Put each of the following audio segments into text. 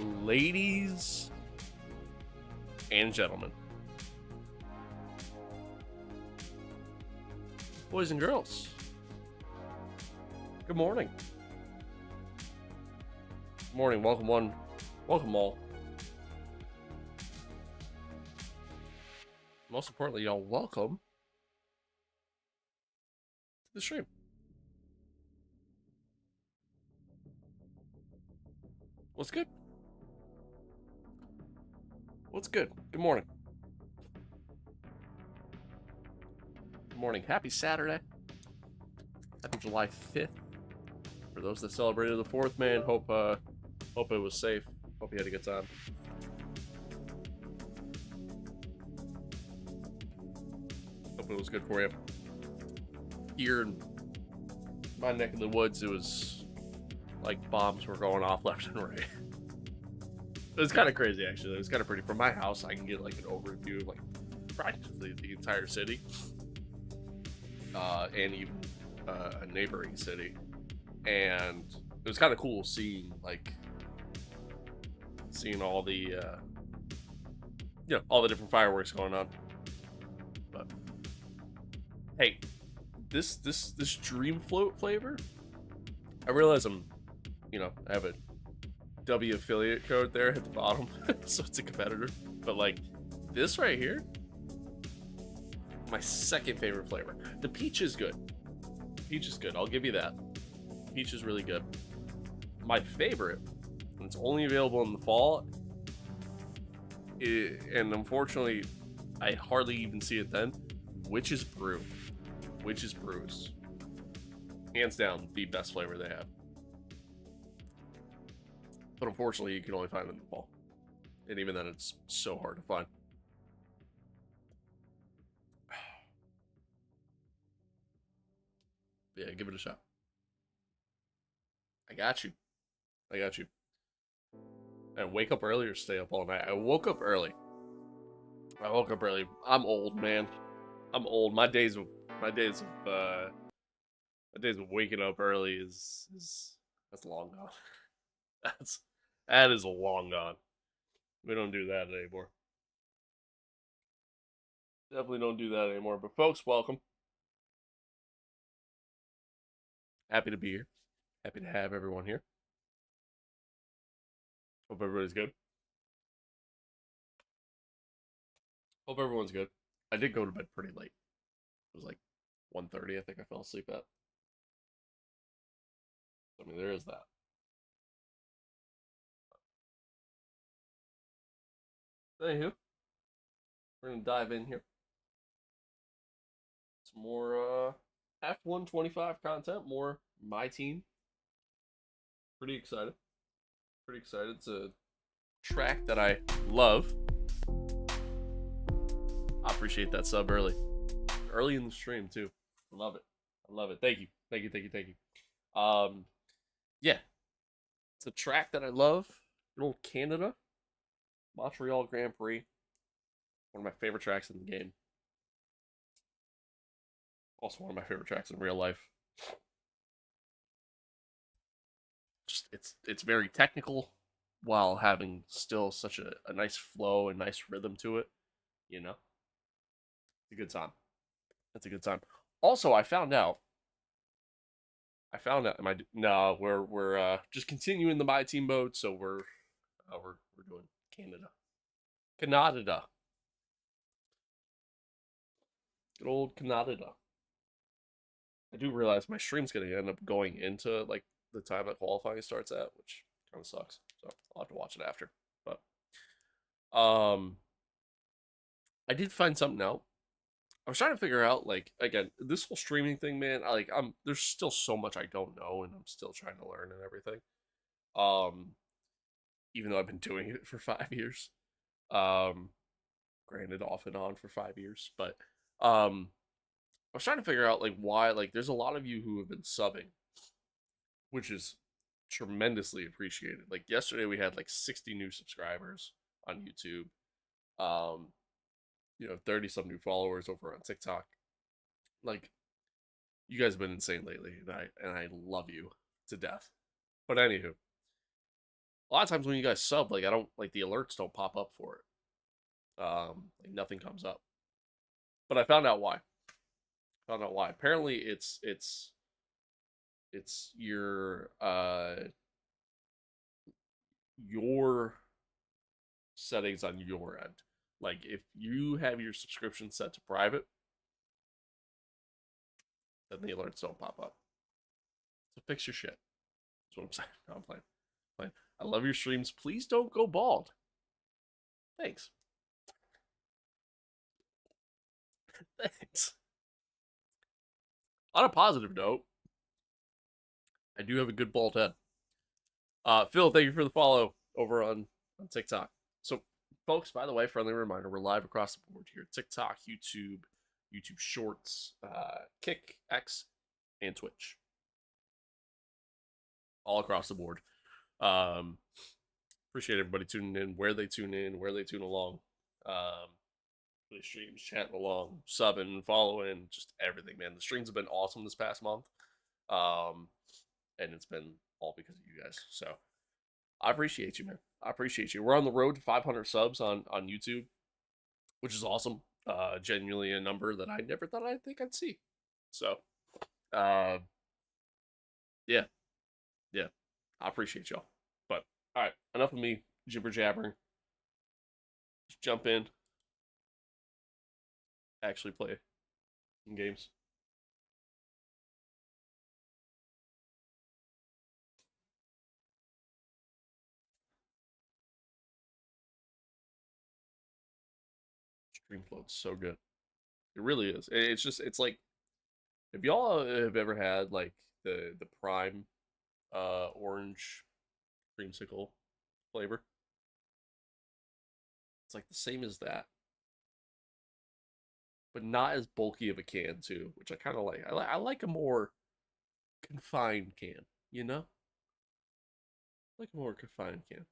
Ladies and gentlemen, boys and girls, good morning. Good morning, welcome one, welcome all. Most importantly, y'all, welcome to the stream. What's good? What's good? Good morning. Good morning. Happy Saturday. Happy July 5th. For those that celebrated the 4th, man, hope it was safe. Hope you had a good time. Hope it was good for you. Here in my neck of the woods, it was like bombs were going off left and right. It was kind of crazy, actually. It was kind of pretty. From my house, I can get like an overview of like practically the entire city, and even a neighboring city. And it was kind of cool seeing all the all the different fireworks going on. But hey, this dream float flavor, I realize I have a W affiliate code there at the bottom, so it's a competitor. But like this right here, my second favorite flavor. The peach is good. Peach is good. I'll give you that. Peach is really good. My favorite, and it's only available in the fall, and unfortunately, I hardly even see it then. Witch's Brew. Witch's Brews, hands down, the best flavor they have. But unfortunately, you can only find it in the fall. And even then, it's so hard to find. Yeah, give it a shot. I got you. I got you. And wake up early or stay up all night. I woke up early. I'm old, man. I'm old. My days of waking up early is that's long gone. That is long gone. We don't do that anymore. Definitely don't do that anymore. But folks, welcome. Happy to be here. Happy to have everyone here. Hope everybody's good. Hope everyone's good. I did go to bed pretty late. It was like 1:30, I think I fell asleep at. I mean, there is that. Anywho, we're gonna dive in here. Some more F125 content, more Myteam. Pretty excited. It's a track that I love. I appreciate that sub early in the stream too. I love it. Thank you. Yeah, it's a track that I love. Good old Canada. Montreal Grand Prix. One of my favorite tracks in the game. Also one of my favorite tracks in real life. Just it's very technical while having still such a nice flow and nice rhythm to it. It's a good time. That's a good time. Also, I found out we're just continuing the Myteam mode, so we're doing Canada. Good old Canada. I do realize my stream's gonna end up going into like the time that qualifying starts at, which kind of sucks. So I'll have to watch it after. But I did find something out. I was trying to figure out, like, again, this whole streaming thing, man. There's still so much I don't know, and I'm still trying to learn and everything. Even though I've been doing it for 5 years. Granted, off and on for 5 years, but I was trying to figure out like why, like, there's a lot of you who have been subbing, which is tremendously appreciated. Like yesterday, we had like 60 new subscribers on YouTube. 30 some new followers over on TikTok. Like, you guys have been insane lately, and I love you to death. But anywho, a lot of times when you guys sub, like I don't like the alerts don't pop up for it. Like nothing comes up. But I found out why. Apparently, it's your settings on your end. Like if you have your subscription set to private, then the alerts don't pop up. So fix your shit. That's what I'm saying. No, I'm playing. I love your streams. Please don't go bald. Thanks. Thanks. On a positive note, I do have a good bald head. Phil, thank you for the follow over on TikTok. So, folks, by the way, friendly reminder, we're live across the board here. TikTok, YouTube Shorts, Kick, X, and Twitch. All across the board. Appreciate everybody tuning in, where they tune along. The streams, chatting along, subbing, following, just everything, man. The streams have been awesome this past month. And it's been all because of you guys. So I appreciate you, man. I appreciate you. We're on the road to 500 subs on YouTube, which is awesome. Genuinely a number that I never thought I'd see. So, yeah. I appreciate y'all. But all right, enough of me jibber jabbering. Just jump in. Actually play some games. Stream float's so good. It really is. It's like, if y'all have ever had like the prime orange creamsicle flavor, it's like the same as that, but not as bulky of a can too, which I kind of like. I like a more confined can, you know? Like a more confined can.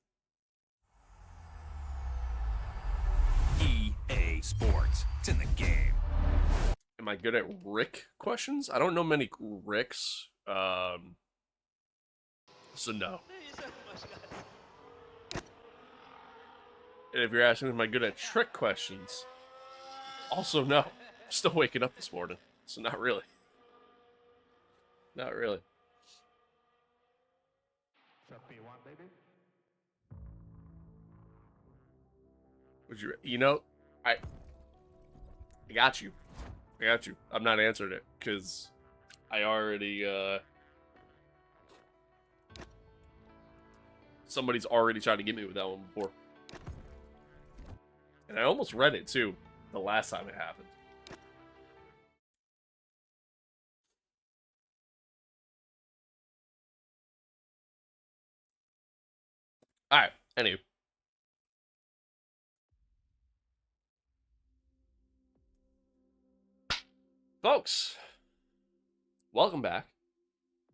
EA Sports. It's in the game. Am I good at Rick questions? I don't know many Ricks. So no. And if you're asking, am I good at trick questions? Also no. I'm still waking up this morning, so not really. Not really. Would you know, I got you. I'm not answering it because I already somebody's already tried to get me with that one before. And I almost read it too the last time it happened. Alright, anyway. Folks, welcome back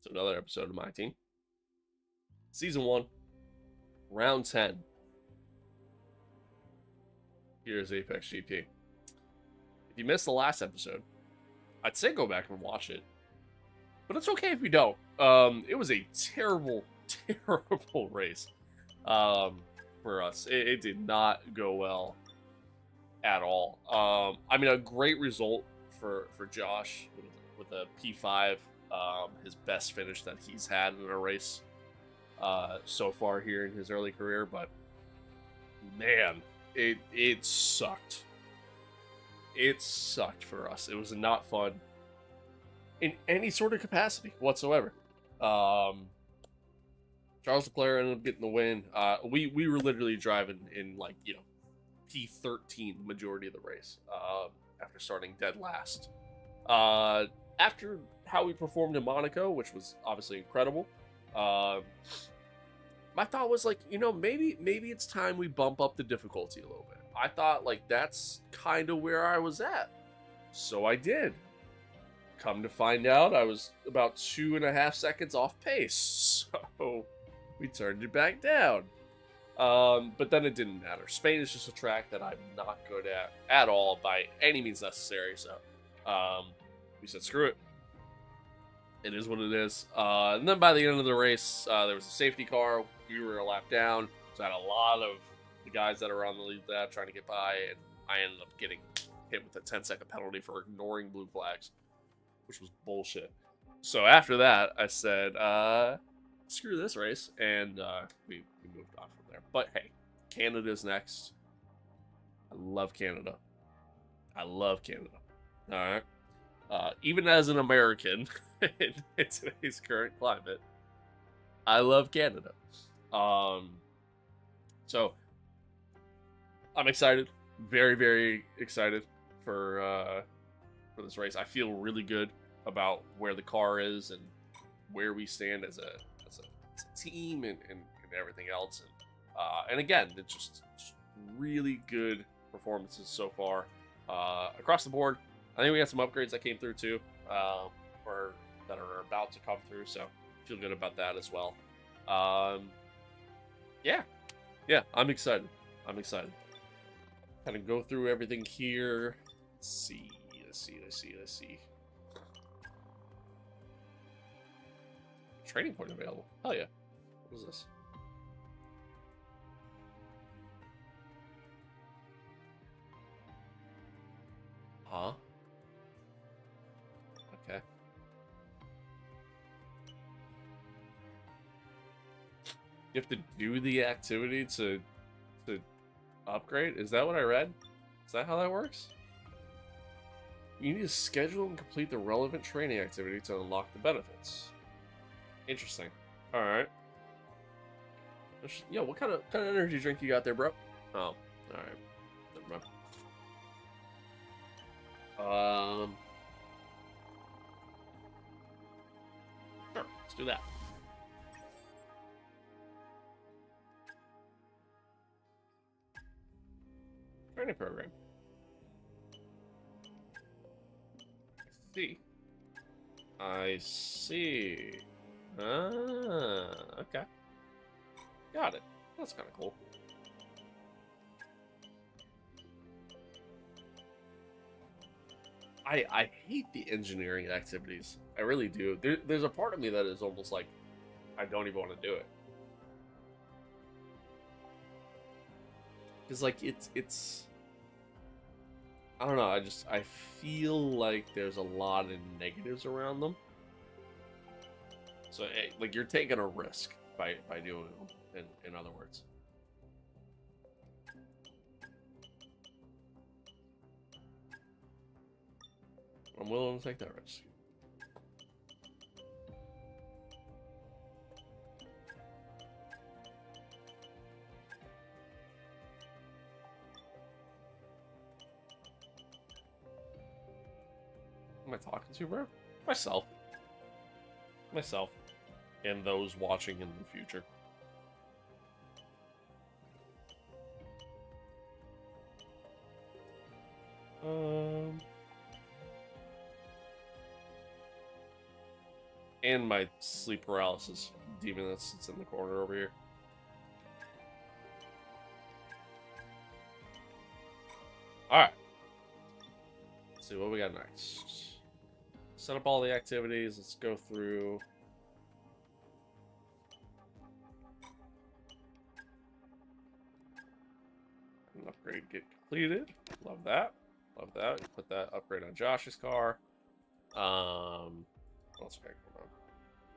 to another episode of Myteam. Season 1, Round 10. Here's Apex GP. If you missed the last episode, I'd say go back and watch it. But it's okay if you don't. It was a terrible, terrible race for us. It did not go well at all. I mean, a great result for Josh with a P5, his best finish that he's had in a race so far here in his early career. But man, it sucked. It sucked for us. It was not fun in any sort of capacity whatsoever. Charles Leclerc ended up getting the win. We were literally driving in like, P13 the majority of the race, after starting dead last. After how we performed in Monaco, which was obviously incredible, my thought was like, maybe it's time we bump up the difficulty a little bit. I thought like that's kind of where I was at, so I did. Come to find out, I was about 2.5 seconds off pace, so we turned it back down. But then it didn't matter. Spain is just a track that I'm not good at all by any means necessary. So we said, screw it. It is what it is. And then by the end of the race, there was a safety car. we were a lap down, so I had a lot of the guys that are on the lead lap trying to get by, and I ended up getting hit with a 10-second penalty for ignoring blue flags, which was bullshit. So after that, I said, screw this race, and we moved on from there. But hey, Canada's next. I love Canada. I love Canada. All right. Even as an American in today's current climate, I love Canada. So I'm excited, very, very excited for this race. I feel really good about where the car is and where we stand as a team and everything else. And again, it's just really good performances so far across the board. I think we got some upgrades that came through too, or that are about to come through. So feel good about that as well. Yeah, I'm excited. Kind of go through everything here. Let's see. Training point available. Hell yeah. What is this? Huh? Okay. You have to do the activity to upgrade? Is that what I read? Is that how that works? You need to schedule and complete the relevant training activity to unlock the benefits. Interesting. Alright. Yeah, what kind of energy drink you got there, bro? Oh, alright. Never mind. Sure, let's do that. Training program. I see. Okay. Got it. That's kind of cool. I hate the engineering activities. I really do. There's a part of me that is almost like I don't even want to do it. Because like it's I don't know, I feel like there's a lot of negatives around them. So like you're taking a risk by doing them, in other words. I'm willing to take that risk. Who am I talking to, bro? Myself. And those watching in the future. And my sleep paralysis demon that sits in the corner over here. Alright. Let's see what we got next. Set up all the activities. Let's go through. An upgrade get completed. Love that. Love that. Put that upgrade on Josh's car. What else we got going on?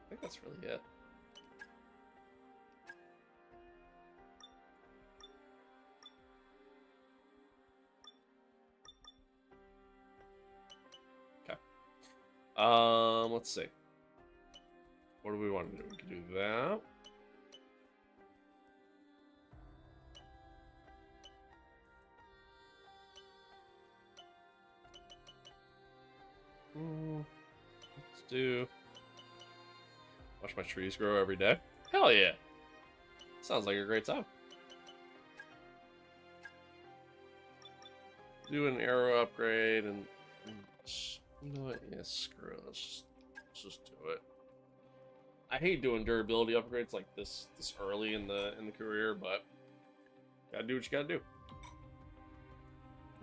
I think that's really it. Okay. Let's see. What do we want to do? We can do that. Let's do. Watch my trees grow every day. Hell yeah. Sounds like a great time. Do an arrow upgrade and you know what? Yeah, screw it. Let's just do it. I hate doing durability upgrades like this early in the career, but gotta do what you gotta do.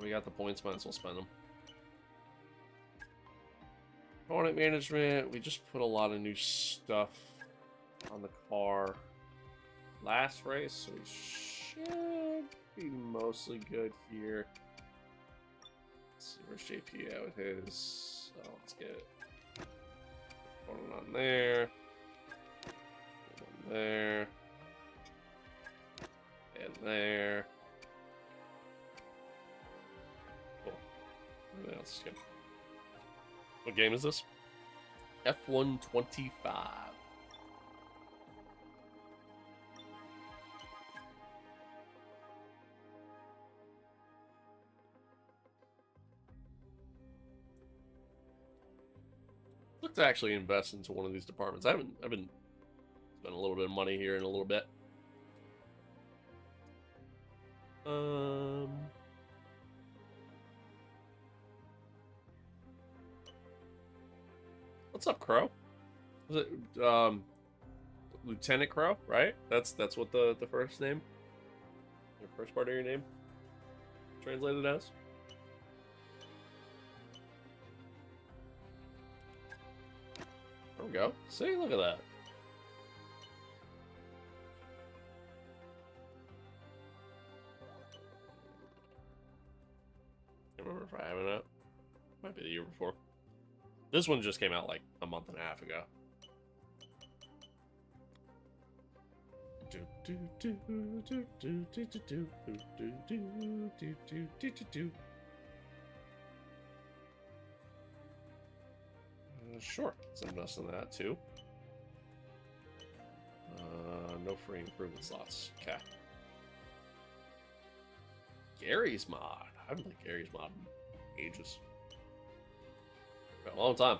We got the points, might as well spend them. Component management, we just put a lot of new stuff on the car. last race, so we should be mostly good here. Let's see, where's JP at with his? Oh, let's get one on there, one there, and there. Cool. Everything else is good. What game is this? F125. Look to actually invest into one of these departments. I've been spending a little bit of money here in a little bit. What's up, Crow? Was it Lieutenant Crow, right? That's what the first name, your first part of your name, translated as. There we go. See, look at that. I can't remember if I have it out. Might be the year before. This one just came out like a month and a half ago. Sure, let's invest in that too. No free improvement slots. Okay. Gary's mod. I haven't played Gary's mod in ages. A long time.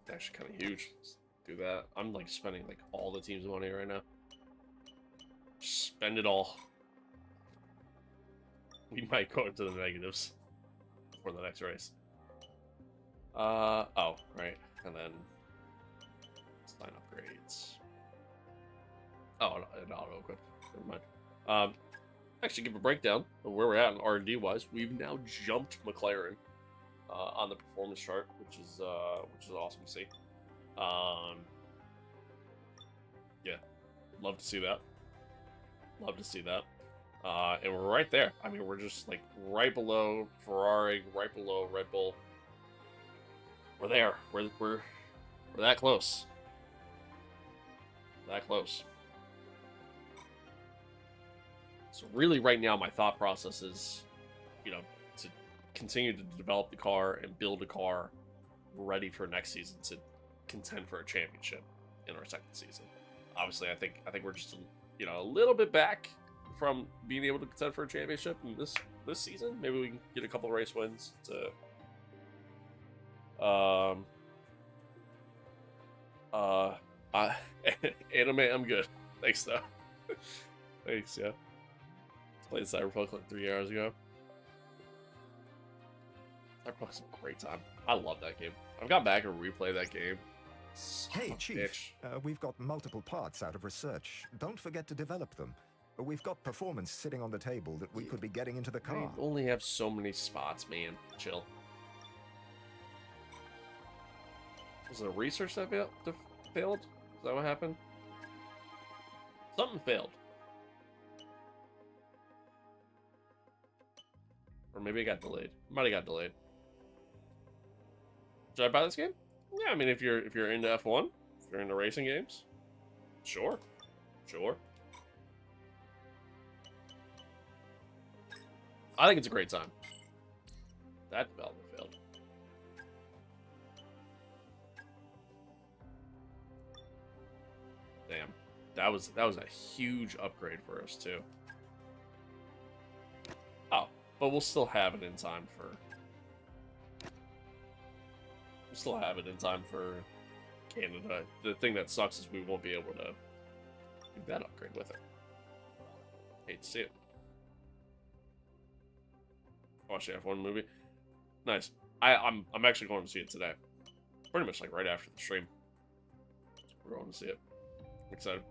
Actually kind of huge. Let's do that. I'm like spending like all the team's money right now. Spend it all. We might go into the negatives for the next race. Oh, right. And then sign upgrades. Oh, an auto equip. Never mind. Actually give a breakdown of where we're at in R&D wise. We've now jumped McLaren on the performance chart, which is awesome to see. Yeah, love to see that. Love to see that. And we're right there. I mean, we're just like right below Ferrari, right below Red Bull. We're there. We're that close. That close. So really, right now, my thought process is, you know, to continue to develop the car and build a car ready for next season to contend for a championship in our second season. Obviously, I think we're just a little bit back from being able to contend for a championship in this season. Maybe we can get a couple of race wins to anime. I'm good. Thanks though. Thanks, yeah. Played Cyberpunk like 3 hours ago. Cyberpunk's a great time. I love that game. I've gone back and replayed that game. Hey, Chief, we've got multiple parts out of research. Don't forget to develop them. We've got performance sitting on the table that we could be getting into the car. We only have so many spots, man. Chill. Was it a research that failed? Is that what happened? Something failed. Or maybe it got delayed. Might have got delayed. Should I buy this game? Yeah, I mean, if you're into F1, if you're into racing games, sure. I think it's a great time. That development failed. Damn, that was a huge upgrade for us too. Oh, but we'll still have it in time for. We'll still have it in time for Canada. The thing that sucks is we won't be able to do that upgrade with it. Hate to see it. Watch the F1 movie. Nice. I'm actually going to see it today. pretty much like right after the stream. We're going to see it. I'm excited.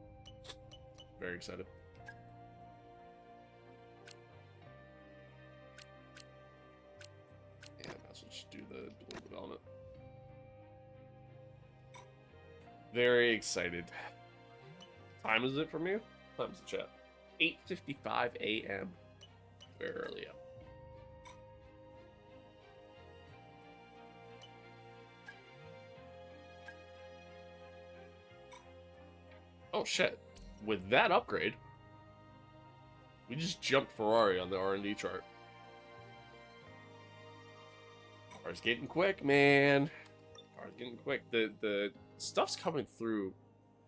Very excited. Yeah, I might as well just do the dual development. Very excited. Time is it from you? Time's the chat. 8:55 a.m. Very early up. Oh shit. With that upgrade, we just jumped Ferrari on the R&D chart. Car's getting quick, man. Car's getting quick. The stuff's coming through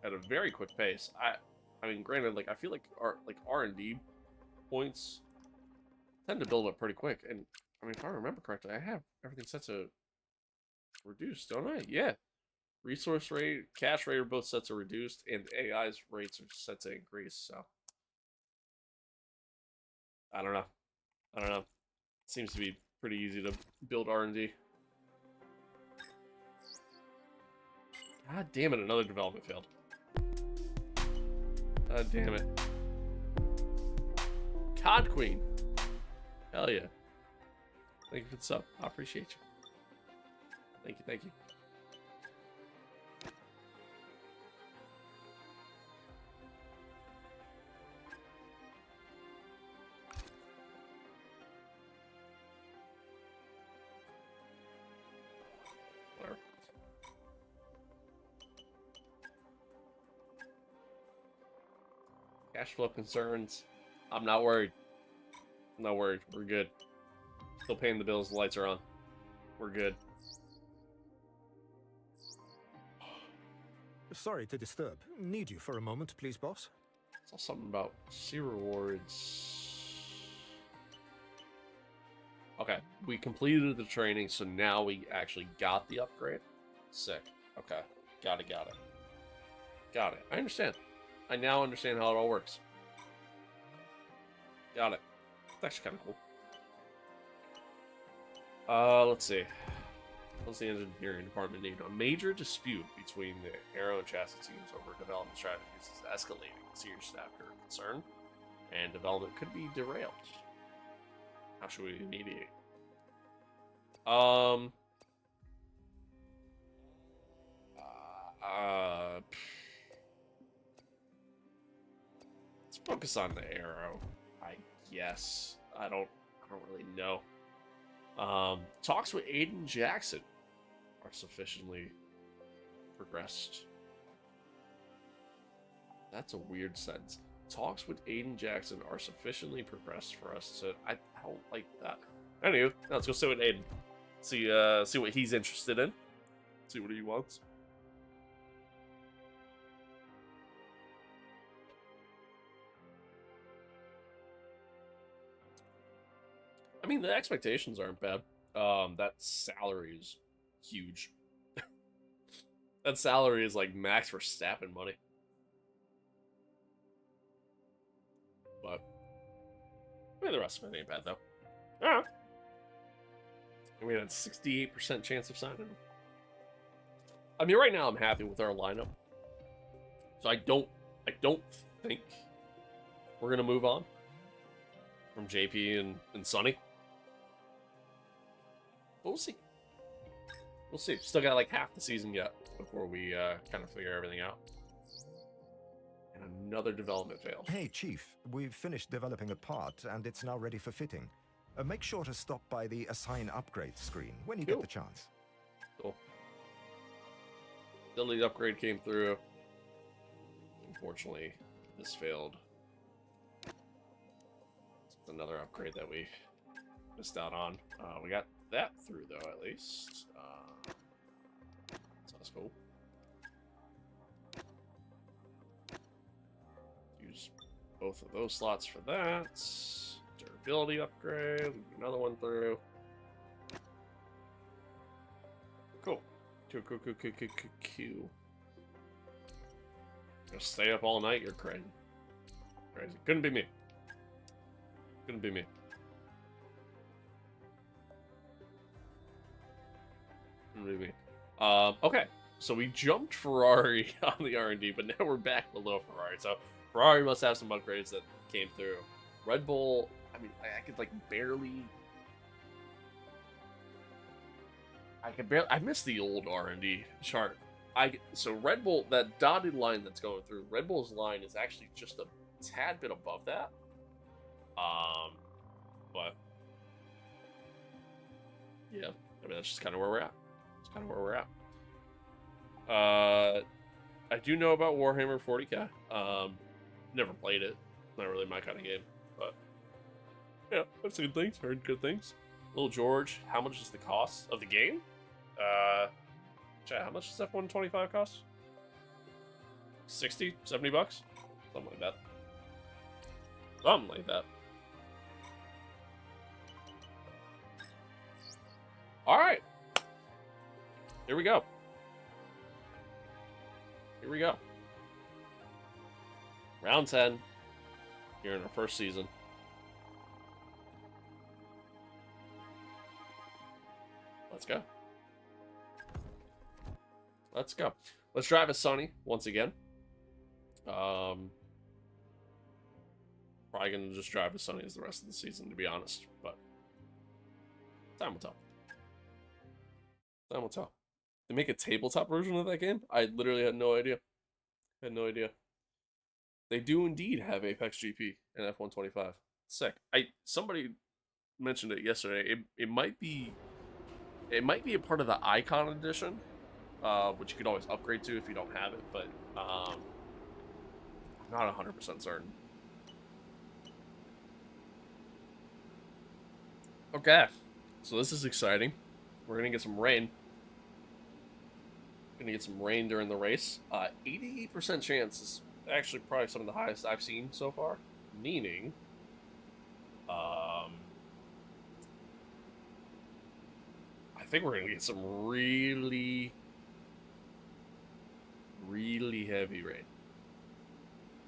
at a very quick pace. I mean, granted, like I feel like R&D points tend to build up pretty quick. And I mean, if I remember correctly, I have everything set to reduce, don't I? Yeah. Resource rate, cash rate are both set to reduced, and AI's rates are set to increase. So I don't know. I don't know. Seems to be pretty easy to build R&D. God damn it! Another development failed. God damn it. Cod Queen. Hell yeah. Thank you for the sub. I appreciate you. Thank you. Thank you. Cash flow concerns. I'm not worried. I'm not worried. We're good. Still paying the bills. The lights are on. We're good. Sorry to disturb. Need you for a moment, please, boss? Saw something about C rewards. Okay, we completed the training, so now we actually got the upgrade. Sick. Okay, got it. Got it. I understand. I now understand how it all works. Got it. It's actually kind of cool. Let's see. What's the engineering department named? A major dispute between the aero and chassis teams over development strategies is escalating. Senior staff are concerned, and development could be derailed. How should we mediate? Let's focus on the aero, I guess. I don't really know. Talks with Aiden Jackson are sufficiently progressed. That's a weird sentence. Talks with Aiden Jackson are sufficiently progressed for us to. I don't like that. Anyway, let's go sit with Aiden. See what he's interested in. See what he wants. I mean, the expectations aren't bad. That salary is huge. That salary is like Max Verstappen money. But I mean, the rest of it ain't bad though. Yeah. I mean, that's 68% chance of signing him. I mean, right now I'm happy with our lineup. So I don't think we're gonna move on from JP and Sonny. But we'll see. We'll see. Still got like half the season yet before we kind of figure everything out. And another development failed. Hey, Chief. We've finished developing a part, and it's now ready for fitting. Make sure to stop by the Assign Upgrade screen when you get the chance. Cool. The lead upgrade came through. Unfortunately, this failed. It's another upgrade that we missed out on. We got that through though, at least. So that's cool. Use both of those slots for that. Durability upgrade. Another one through. Cool. Cool. Gonna stay up all night? You're crazy. Crazy. Couldn't be me. Couldn't be me. Okay, so we jumped Ferrari on the R&D, but now we're back below Ferrari. So Ferrari must have some upgrades that came through. Red Bull, I mean, I could like barely. I missed the old R&D chart. So Red Bull, that dotted line that's going through, Red Bull's line is actually just a tad bit above that. But yeah, I mean that's just kind of where we're at. It's kind of where we're at. I do know about Warhammer 40k. Never played it. Not really my kind of game, but yeah, I've seen things, heard good things. Little George, how much is the cost of the game? Chat, how much does F125 cost? 60, 70 bucks? Something like that. Something like that. Alright. Here we go. Here we go. Round 10. Here in our first season. Let's go. Let's go. Let's drive as Sonny once again. Probably gonna just drive as Sonny as the rest of the season, to be honest. But time will tell. Time will tell. They make a tabletop version of that game? I literally had no idea. Had no idea. They do indeed have Apex GP and F125. Sick. Somebody mentioned it yesterday. It might be a part of the Icon edition, which you could always upgrade to if you don't have it, but I'm not 100% certain. Okay, so this is exciting. We're gonna get some rain. Gonna get some rain during the race. 88% chance is actually probably some of the highest I've seen so far. Meaning, I think we're gonna get some really, really heavy rain.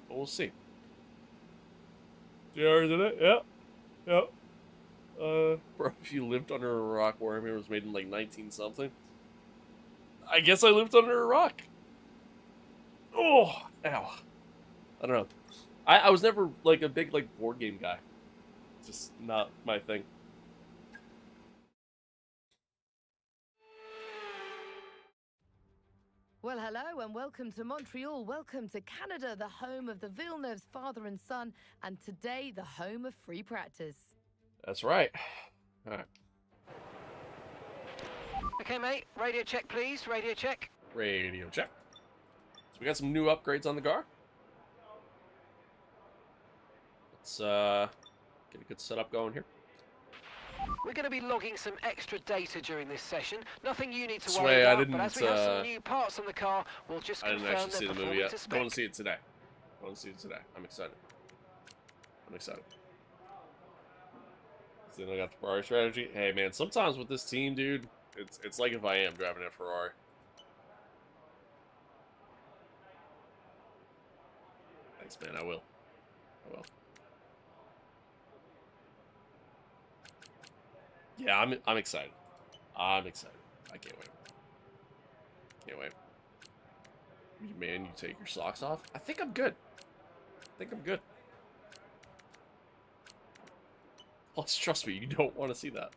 But we'll see. 2 hours in it? Yep. Yep. Bro, if you lived under a rock, Warhammer was made in like 19 something. I guess I lived under a rock. Oh, ow. I don't know. I was never like a big like board game guy. Just not my thing. Well, hello and welcome to Montreal. Welcome to Canada, the home of the Villeneuve's father and son, and today the home of free practice. That's right. All right. Okay, mate. Radio check, please. Radio check. Radio check. So we got some new upgrades on the car. Let's get a good setup going here. We're going to be logging some extra data during this session. Nothing you need to Sway, worry I about, didn't, but as we have some new parts on the car, we'll just I didn't confirm actually see they're the movie performing yet. to spec. Going to see it today. Going to see it today. I'm excited. I'm excited. Then I got the Ferrari strategy. Hey man, sometimes with this team, dude, it's like if I am driving a Ferrari. Thanks, man. I will. I will. Yeah, I'm excited. I'm excited. I can't wait. Can't wait. Man, you take your socks off? I think I'm good. I think I'm good. Plus, trust me, you don't want to see that.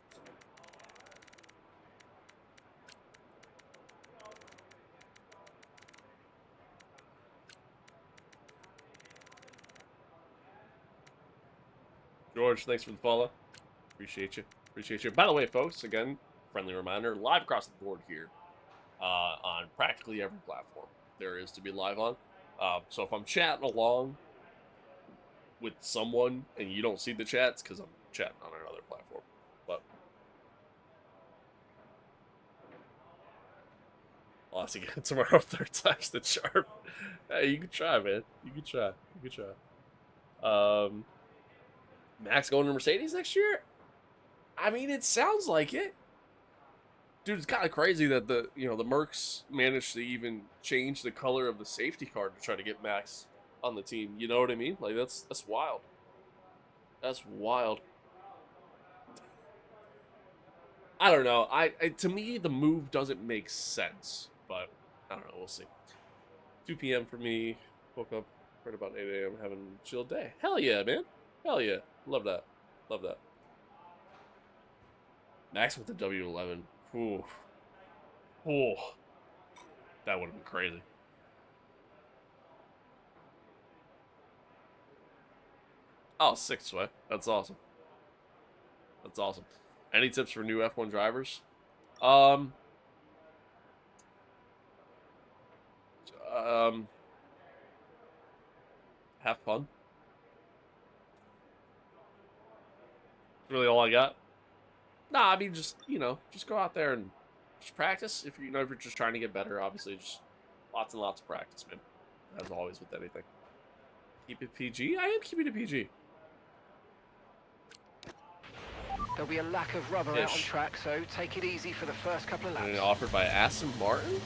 George, thanks for the follow. Appreciate you. Appreciate you. By the way, folks, again, friendly reminder, live across the board here on practically every platform there is to be live on. So if I'm chatting along with someone and you don't see the chats, because I'm chatting on another platform. But I'll ask again tomorrow, third time's the charm. Hey, you can try, man. You can try. You can try. Max going to Mercedes next year? I mean, it sounds like it. Dude, it's kind of crazy that the Mercs managed to even change the color of the safety car to try to get Max on the team. You know what I mean? Like that's wild. That's wild. I don't know. To me, the move doesn't make sense, but I don't know. We'll see. 2 p.m. for me. Woke up right about 8 a.m. having a chill day. Hell yeah, man. Hell yeah. Love that. Love that. Max with the W11. Ooh. Ooh. That would have been crazy. Oh, 6 way. That's awesome. That's awesome. Any tips for new F1 drivers? Um, um, have fun. Really all I got. Nah, I mean just just go out there and just practice. If if you're just trying to get better, obviously just lots and lots of practice, man. As always with anything. Keep it PG. I am keeping it PG. There'll be a lack of rubber out on Ish. track, so take it easy for the first couple of laps. And offered by Aston Martin.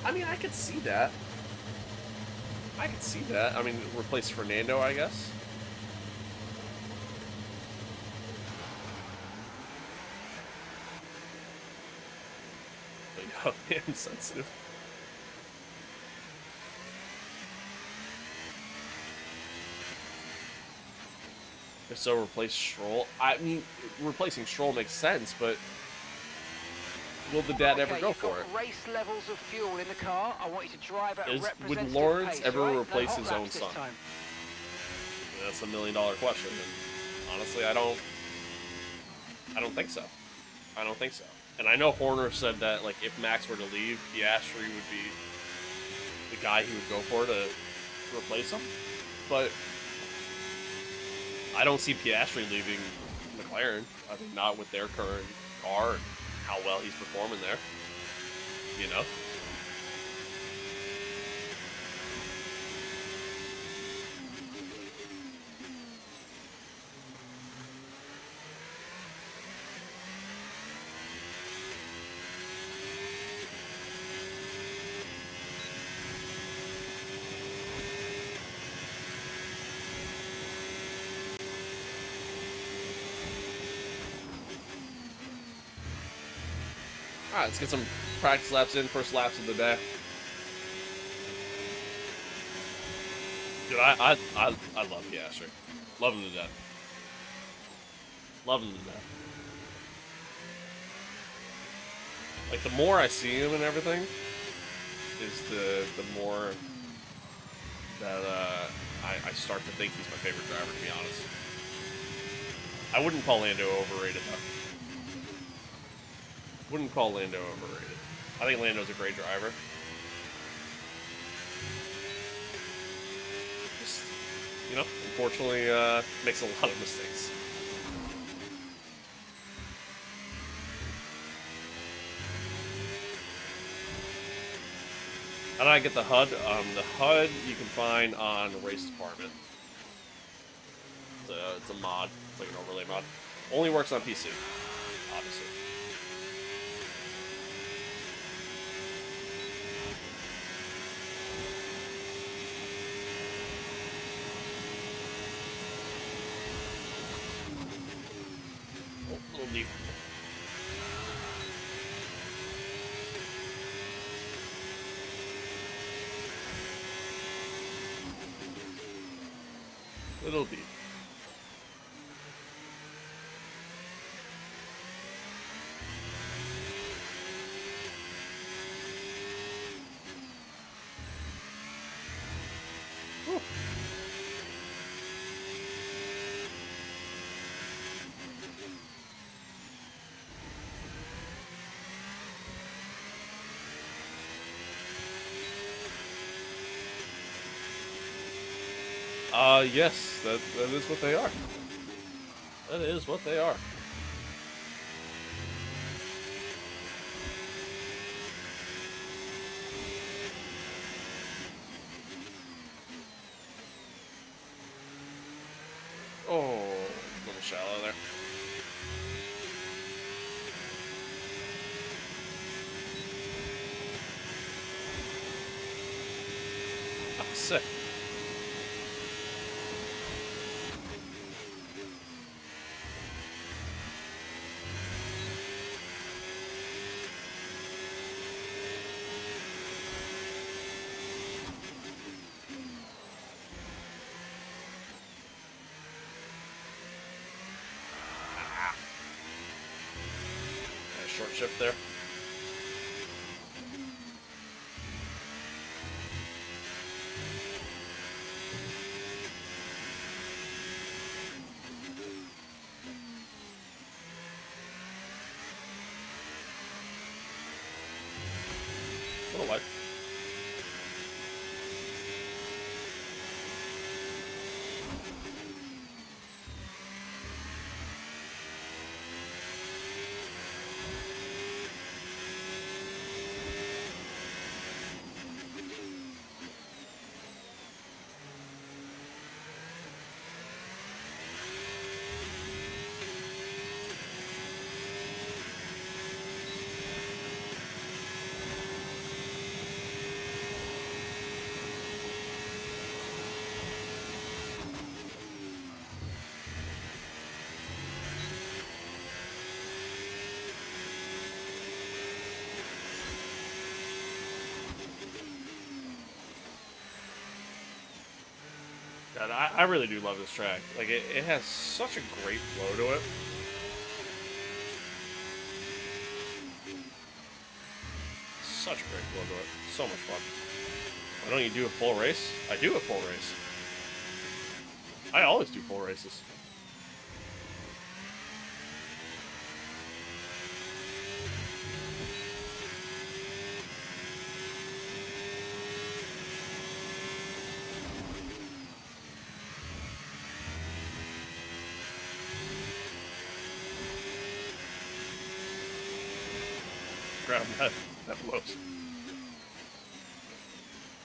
I mean, I could see that. I could see that. I mean, replace Fernando, I guess. But yeah, I'm sensitive. If so, replace Stroll. I mean, replacing Stroll makes sense, but will the dad ever go for it? Race levels of fuel in the car. I want you to drive at a representative Would Lawrence pace, ever right? replace No his hot own laps this son? time. That's $1 million question. And honestly, I don't think so. I don't think so. And I know Horner said that like if Max were to leave, Piastri would be the guy he would go for to replace him. But I don't see Piastri leaving McLaren. I mean, not with their current car and how well he's performing there. You know? Alright, let's get some practice laps in, first laps of the day. Dude, I love Piastri. Love him to death. Love him to death. Like, the more I see him and everything, is the more that I start to think he's my favorite driver, to be honest. I wouldn't call Lando overrated, though. Wouldn't call Lando overrated. I think Lando's a great driver. Just, unfortunately, makes a lot of mistakes. How did I get the HUD? The HUD you can find on Race Department. It's a mod. It's like an overlay mod. Only works on PC, obviously. Little deep. Little deep. Whew. Yes, that is what they are. That is what they are. Oh, a little shallow there. Oh, sick. shift there. Oh, what? God, I really do love this track. Like, it has such a great flow to it. Such a great flow to it. So much fun. Why don't you do a full race? I do a full race. I always do full races. Grab that. That blows.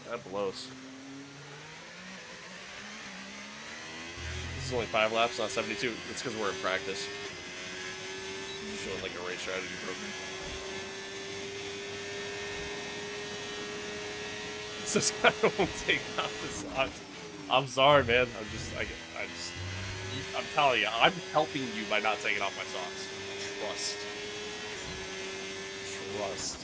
That blows. This is only 5 laps, not 72. That's because we're in practice. I'm showing like a race strategy program. This guy won't take off the socks. I'm sorry, man. I'm telling you, I'm helping you by not taking off my socks. Trust. Trust.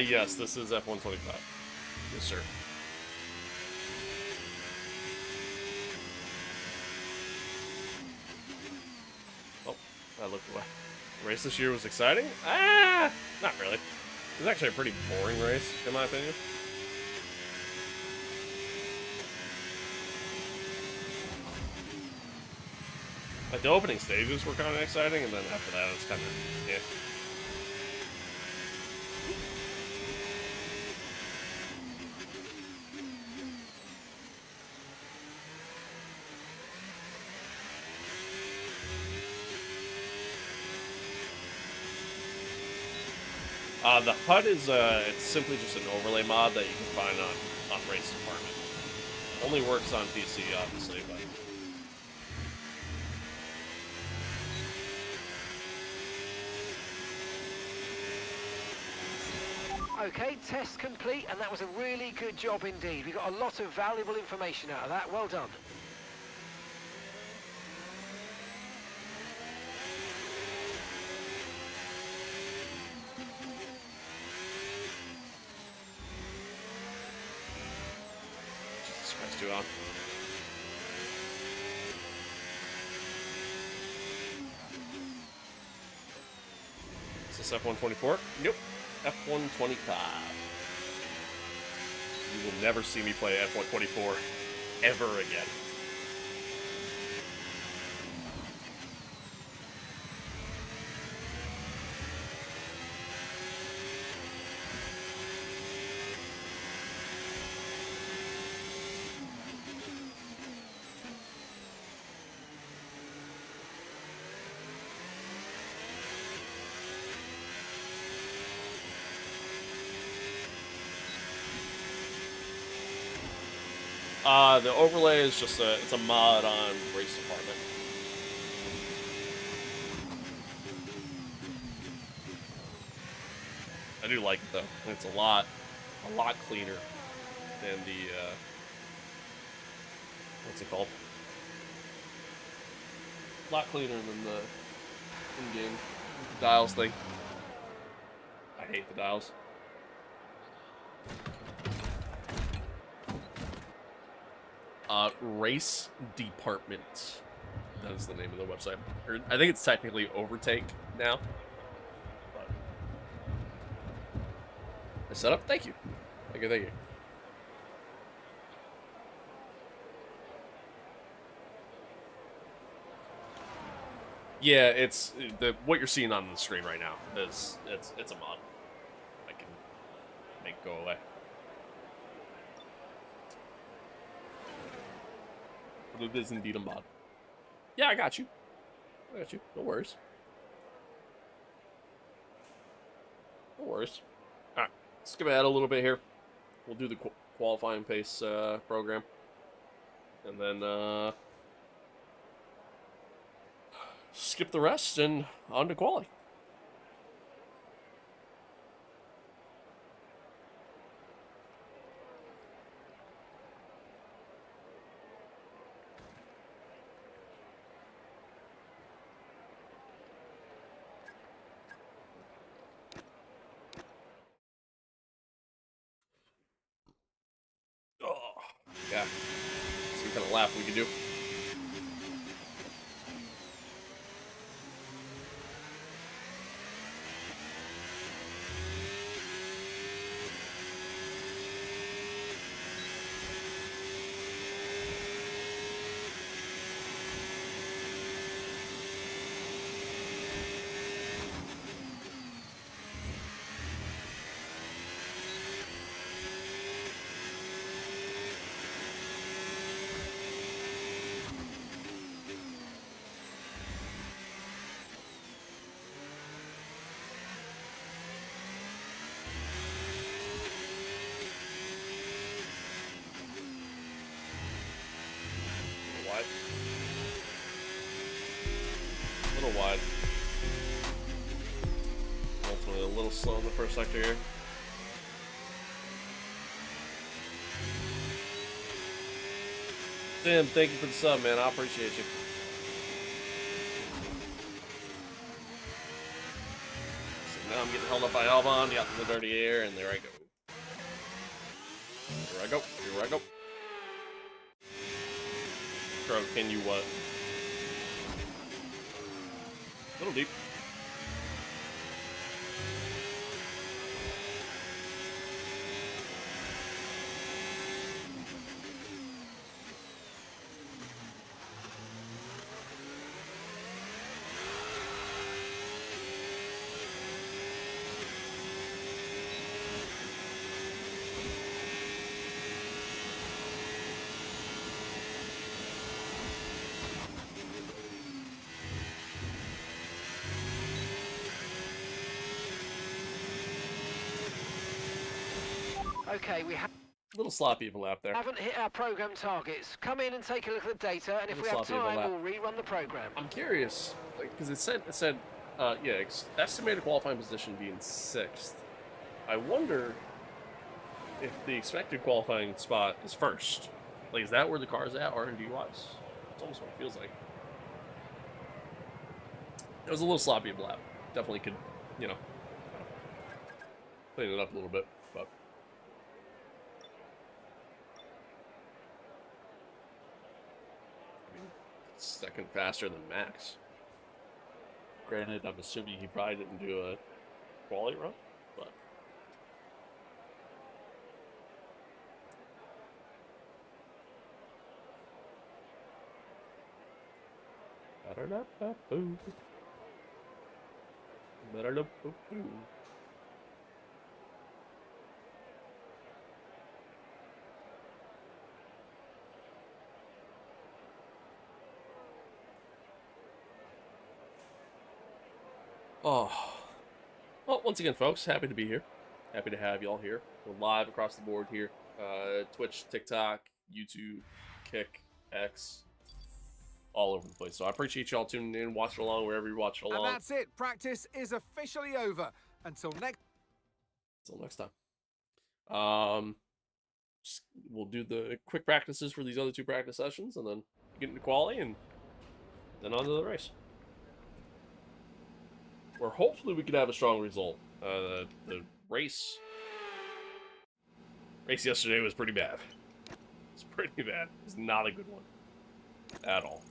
Yes, this is F125. Yes, sir. Oh, I looked away. The race this year was exciting? Not really. It was actually a pretty boring race, in my opinion. Like, the opening stages were kind of exciting, and then after that, it was kind of, yeah. The HUD is, it's simply just an overlay mod that you can find on Race Department. Only works on PC, obviously, but... Okay, test complete, and that was a really good job indeed. We got a lot of valuable information out of that. Well done. Jesus Christ, too on. Is this F124? Nope. F125. You will never see me play F124 ever again. The overlay is just it's a mod on Race Department. I do like it though. It's a lot cleaner than the what's it called? A lot cleaner than the in-game dials thing. I hate the dials. Race Department. That is the name of the website. Or, I think it's technically Overtake now. But I set up. Thank you. Thank you. Thank you. Yeah, it's what you're seeing on the screen right now is it's a mod. I can make go away. But it is indeed a mod. Yeah, I got you. I got you. No worries. No worries. All right, skip ahead a little bit here. We'll do the qualifying pace program, and then skip the rest and on to quali. Oh, yeah. Some kind of lap we could do. Wide. A little wide. Ultimately a little slow in the first sector here. Tim, thank you for the sub, man. I appreciate you. So now I'm getting held up by Albon, got in the dirty air, and there I go. Here I go. Here I go. Bro, can you what? A little deep. Okay, we A little sloppy of a lap there. haven't hit our program targets. Come in and take a look at the data, and if we have Sloppy of a time, lap. we'll rerun the program. I'm curious, because it said, yeah, estimated qualifying position being 6th. I wonder if the expected qualifying spot is 1st. Like, is that where the car's at, R&D wise? It's almost what it feels like. It was a little sloppy of a lap. Definitely could, you know, clean it up a little bit, but. I mean, second faster than Max. Granted, I'm assuming he probably didn't do a quality run, but. Ba-da-da-ba-boo. Ba-da-da-ba-boo. Oh. Well, once again, folks, happy to be here. Happy to have y'all here. We're live across the board here. Twitch, TikTok, YouTube, Kick, X, all over the place. So I appreciate y'all tuning in, watching along wherever you watch along. And that's it. Practice is officially over. Until next time. We'll do the quick practices for these other 2 practice sessions, and then get into quali, and then on to the race. Where hopefully we could have a strong result. The race yesterday was pretty bad. It's pretty bad. It's not a good one. At all.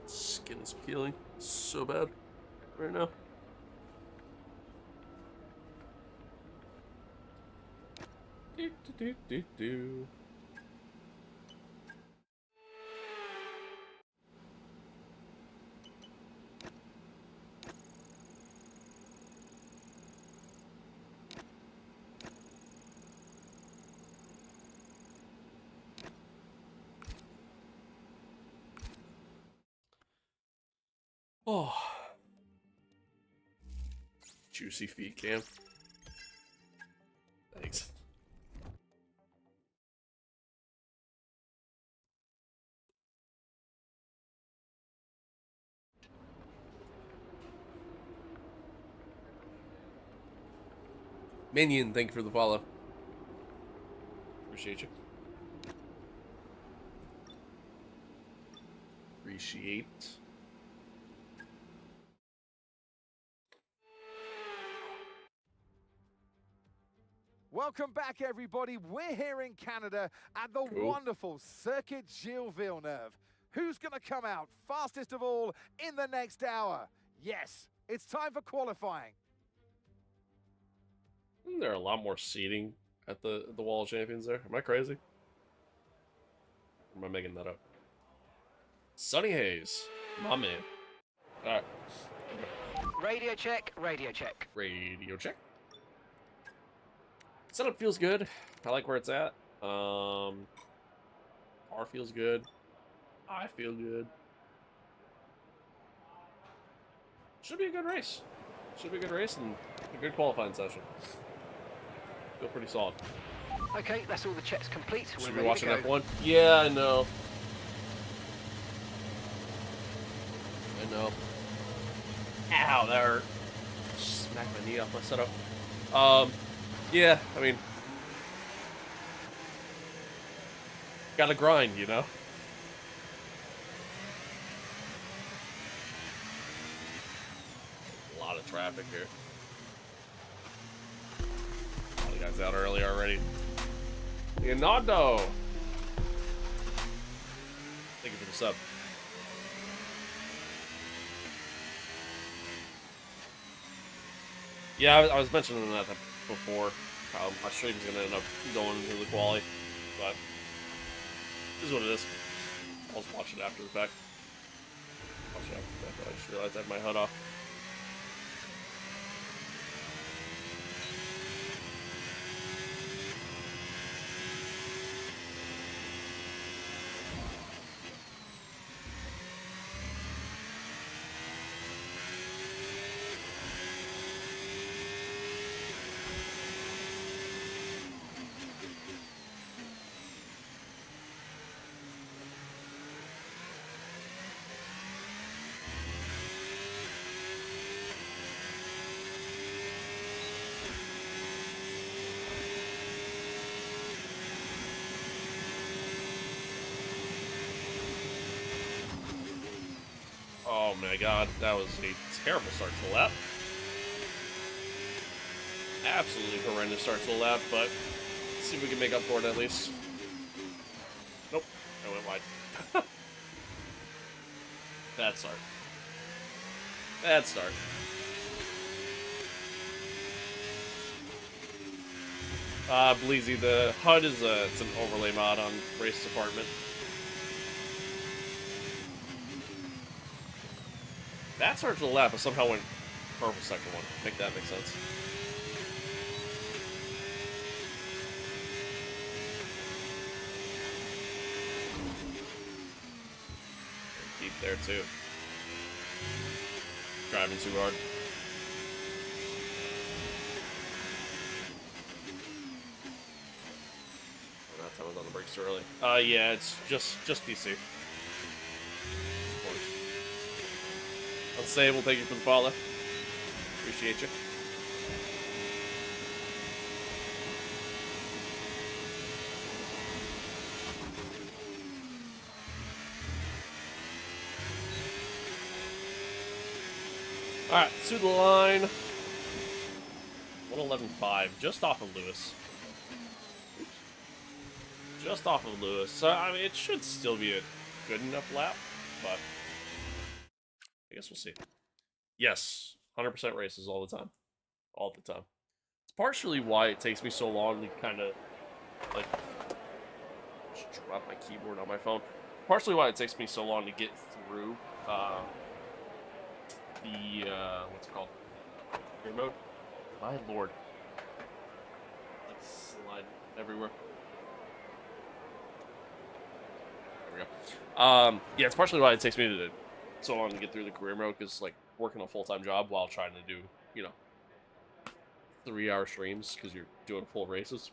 Skin is peeling so bad right now. Do, do, do, do. Oh. Juicy feet, Cam. Thanks. Minion, thank you for the follow. Appreciate you. Appreciate. Welcome back, everybody. We're here in Canada at the wonderful Circuit Gilles Villeneuve. Who's going to come out fastest of all in the next hour? Yes, it's time for qualifying. Isn't there a lot more seating at the Wall of Champions there? Am I crazy? Or am I making that up? Sunny Hayes, my man. Alright. Radio check, radio check. Radio check. Setup feels good. I like where it's at. Car feels good. I feel good. Should be a good race. Should be a good race and a good qualifying session. Feel pretty solid. Okay, that's all the checks complete. Should We're be ready to watching go. F1. Yeah, I know. I know. Ow, that hurt. Smacked my knee off my setup. Yeah, I mean, gotta grind, you know? A lot of traffic here. A lot of guys out early already. Leonardo! Thank you for the sub. Yeah, I was mentioning that before. My stream's gonna end up going into the quali, but this is what it is. I'll just watch it after the fact. Watch it after the fact. I just realized I had my HUD off. Oh my god, that was a terrible start to the lap. Absolutely horrendous start to the lap, but let's see if we can make up for it at least. Nope, I went wide. Bad start. Bad start. Bleezy, the HUD is it's an overlay mod on Race Department. That start to the lap, but somehow went purple second one. Make that make sense. Deep there too. driving too hard. Oh, that time I was on the brakes too early. Yeah, it's just PC. Of course. Unstable, thank you for the follow. Appreciate you. Alright, to the line. 111.5, just off of Lewis. Oops. Just off of Lewis. So, I mean, it should still be a good enough lap, but I guess we'll see. Yes, 100% races all the time. All the time. It's partially why it takes me so long to kind of, like, just drop my keyboard on my phone. Partially why it takes me so long to get through, what's it called? Career mode? My lord. Like, slide everywhere. There we go. Yeah, it's partially why it takes me so long to get through the career mode, because, like, working a full-time job while trying to do, you know, 3-hour streams, because you're doing full races.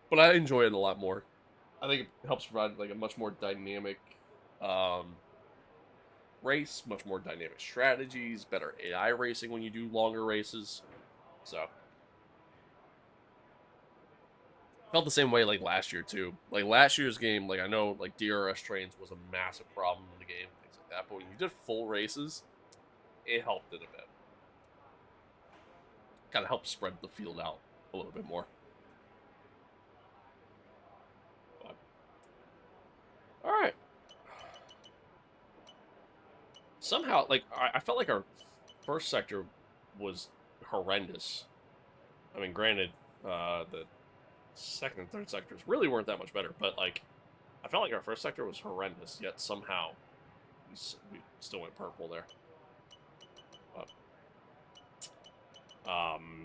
But I enjoy it a lot more. I think it helps provide, like, a much more dynamic race, much more dynamic strategies, better AI racing when you do longer races. So felt the same way like last year too. Like last year's game, like I know like DRS trains was a massive problem in the game, things like that. But when you did full races, it helped it a bit. Kind of helped spread the field out a little bit more. But, all right. Somehow, like I felt like our first sector was horrendous. I mean, granted, the second and third sectors really weren't that much better, but like I felt like our first sector was horrendous, yet somehow we still went purple there. But,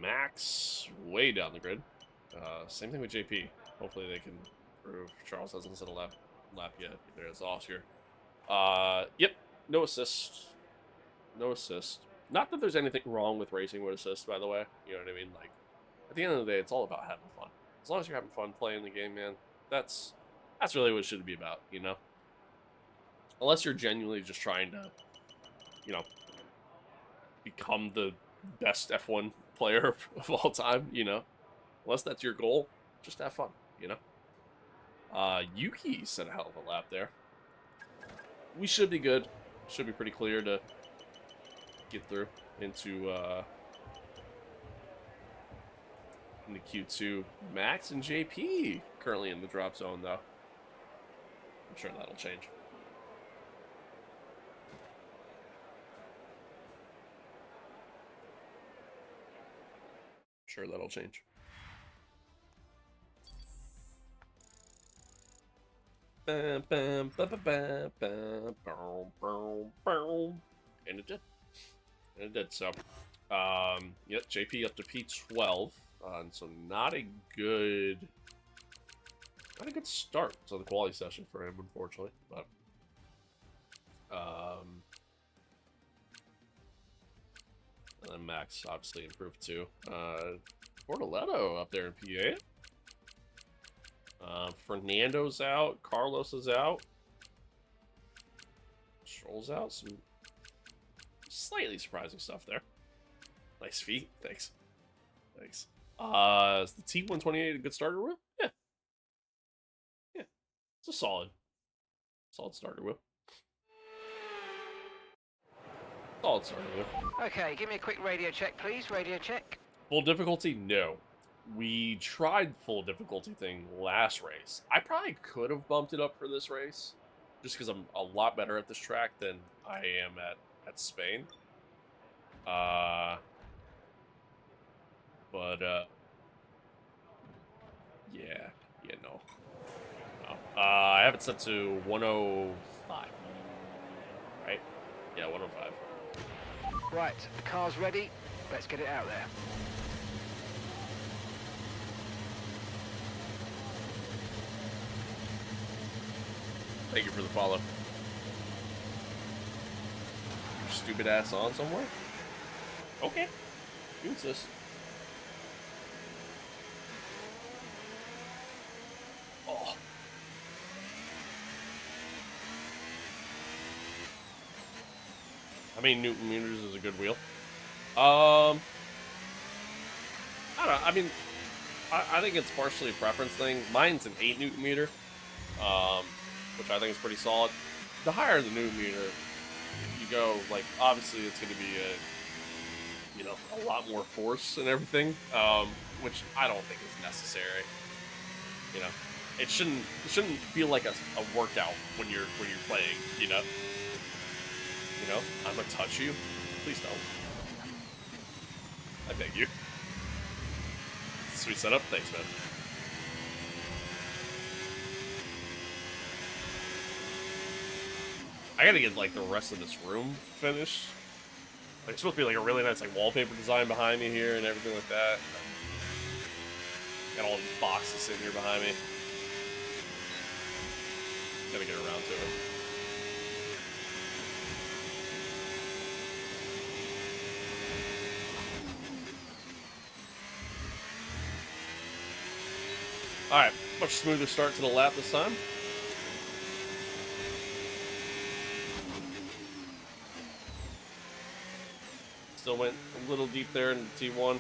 Max way down the grid. Same thing with JP. Hopefully they can prove Charles hasn't set a lap yet. There's Oscar. Yep, no assist. No assist. Not that there's anything wrong with racing with assist, by the way. You know what I mean? Like, at the end of the day, it's all about having fun. As long as you're having fun playing the game, man, that's really what it should be about, you know? Unless you're genuinely just trying to, you know, become the best F1 player of all time, you know? Unless that's your goal, just have fun, you know? Yuki set a hell of a lap there. We should be good. Should be pretty clear to get through into Q2. Max and JP currently in the drop zone, though. I'm sure that'll change. Sure that'll change. Bam, bam, ba, ba, ba, ba, boom, boom, boom. And it did. And it did. So, yep, JP up to P12. And so not a good start to the quality session for him, unfortunately. But and then Max obviously improved too. Bortoletto up there in P8. Fernando's out. Carlos is out. Stroll's out. Some slightly surprising stuff there. Nice feet. Thanks. Thanks. Is the T128 a good starter wheel? Yeah. Yeah. It's a solid starter wheel. Solid starter wheel. Okay, give me a quick radio check, please. Radio check. Full difficulty? No. We tried full difficulty thing last race. I probably could have bumped it up for this race, just because I'm a lot better at this track than I am at Spain. Yeah, no. I have it set to 105. Right? Yeah, 105. Right, the car's ready. Let's get it out there. Thank you for the follow. stupid ass on somewhere? Okay. You insist. Oh. How many Newton meters is a good wheel? I don't know. I mean, I think it's partially a preference thing. Mine's an 8 Newton meter, which I think is pretty solid. The higher the Newton meter you go, like, obviously it's going to be a lot more force and everything, which I don't think is necessary. You know, it shouldn't feel like a workout when you're playing. You know, I'm gonna touch you. Please don't. I beg you. Sweet setup. Thanks, man. I gotta get, like, the rest of this room finished. Like, it's supposed to be, like, a really nice, like, wallpaper design behind me here and everything like that. Got all these boxes sitting here behind me. Gotta get around to it. Alright, much smoother start to the lap this time. Still went a little deep there in T1.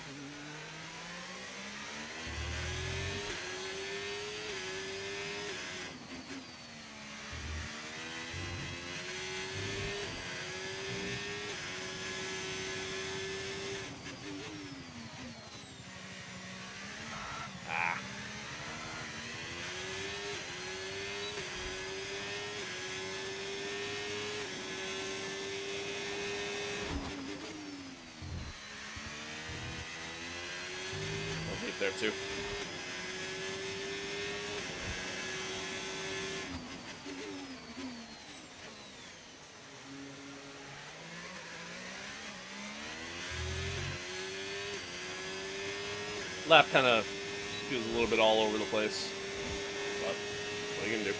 There too. Lap kind of feels a little bit all over the place, but what are you gonna do?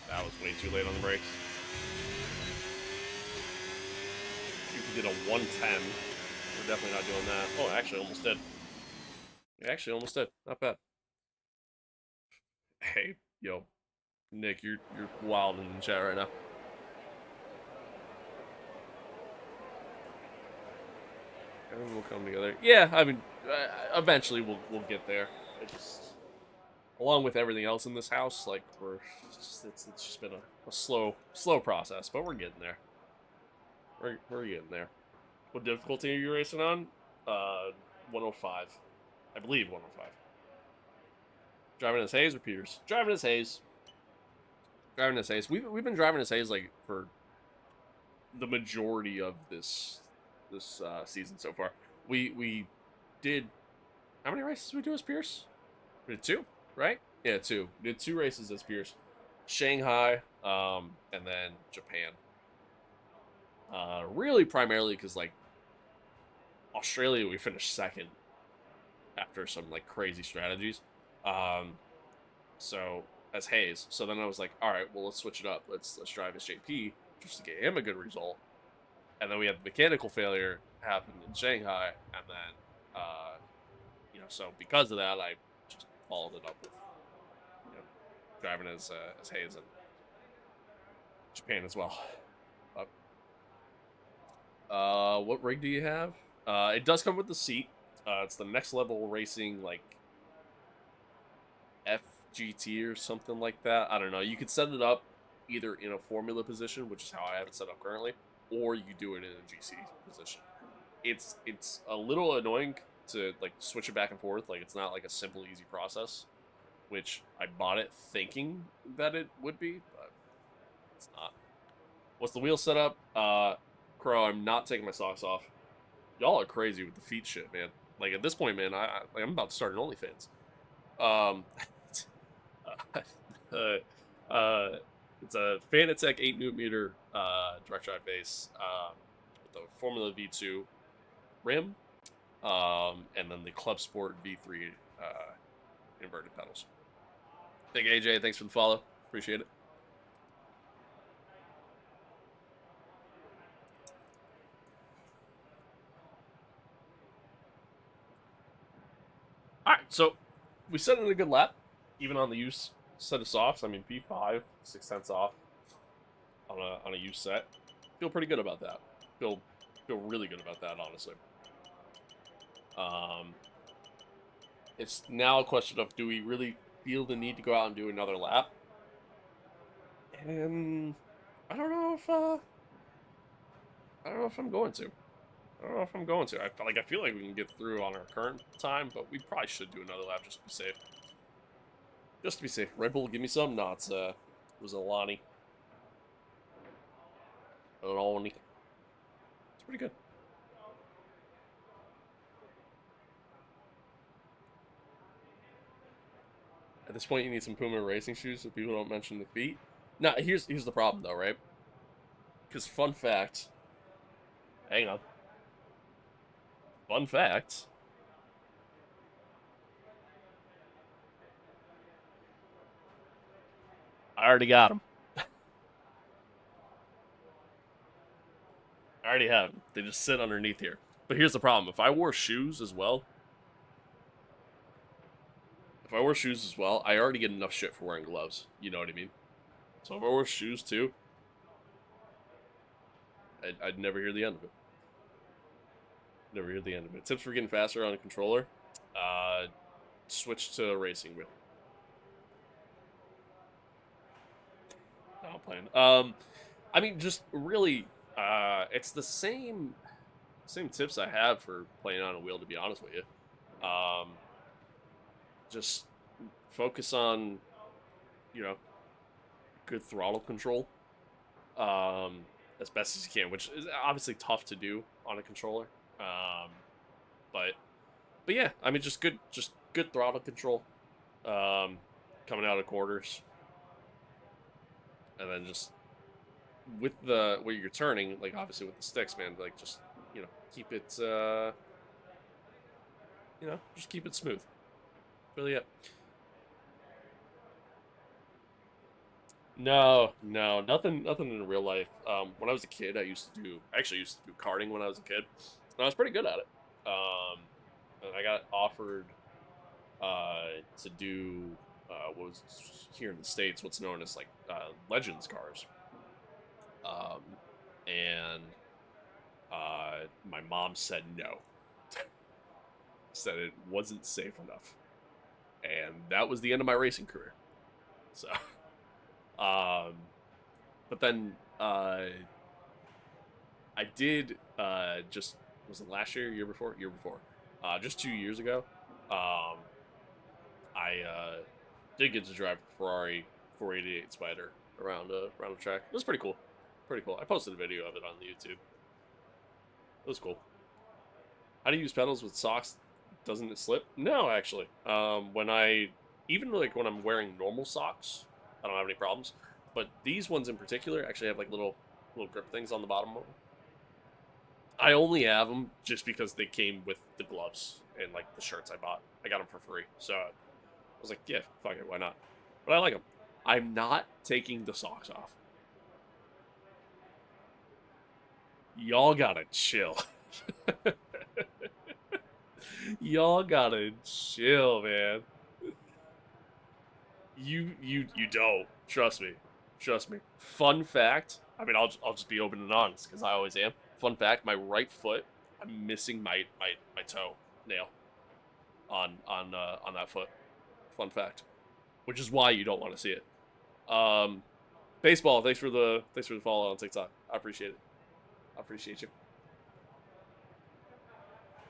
That was way too late on the brakes. Did a 110. We're definitely not doing that. Oh, actually, almost did. We actually almost did. Not bad. Hey, yo, Nick, you're wild in the chat right now. Everything will come together. Yeah, I mean, eventually we'll get there. It just, along with everything else in this house, like it's just been a slow process, but we're getting there. We're getting there. What difficulty are you racing on? 105. I believe 105. Driving as Hayes or Peters? Driving as Hayes. Driving as Hayes. We've been driving as Hayes, like, for the majority of this season so far. We did, how many races did we do as Pierce? We did 2, right? Yeah, 2. We did 2 races as Pierce. Shanghai, and then Japan. Really primarily because, like, Australia we finished 2nd after some, like, crazy strategies. So as Hayes. So then I was like, all right, well, let's switch it up. Let's drive as JP just to get him a good result. And then we had the mechanical failure happen in Shanghai, and then so because of that, I just followed it up with driving as Hayes in Japan as well. What rig do you have? It does come with the seat. It's the Next Level Racing, like, FGT or something like that. I don't know. You could set it up either in a formula position, which is how I have it set up currently, or you do it in a GC position. It's a little annoying to, like, switch it back and forth. Like, it's not like a simple, easy process, which I bought it thinking that it would be, but it's not. What's the wheel setup? Crow, I'm not taking my socks off. Y'all are crazy with the feet shit, man. Like, at this point, man, I'm about to start an OnlyFans. It's a Fanatec 8 Newton meter direct drive base with the Formula V2 rim, and then the Club Sport V3 inverted pedals. Big AJ, thanks for the follow. Appreciate it. All right, so we set in a good lap, even on the used set of softs. I mean, P5, 6/10 off on a used set. Feel pretty good about that. Feel really good about that, honestly. It's now a question of, do we really feel the need to go out and do another lap? And I don't know if I'm going to. I don't know if I'm going to. I feel like we can get through on our current time, but we probably should do another lap just to be safe. Just to be safe. Red Bull, give me some. No, it was a Lonnie. It's pretty good. At this point, you need some Puma racing shoes so people don't mention the feet. Now, here's the problem, though, right? Because fun fact... Hang on. Fun fact... I already got them. I already have them. They just sit underneath here. But here's the problem. If I wore shoes as well... I already get enough shit for wearing gloves. You know what I mean? So if I wore shoes too, I'd never hear the end of it. Never hear the end of it. Tips for getting faster on a controller: switch to a racing wheel. No, I'm playing. I mean, just really, it's the same tips I have for playing on a wheel. To be honest with you, just focus on, good throttle control, as best as you can, which is obviously tough to do on a controller. But yeah, I mean, just good throttle control, coming out of quarters, and then just with where you're turning, like obviously with the sticks, man, like just keep it, just keep it smooth. Really it. No, nothing in real life. When I was a kid, I actually used to do karting when I was a kid, and I was pretty good at it. And I got offered to do what was here in the States, what's known as like Legends cars. And my mom said no. Said it wasn't safe enough. And that was the end of my racing career. So, but then I did was it last year, year before, just 2 years ago. I did get to drive a Ferrari 488 Spider around the track. It was pretty cool. I posted a video of it on the YouTube. It was cool. How do you use pedals with socks? Doesn't it slip? No, actually. When I'm wearing normal socks, I don't have any problems. But these ones in particular actually have like little grip things on the bottom of them. I only have them just because they came with the gloves and like the shirts I bought. I got them for free, so I was like, yeah, fuck it, why not? But I like them. I'm not taking the socks off. Y'all gotta chill. Y'all gotta chill, man. You don't. Trust me. Fun fact. I mean, I'll just be open and honest because I always am. Fun fact: my right foot, I'm missing my toe nail on that foot. Fun fact, which is why you don't want to see it. Baseball. Thanks for the follow on TikTok. I appreciate it. I appreciate you.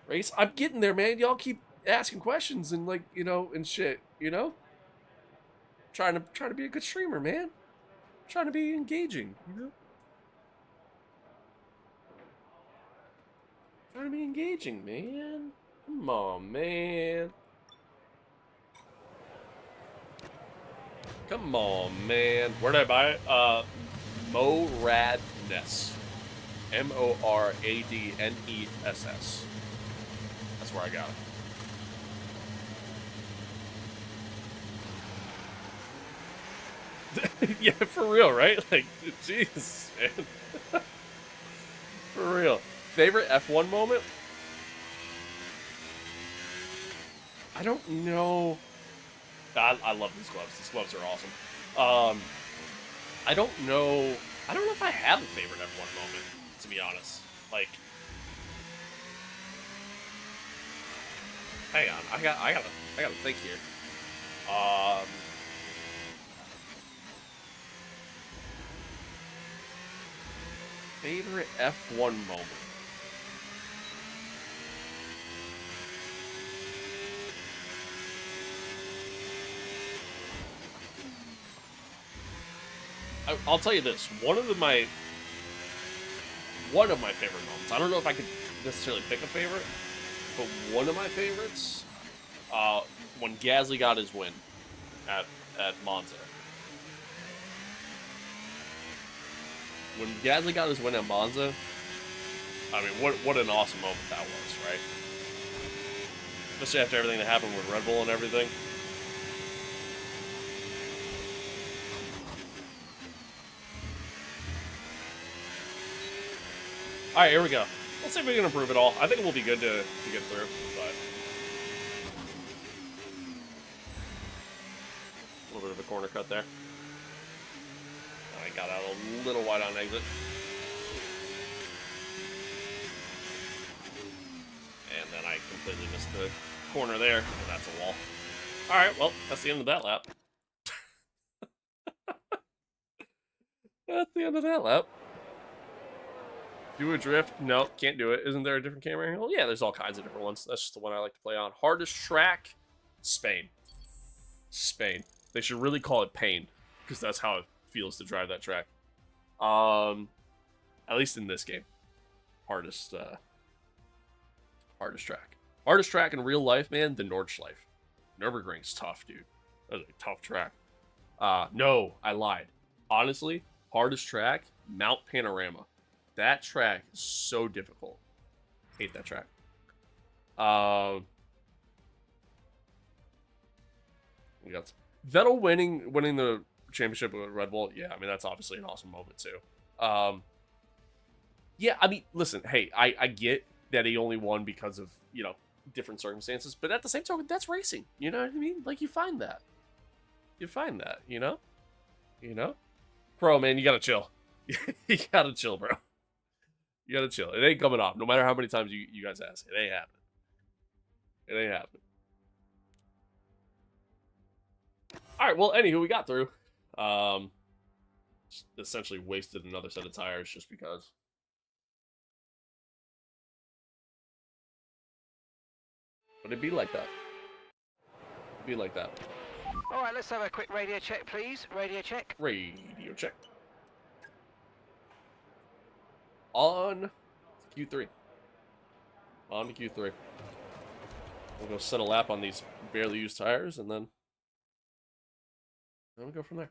Race, I'm getting there, man. Y'all keep asking questions and like, and shit, Trying to be a good streamer, man. Trying to be engaging, Trying to be engaging, man. Come on, man. Come on, man. Where did I buy it? Moradness. MORADNESS. That's where I got it. Yeah, for real, right? Like, Jesus, man. For real. Favorite F1 moment? I don't know. I love these gloves. These gloves are awesome. I don't know. I don't know if I have a favorite F1 moment, to be honest. Like, hang on. I gotta think here. Favorite F1 moment. I'll tell you this. One of my favorite moments. I don't know if I could necessarily pick a favorite, but one of my favorites, when Gasly got his win at Monza. When Gasly got his win at Monza, I mean, what an awesome moment that was, right? Especially after everything that happened with Red Bull and everything. All right, here we go. Let's see if we can improve it all. I think it will be good to get through, but a little bit of a corner cut there. I got out a little wide on exit. And then I completely missed the corner there, and that's a wall. All right, well, that's the end of that lap. That's the end of that lap. Do a drift? No, can't do it. Isn't there a different camera angle? Yeah, there's all kinds of different ones. That's just the one I like to play on. Hardest track? Spain. Spain. They should really call it Pain, because that's how it feels to drive that track. At least in this game. Hardest track. Hardest track in real life, man, the Nordschleife. Nürburgring's tough, dude. That was a tough track. No, I lied. Honestly, hardest track, Mount Panorama. That track is so difficult. Hate that track. We got Vettel winning the championship with Red Bull. Yeah, I mean, that's obviously an awesome moment too. Yeah, I mean, listen, hey, I get that he only won because of, you know, different circumstances, but at the same time, that's racing. You know what I mean? Like, you find that. You find that, you know? You know? Bro, man, you gotta chill. You gotta chill, bro. You gotta chill. It ain't coming off. No matter how many times you guys ask. It ain't happening. It ain't happening. Alright, well, anywho, we got through. Just essentially wasted another set of tires just because. But it'd be like that. It'd be like that. Alright, let's have a quick radio check, please. Radio check. Radio check. On to Q3. On to Q3. We'll go set a lap on these barely used tires, and then we'll go from there.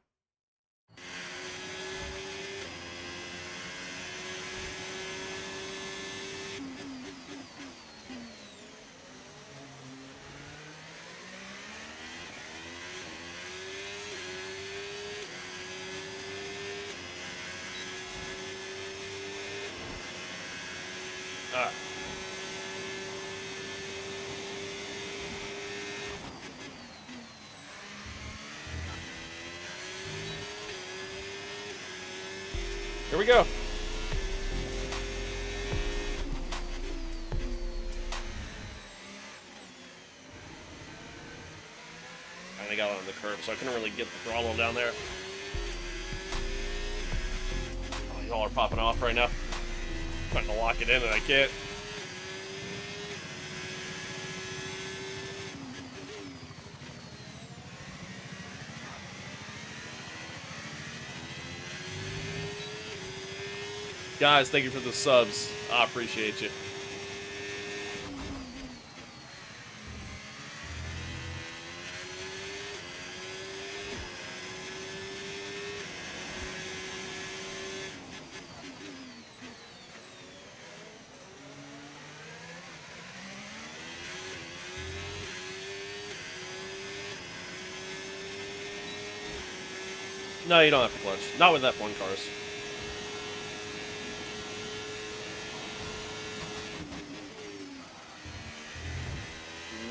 All right. Here we go. I got on the curb, so I couldn't really get the throttle down there. Oh, y'all are popping off right now. I'm trying to lock it in and I can't. Guys, thank you for the subs. I appreciate you. No, you don't have to clutch. Not with F1 cars.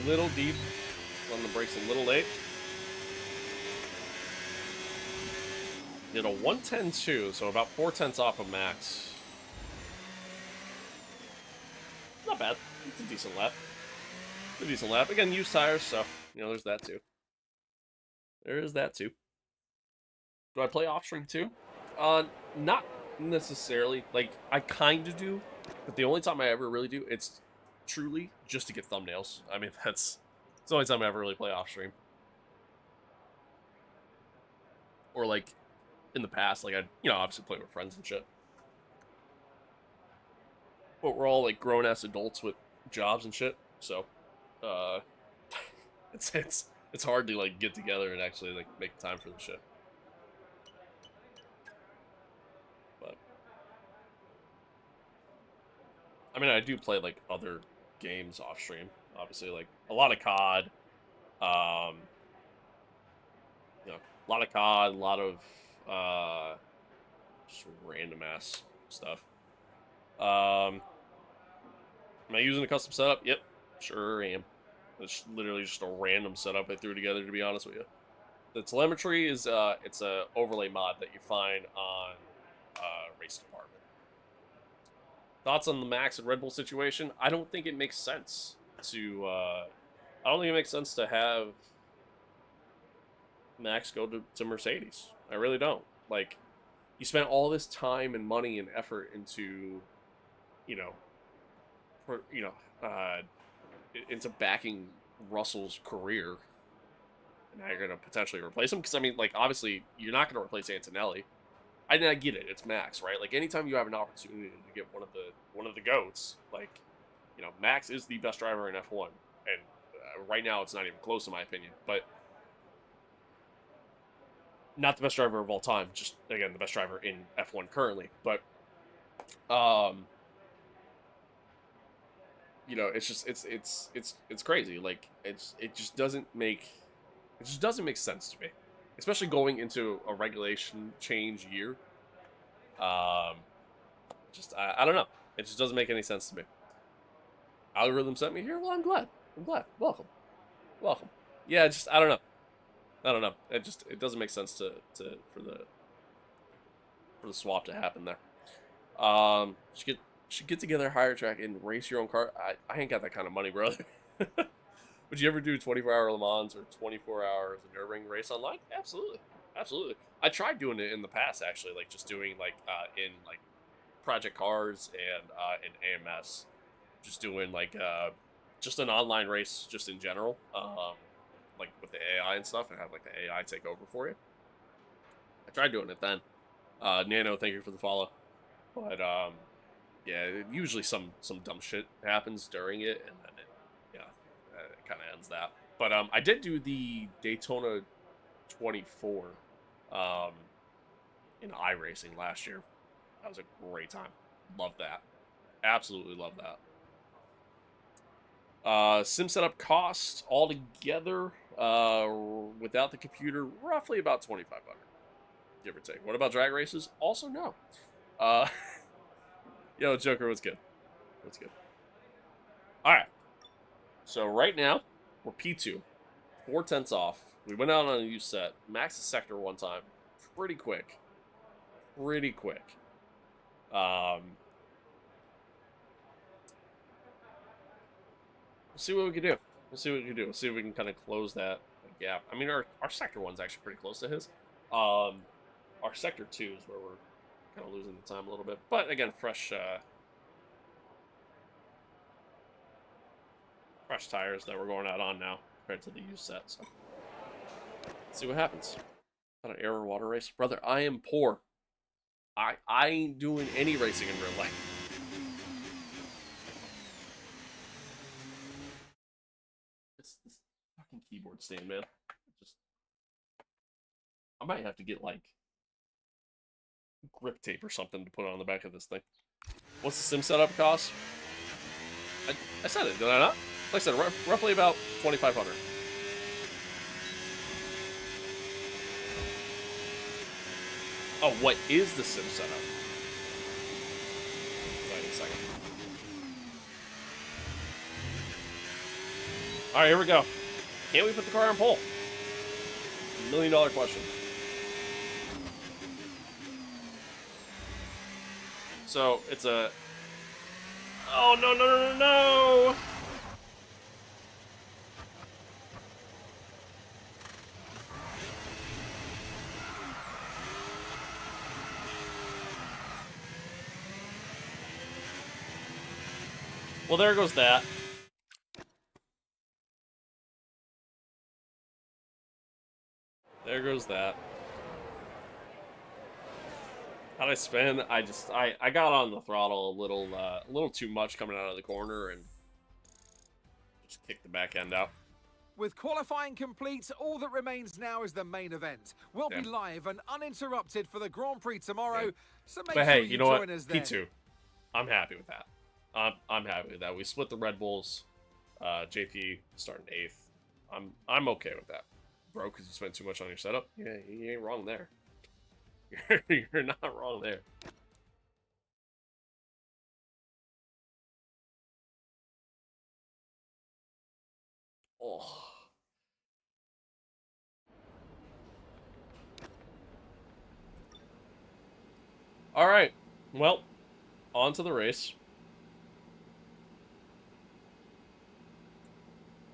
Little deep. On the brakes a little late. Did a 110.2, so about 4/10 off of max. Not bad. It's a decent lap. It's a decent lap. Again, used tires, so, you know, there's that too. There is that too. Do I play off-stream too? Not necessarily. Like, I kind of do, but the only time I ever really do, it's truly just to get thumbnails. I mean, it's the only time I ever really play off-stream. Or, like, in the past, like, I'd, you know, obviously play with friends and shit. But we're all, like, grown-ass adults with jobs and shit, so, it's hard to, like, get together and actually, like, make time for the shit. But, I mean, I do play, like, other games off-stream, obviously, like, a lot of COD, you know, a lot of COD, a lot of, just random-ass stuff. Am I using a custom setup? Yep, sure am. It's literally just a random setup I threw together, to be honest with you. The telemetry is, it's a overlay mod that you find on Race Department. Thoughts on the Max and Red Bull situation? I don't think it makes sense to, I don't think it makes sense to have Max go to Mercedes. I really don't. Like, you spent all this time and money and effort into, you know, into backing Russell's career, and now you're going to potentially replace him? Because, I mean, like, obviously, you're not going to replace Antonelli. I get it. It's Max, right? Like, anytime you have an opportunity to get one of the GOATs, like, you know, Max is the best driver in F1. And right now, it's not even close, in my opinion. But not the best driver of all time. Just, again, the best driver in F1 currently. But, you know, it's just it's crazy. Like, it just doesn't make sense to me, especially going into a regulation change year. I don't know. It just doesn't make any sense to me. Algorithm sent me here. Well, I'm glad. Welcome. Yeah, just I don't know. It doesn't make sense for the swap to happen there. Should get together, hire a track, and race your own car. I ain't got that kind of money, brother. Would you ever do 24-hour Le Mans or 24 hours of Nürburgring race online? Absolutely. I tried doing it in the past, actually, like just doing like in like Project Cars and in AMS, just doing like just an online race, just in general, like with the AI and stuff, and have like the AI take over for you. I tried doing it then. Nano, thank you for the follow. But yeah, usually some dumb shit happens during it, and then it kind of ends that. But I did do the Daytona 24 in iRacing last year. That was a great time. Love that. Absolutely love that. Sim setup cost altogether, without the computer, roughly about $2,500, give or take. What about drag races? Also, no. Yo, Joker, what's good? All right. So right now, we're P2. 4/10 off. We went out on a used set. Maxed the sector one time. Pretty quick. Let's see what we can do. Let's see if we can kind of close that gap. I mean, our sector one's actually pretty close to his. Our sector 2 is where we're kind of losing the time a little bit. But again, fresh tires that we're going out on now compared to the used set. So let's see what happens. Not an air or water race, brother. I am poor. I ain't doing any racing in real life. This fucking keyboard stand, man. I might have to get like grip tape or something to put on the back of this thing. What's the sim setup cost? I said it, did I not? Like I said, roughly about $2,500. Oh, what is the sim setup? Wait a second. All right, here we go. can we put the car on pole? $1 million question. So it's a. Oh no no no no no! Well, there goes that. There goes that. How'd I spin? I got on the throttle a little too much coming out of the corner and just kicked the back end out. With qualifying complete, all that remains now is the main event. We'll be live and uninterrupted for the Grand Prix tomorrow, so make but sure hey, you you know what? join us then. P2. I'm happy with that. I'm happy with that. We split the Red Bulls. JP starting 8th. I'm okay with that, bro. Because you spent too much on your setup. Yeah, you ain't wrong there. You're not wrong there. Oh. All right. Well, on to the race.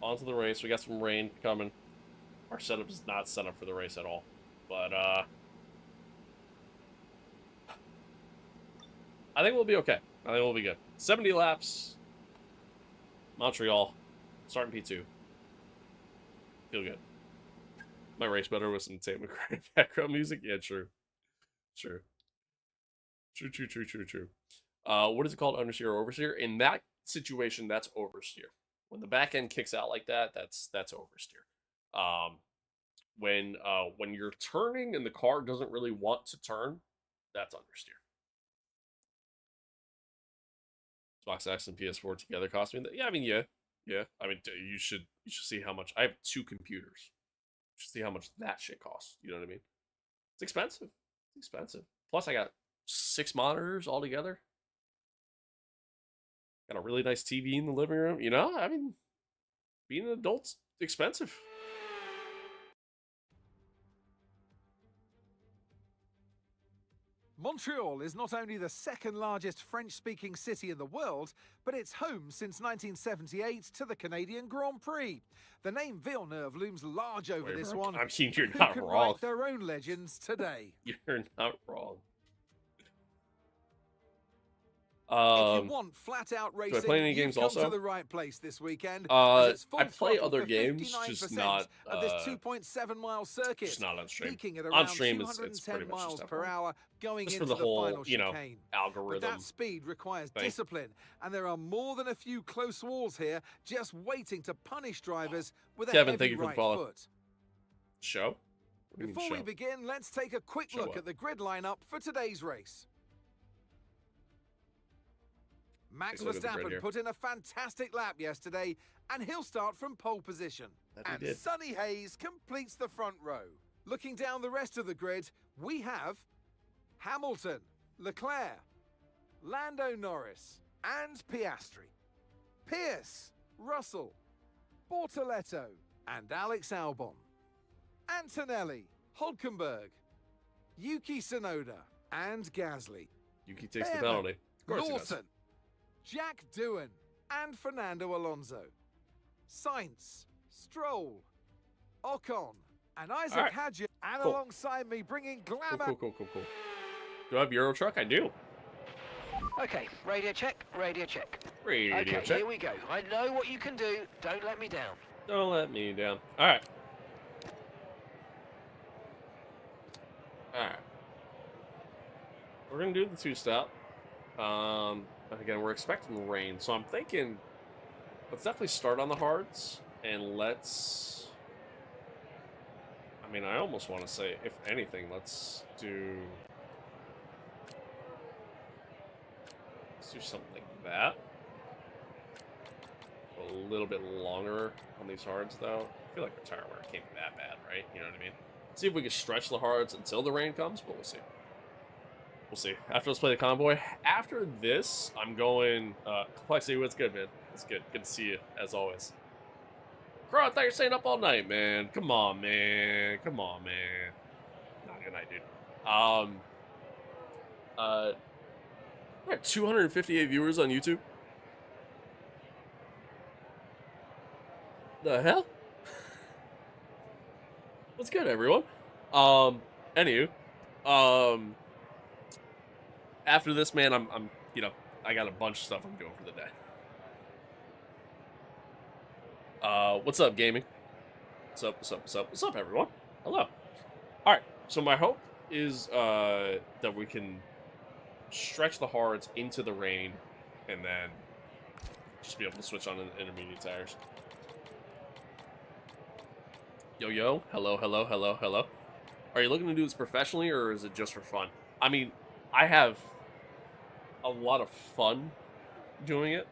On to the race. We got some rain coming. Our setup is not set up for the race at all. But, I think we'll be okay. I think we'll be good. 70 laps. Montreal. Starting P2. Feel good. My race better with some Tate McRae background music? Yeah, true. True. True. What is it called? Understeer or oversteer? In that situation, that's oversteer. When the back end kicks out like that, that's oversteer. When you're turning and the car doesn't really want to turn, that's understeer. Xbox X and PS4 together cost me that. Yeah, I mean, yeah. I mean, you should see how much. I have 2 computers. You should see how much that shit costs. You know what I mean? It's expensive. It's expensive. Plus, I got 6 monitors all together. Got a really nice TV in the living room. You know, I mean, being an adult's expensive. Montreal is not only the second largest French-speaking city in the world, but it's home since 1978 to the Canadian Grand Prix. The name Villeneuve looms large over this one. I mean, you're Who not can wrong. write their own legends today? You're not wrong. If you want flat-out racing, do I play any games you've come also? to the right place this weekend. I as it's full play throttle other for games, 59% just not of this 2.7-mile circuit. just not on stream. Peaking at On around stream, it's pretty 210 much miles just per F1. hour, going Just into for the whole, final you know, chicane. algorithm. But that speed requires thing. discipline, and there are more than a few close walls here, just waiting to punish drivers with a Kevin, heavy thank you for the right follow. foot. Show? What do you mean Before we show? begin, let's take a quick Show look what? at the grid lineup for today's race. Max Take a look at the grid Verstappen here. put in a fantastic lap yesterday, and he'll start from pole position. That he And did. Sonny Hayes completes the front row. Looking down the rest of the grid, we have Hamilton, Leclerc, Lando Norris, and Piastri. Pierce, Russell, Bortoletto, and Alex Albon. Antonelli, Hulkenberg, Yuki Tsunoda, and Gasly. Yuki takes the Behrman, penalty. Of course he does. Lawson, Jack Doohan, and Fernando Alonso. Sainz, Stroll, Ocon, and Isaac All right. Hadjar. And Cool. alongside me, bringing glamour. Cool. Do I have Euro Truck? I do. Okay, radio check, radio check. Radio Okay, check. here we go. I know what you can do. Don't let me down. Don't let me down. All right. We're gonna do the 2-stop. Again, we're expecting rain, so I'm thinking let's definitely start on the hards and let's. I mean, I almost want to say, if anything, let's do something like that. A little bit longer on these hards, though. I feel like the tire wear can't be that bad, right? You know what I mean? See if we can stretch the hards until the rain comes, but we'll see. We'll see. After let's play the convoy. After this, I'm going. Complexity, what's good, man? It's good. Good to see you, as always. Crow, I thought you were staying up all night, man. Come on, man. Come on, man. Not good night, dude. We're at 258 viewers on YouTube. The hell? What's good, everyone? Anywho, after this, man, I'm, you know, I got a bunch of stuff I'm doing for the day. What's up, gaming? What's up, what's up, what's up? What's up, everyone? Hello. Alright, so my hope is, that we can stretch the hards into the rain, and then just be able to switch on the intermediate tires. Yo, yo, hello, hello, hello, hello. Are you looking to do this professionally, or is it just for fun? I mean, I have a lot of fun doing it.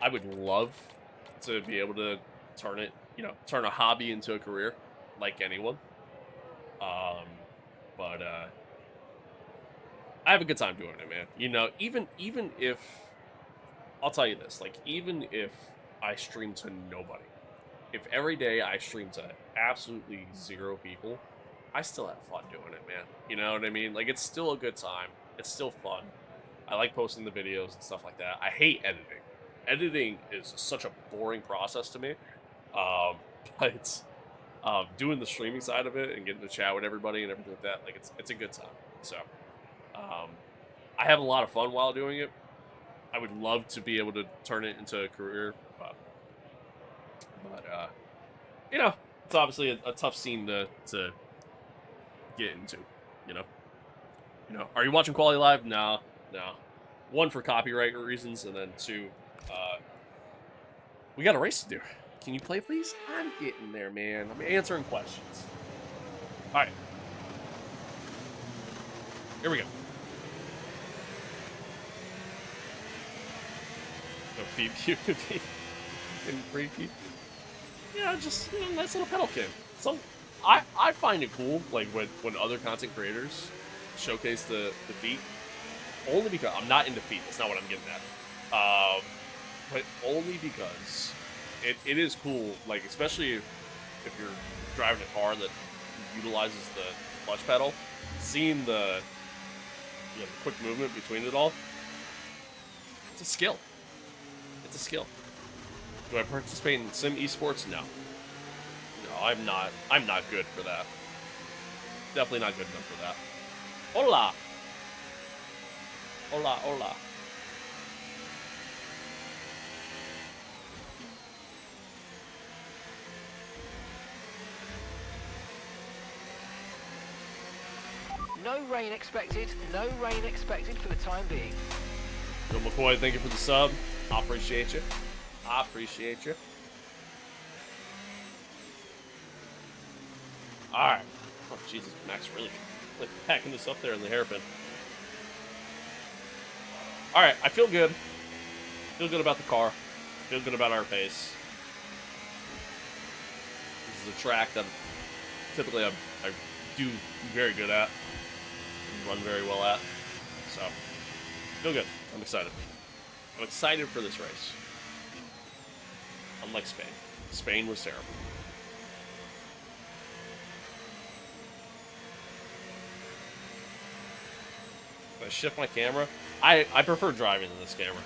I would love to be able to turn it, you know, turn a hobby into a career, like anyone. But I have a good time doing it, man. You know, even if, I'll tell you this, like, even if I stream to nobody, if every day I stream to absolutely 0 people, I still have fun doing it, man. You know what I mean? Like, it's still a good time. It's still fun. I like posting the videos and stuff like that. I hate editing. Editing is such a boring process to me. But it's doing the streaming side of it and getting to chat with everybody and everything like that, like, it's a good time. So I have a lot of fun while doing it. I would love to be able to turn it into a career, but you know, it's obviously a tough scene to get into. You know, are you watching Quality Live? No. 1, for copyright reasons, and then 2, we got a race to do. Can you play, please? I'm getting there, man. I'm answering questions. All right. Here we go. No beep you could be getting freaky. Yeah, just, you know, nice little pedal kit. So I find it cool, like, when other content creators showcase the feat. Only because I'm not into feet. That's not what I'm getting at. But only because it is cool, like, especially if you're driving a car that utilizes the clutch pedal, seeing the, you know, the quick movement between it all. It's a skill. It's a skill. Do I participate in sim esports? No. No, I'm not good for that. Definitely not good enough for that. Hola. Hola, hola. No rain expected. No rain expected for the time being. Bill McCoy, thank you for the sub. I appreciate you. I appreciate you. Alright. Oh, Jesus, Max really like packing this up there in the hairpin. Alright, I feel good. Feel good about the car. Feel good about our pace. This is a track that typically I do very good at. And run very well at. So, feel good. I'm excited. I'm excited for this race. Unlike Spain. Spain was terrible. If I shift my camera, I prefer driving than this camera.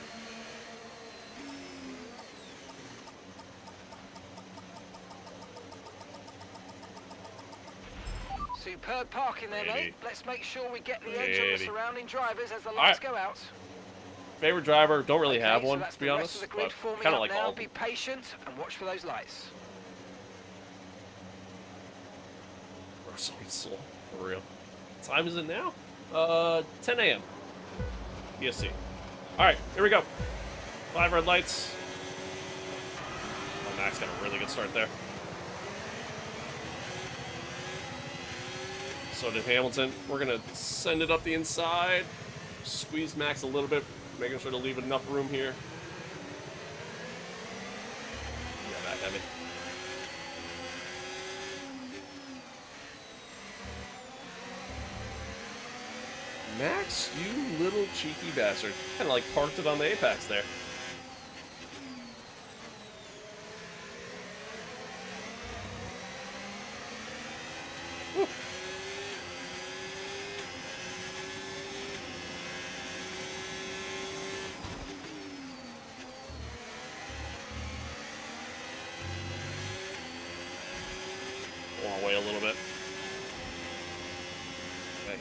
Superb parking there, mate. Let's make sure we get the edge on the surrounding drivers as the All lights right. go out. Favorite driver, don't really have one, so that's to be the honest, rest of the grid but forming kind of up like now. all of them. Be patient and watch for those lights. We're so slow, for real. What time is it now? 10 a.m. ESC. Alright, here we go. 5 red lights. Oh, Max got a really good start there. So did Hamilton. We're going to send it up the inside. Squeeze Max a little bit, making sure to leave enough room here. Yeah, that heavy. Max, you little cheeky bastard. Kind of like parked it on the apex there.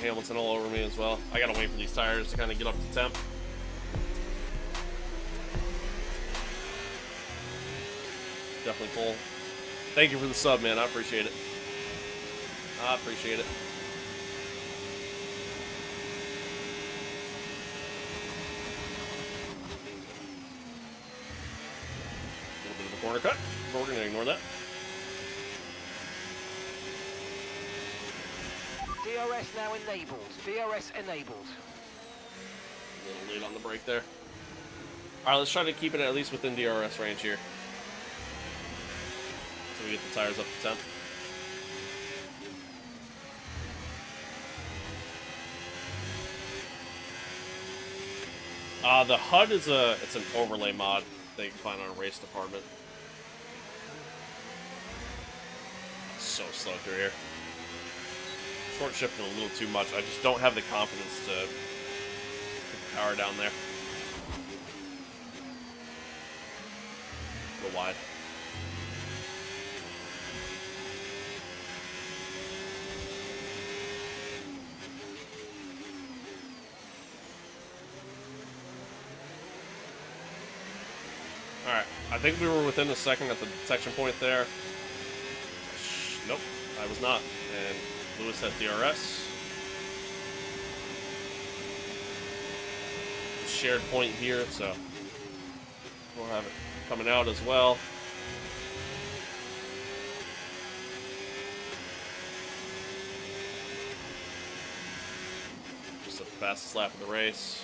Hamilton all over me as well. I gotta wait for these tires to kind of get up to temp. Definitely full. Thank you for the sub, man. I appreciate it. I appreciate it. A little bit of a corner cut, but we're gonna ignore that. DRS now enabled. DRS enabled. A little late on the brake there. All right, let's try to keep it at least within DRS range here. So we get the tires up to temp. The HUD is it's an overlay mod that you can find on a race department. So slow through here. Short shifting a little too much. I just don't have the confidence to put the power down there. A little wide. Alright, I think we were within a second at the detection point there. Nope, I was not. And Lewis has DRS. Shared point here, so we'll have it coming out as well. Just the fastest lap of the race.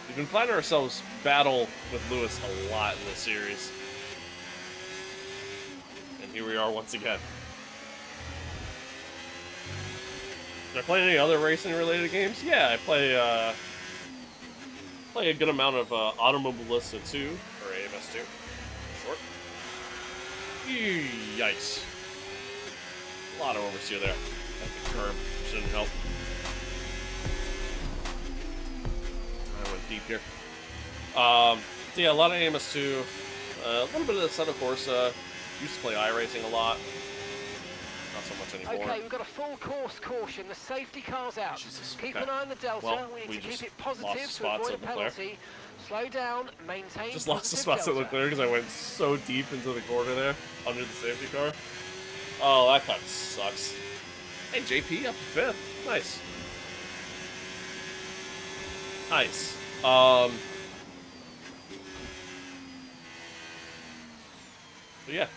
We've been finding ourselves battle with Lewis a lot in this series. And here we are once again. Do I play any other racing related games? Yeah, I play a good amount of Automobilista 2, or AMS 2. Short. Yikes. A lot of oversteer there. At the curb. Shouldn't help. I went deep here. So yeah, a lot of AMS 2. A little bit of the Assetto Corsa. Used to play iRacing a lot. Not so much anymore. Okay, we've got a full course caution. The safety car's out. Jesus, Keep okay. an eye on the delta. Well, we need to just keep it lost positive the to spots avoid a at Leclerc. penalty. Slow down, maintain. Just lost the positive spots at delta. Leclerc because I went so deep into the corner there, under the safety car. Oh, that kind of sucks. Hey, JP up to 5th. Nice. Nice. But yeah.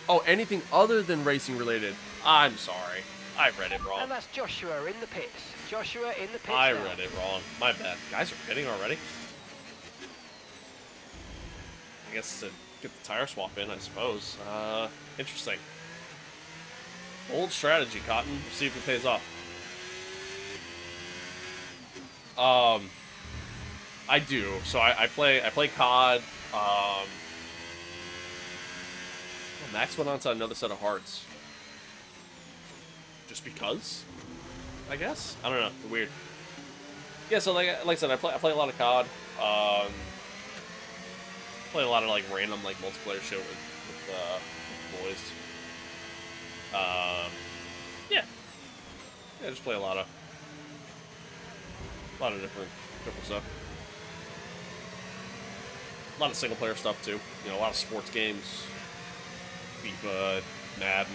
Oh, anything other than racing related? I'm sorry. I read it wrong. And that's Joshua in the pits. Joshua in the pits. I now. read it wrong. My bad. Guys are pitting already? I guess to get the tire swap in, I suppose. Interesting. Old strategy, Cotton. We'll see if it pays off. I do. So I play COD. Max went on to another set of hearts. Just because? I guess? I don't know. Weird. Yeah, so like I said, I play a lot of COD. Play a lot of like random like multiplayer shit with boys. Yeah. Yeah, just play a lot of different stuff. A lot of single player stuff too. You know, a lot of sports games. FIFA, Madden,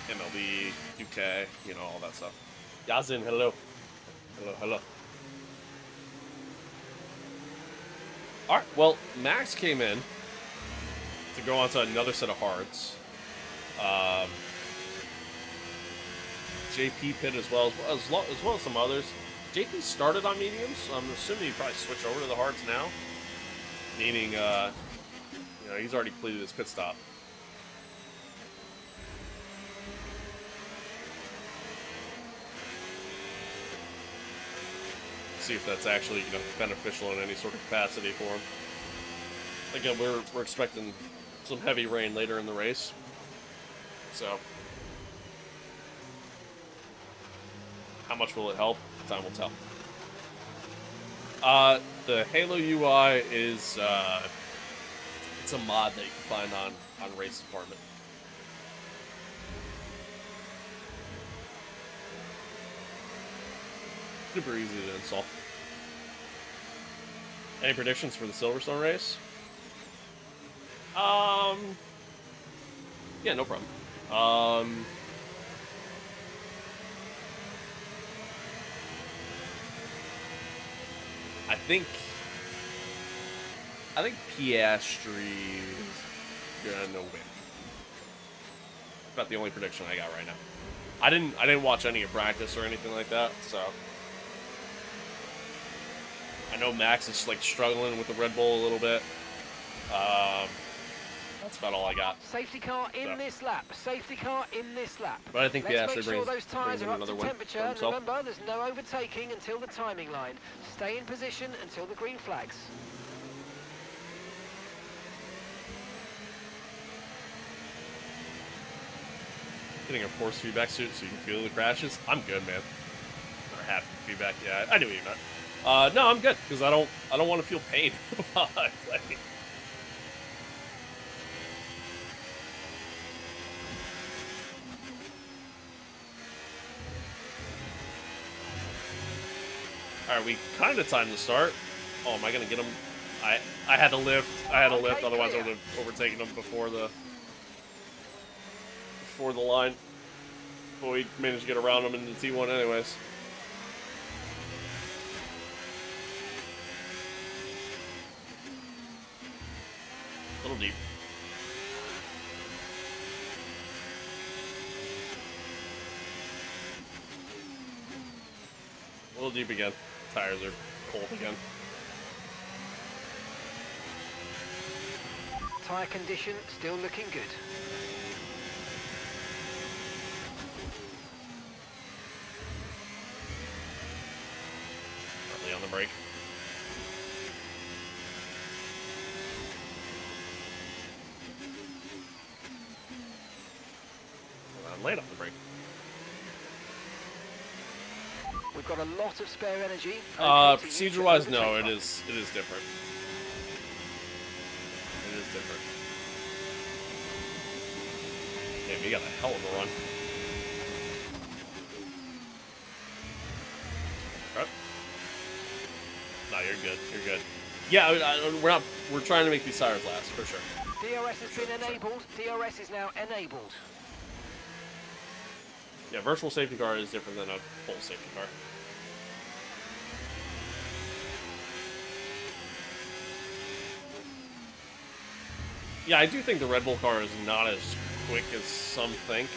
MLB, UK, you know, all that stuff. Yazin, hello. Hello. Alright, well, Max came in to go on to another set of hearts. JP pit as well as some others. JP started on mediums, so I'm assuming he'd probably switch over to the hearts now. Meaning, you know, he's already completed his pit stop. See if that's actually, you know, beneficial in any sort of capacity for him. Again, we're expecting some heavy rain later in the race, so how much will it help? Time will tell. The Halo UI is it's a mod that you can find on Race Department. Super easy to install. Any predictions for the Silverstone race? Yeah, no problem. I think Piastri's gonna win. About the only prediction I got right now. I didn't watch any of practice or anything like that, so I know Max is like struggling with the Red Bull a little bit. That's about all I got. Safety car in this lap. Safety car in this lap. But I think Let's Piastri make sure those tyres are up to another win temperature. for And himself. remember, there's no overtaking until the timing line. Stay in position until the green flags. Getting a force feedback suit so you can feel the crashes. I'm good, man. Or half feedback. Yeah, I knew what you meant. No, I'm good because I don't want to feel pain while I play. All right, we kind of timed the start. Oh, am I gonna get him? I had to lift. Okay, Otherwise, I clear. would have overtaken him before the line. But we managed to get around him in the T1 anyways. A little deep. A little deep again. Tires are cold again. Tyre condition still looking good. Early on the brake. Well, I'm late on the brake. We've got a lot of spare energy. Okay to use your Procedure-wise, no, overtake it button. is different. It is different. Damn, you got a hell of a run. Right. No, you're good. You're good. Yeah, we're trying to make these tires last for sure. DRS has been enabled. DRS is now enabled. Yeah, virtual safety car is different than a full safety car. Yeah, I do think the Red Bull car is not as quick as some think.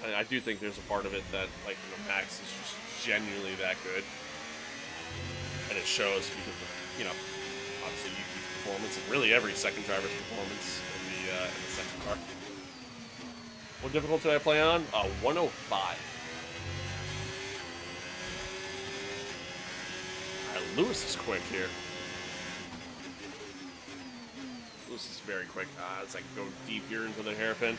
I do think there's a part of it that, like, Max is just genuinely that good. And it shows because of, obviously Yuki's performance and really every second driver's performance in the second car. What difficulty did I play on? 105. Alright, Lewis is quick here. Lewis is very quick. It's like go deep here into the hairpin.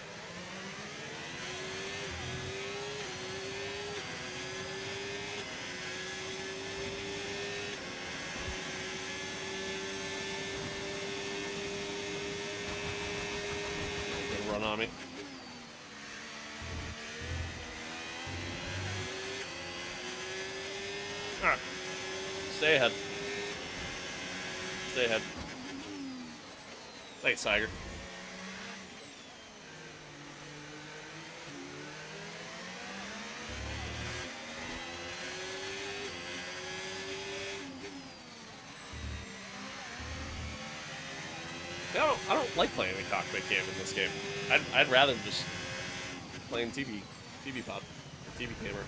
Good run on me. Alright. Stay ahead. Stay ahead. Thanks, Tiger. I don't like playing in cockpit cam in this game. I'd rather just play in TV pop, TV camera.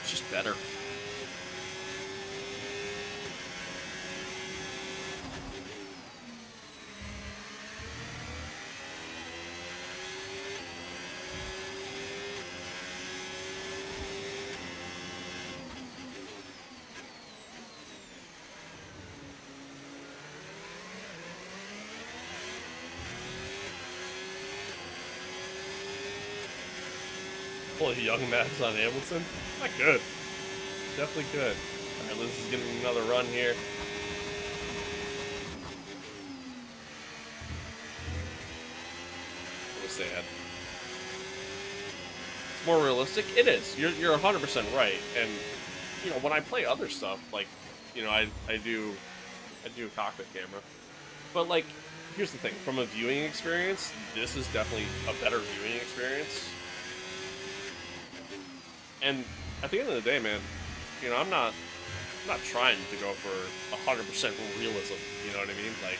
It's just better. Pull young Max on Hamilton. Not good. Definitely good. Alright, Liz is getting another run here. stand. It's more realistic. It is. You're 100% right. And you know, when I play other stuff, like, you know, I do a cockpit camera, but like, here's the thing: from a viewing experience, this is definitely a better viewing experience. And at the end of the day, man, you know, I'm not trying to go for 100% realism. You know what I mean? Like,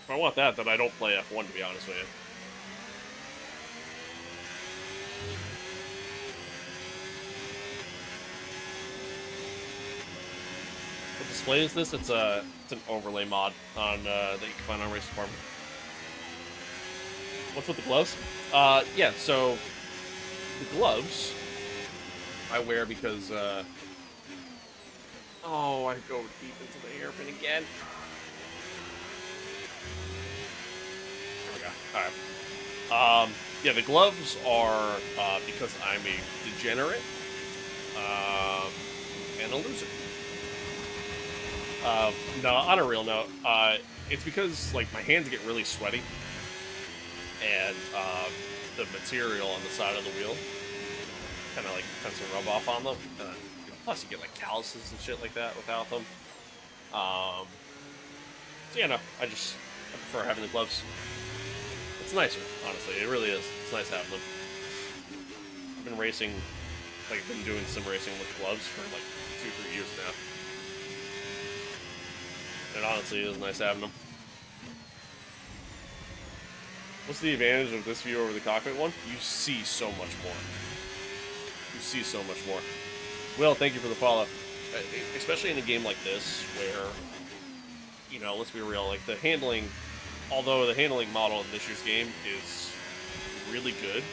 if I want that, then I don't play F1. To be honest with you. What display is this? It's an overlay mod on that you can find on Race Department. What's with the gloves? Yeah. So the gloves I wear because oh, I go deep into the hairpin again. There we go. All right. Yeah, the gloves are because I'm a degenerate and a loser. No, on a real note, it's because like my hands get really sweaty, and the material on the side of the wheel kind of like tends to rub off on them. Plus, you get like calluses and shit like that without them. So yeah, no, I prefer having the gloves. It's nicer, honestly. It really is. It's nice having them. I've been racing, like, been doing sim racing with gloves for like 2-3 years now. And honestly, it is nice having them. What's the advantage of this view over the cockpit one? You see so much more. You see so much more. Will, thank you for the follow. Especially in a game like this, where, you know, let's be real, like, the handling, although the handling model in this year's game is really good,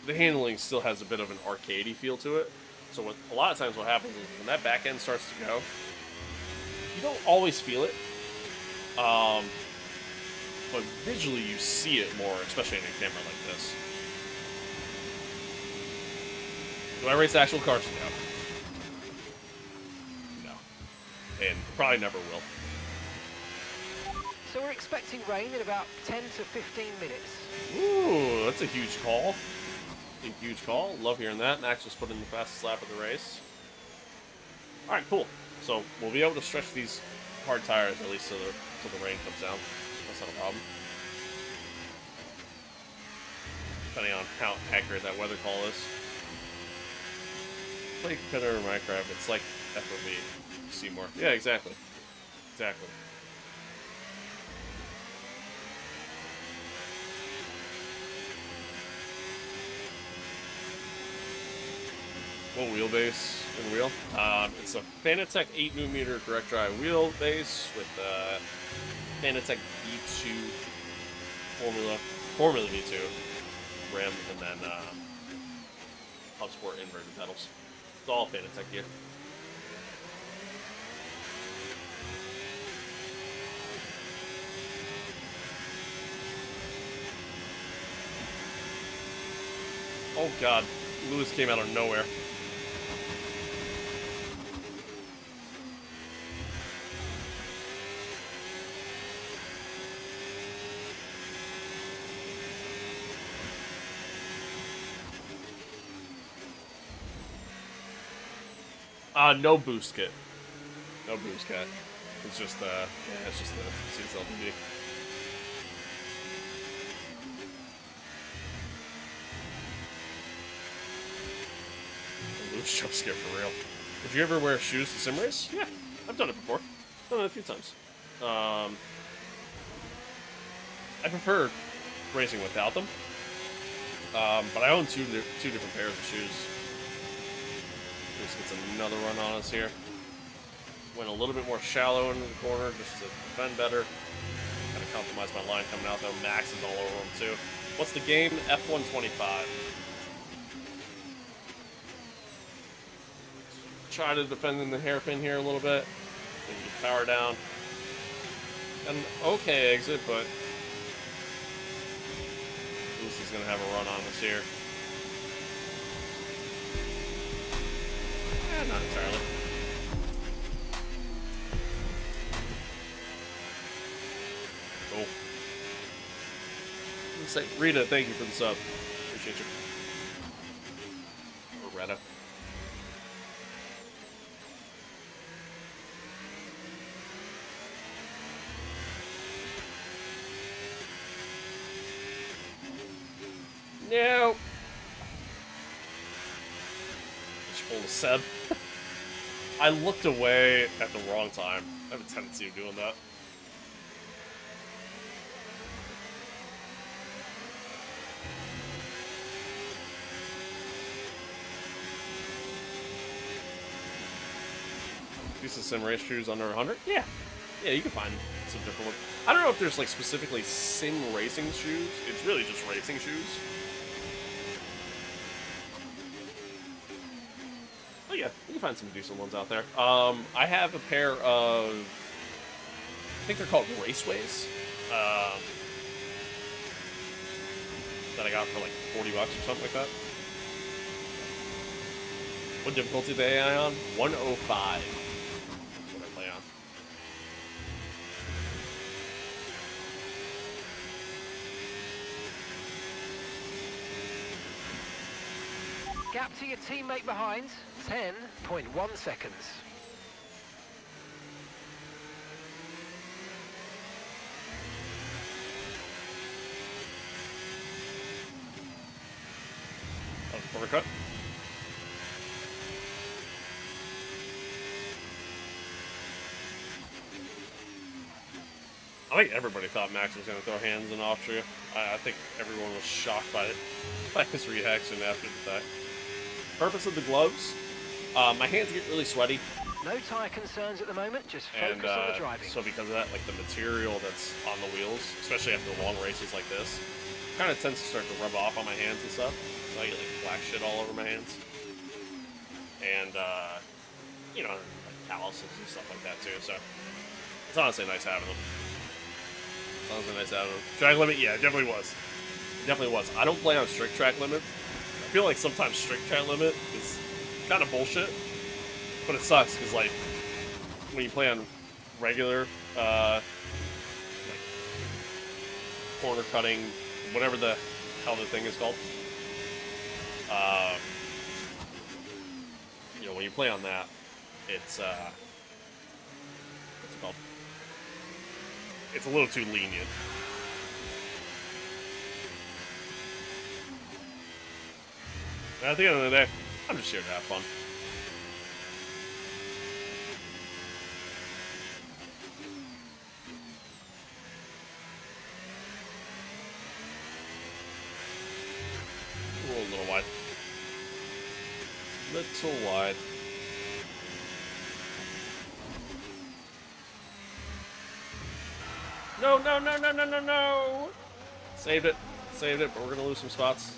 the handling still has a bit of an arcadey feel to it. So a lot of times what happens is when that back end starts to go, you don't always feel it, but visually you see it more, especially in a camera like this. Do I race actual cars? No. No. And probably never will. So we're expecting rain in about 10 to 15 minutes. Ooh, that's a huge call. A huge call. Love hearing that. Max just put in the fastest lap of the race. Alright, cool. So we'll be able to stretch these hard tires at least till the rain comes down. That's not a problem. Depending on how accurate that weather call is. Play competitor in Minecraft, it's like FOV. You see more. Yeah, exactly. Exactly. What wheelbase and wheel? It's a Fanatec 8mm direct drive wheelbase with Fanatec V2 Formula V2 rim, and then HubSport inverted pedals. It's all Fanatec gear. Oh god, Lewis came out of nowhere. No boost kit. No boost kit. It's just yeah, it's just the CSLDV. Loose jump scare for real. Did you ever wear shoes to sim race? Yeah, I've done it before. Done it a few times. I prefer racing without them. But I own two different pairs of shoes. Just gets another run on us here. Went a little bit more shallow into the corner just to defend better. Kind of compromise my line coming out though. Max is all over him too. What's the game? F125. Try to defend in the hairpin here a little bit. So you power down. An okay exit, but Luce is going to have a run on us here. Not entirely. Say, Rita, thank you for the sub. Appreciate you. Or Retta. No. Just pulled a Seb. I looked away at the wrong time. I have a tendency of doing that. Decent sim race shoes under 100? Yeah. Yeah, you can find some different ones. I don't know if there's like specifically sim racing shoes. It's really just racing shoes. But yeah, you can find some decent ones out there. I have a pair of, I think they're called Raceways. That I got for like 40 bucks or something like that. What difficulty they AI on? 105. That's what I play on. Gap to your teammate behind, 10.1 seconds. Oh, overcut. I think everybody thought Max was going to throw hands in Austria. I think everyone was shocked by his reaction after the fact. Purpose of the gloves, my hands get really sweaty. No tyre concerns at the moment, just focus on the driving. So because of that, like the material that's on the wheels, especially after long races like this, kind of tends to start to rub off on my hands and stuff. So I get like black shit all over my hands. And, you know, like calluses and stuff like that too. So it's honestly nice having them. Sounds nice having them. Track limit, yeah, it definitely was. It definitely was. I don't play on strict track limit. I feel like sometimes strict track limit is kind of bullshit, but it sucks because like when you play on regular, like corner cutting, whatever the hell the thing is called. You know, when you play on that, it's what's it called? It's a little too lenient. And at the end of the day, I'm just here to have fun. A little wide. Little wide. No, no, no, no, no, no, no! Saved it. Saved it, but we're gonna lose some spots.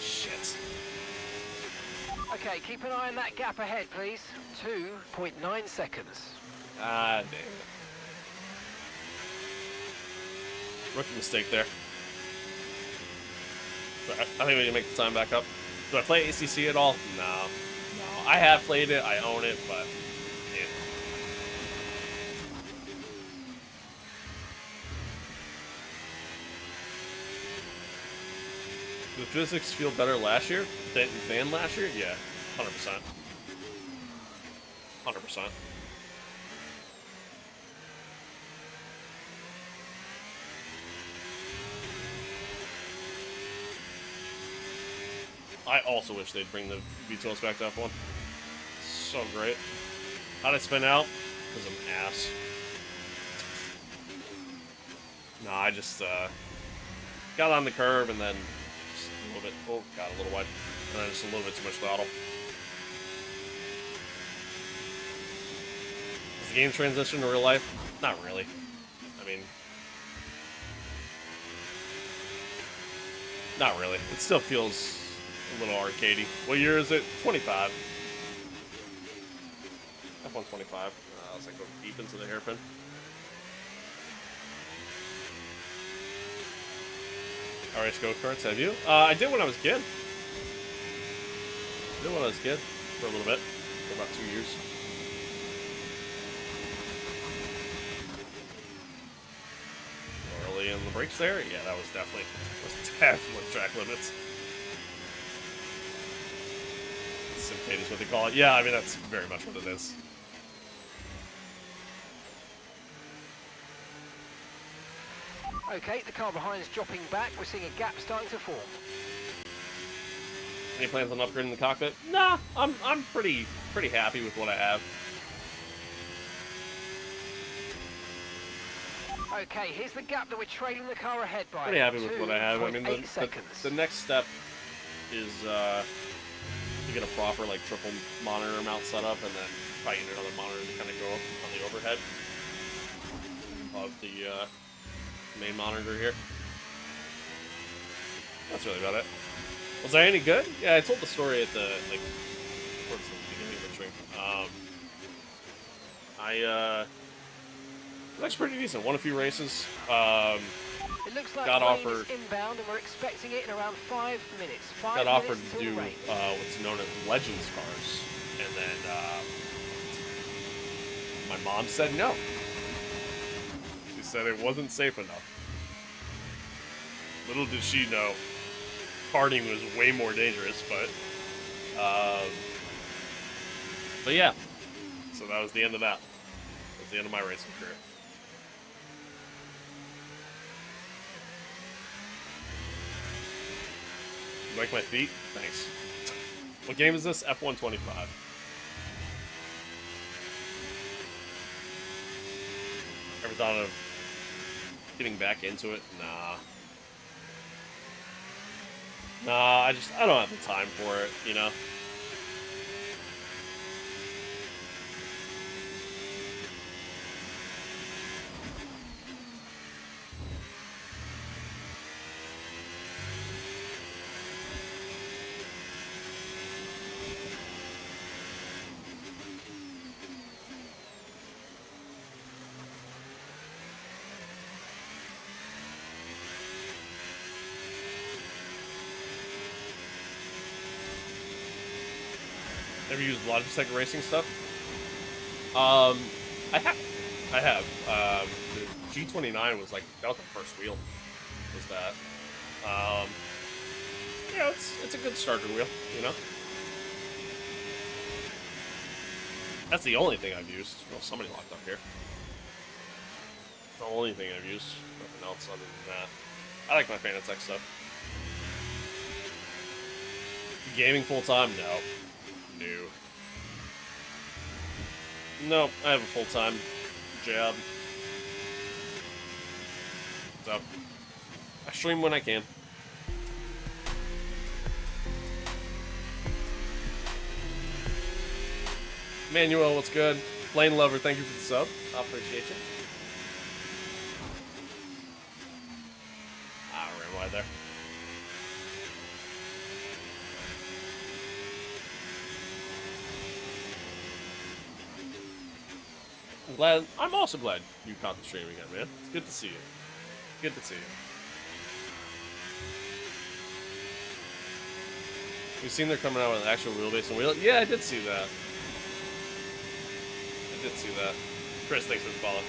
Shit. Okay, keep an eye on that gap ahead, please. 2.9 seconds. Ah, damn it. Rookie mistake there. Sorry, I think we can make the time back up. Do I play ACC at all? No. No. I have played it, I own it, but... yeah. Did physics feel better last year than last year? Yeah, 100%. 100%. I also wish they'd bring the V12s back to F1. So great. How'd I spin out? Because I'm ass. No, I just got on the curb and then just a little bit. Oh, got a little wide. And then just a little bit too much throttle. Is the game transition to real life? Not really. I mean, not really. It still feels a little arcadey. What year is it? 25. F125. I was like go deep into the hairpin. Alright, go-karts, have you? I did when I was a kid. For a little bit. For about 2 years. brakes there? Yeah, that was definitely track limits. Syncade is what they call it. Yeah, I mean, that's very much what it is. Okay, the car behind is dropping back. We're seeing a gap starting to form. Any plans on upgrading the cockpit? Nah, I'm pretty happy with what I have. Okay, here's the gap that we're trailing the car ahead by. Pretty happy with what I have. I mean, the next step is to get a proper like triple monitor mount set up, and then probably get another monitor to kind of go up on the overhead of the main monitor here. That's really about it. Was I any good? Yeah, I told the story at the towards the beginning of the stream. It looks pretty decent. Won a few races. It looks like got rain offered is inbound, and we're expecting it in around 5 minutes. Got offered to do what's known as Legends cars, and then my mom said no. She said it wasn't safe enough. Little did she know, karting was way more dangerous, but yeah. So that was the end of that. That was the end of my racing career. You like my feet? Thanks. What game is this? F125. Ever thought of getting back into it? Nah. Nah, I don't have the time for it, you know? Ever used Logitech racing stuff? I have. The G29 was like, that was my first wheel. Was that? Yeah, it's a good starter wheel, you know? That's the only thing I've used. Well, somebody locked up here. The only thing I've used. Nothing else other than that. I like my Fanatec stuff. Gaming full time? No. No, I have a full-time job. So, I stream when I can. Manuel, what's good? Plane Lover, thank you for the sub. I appreciate you. I ran wide there. I'm also glad you caught the stream again, man. It's good to see you. Good to see you. You've seen they're coming out with an actual wheelbase and wheel? Yeah, I did see that. Chris, thanks for the follow.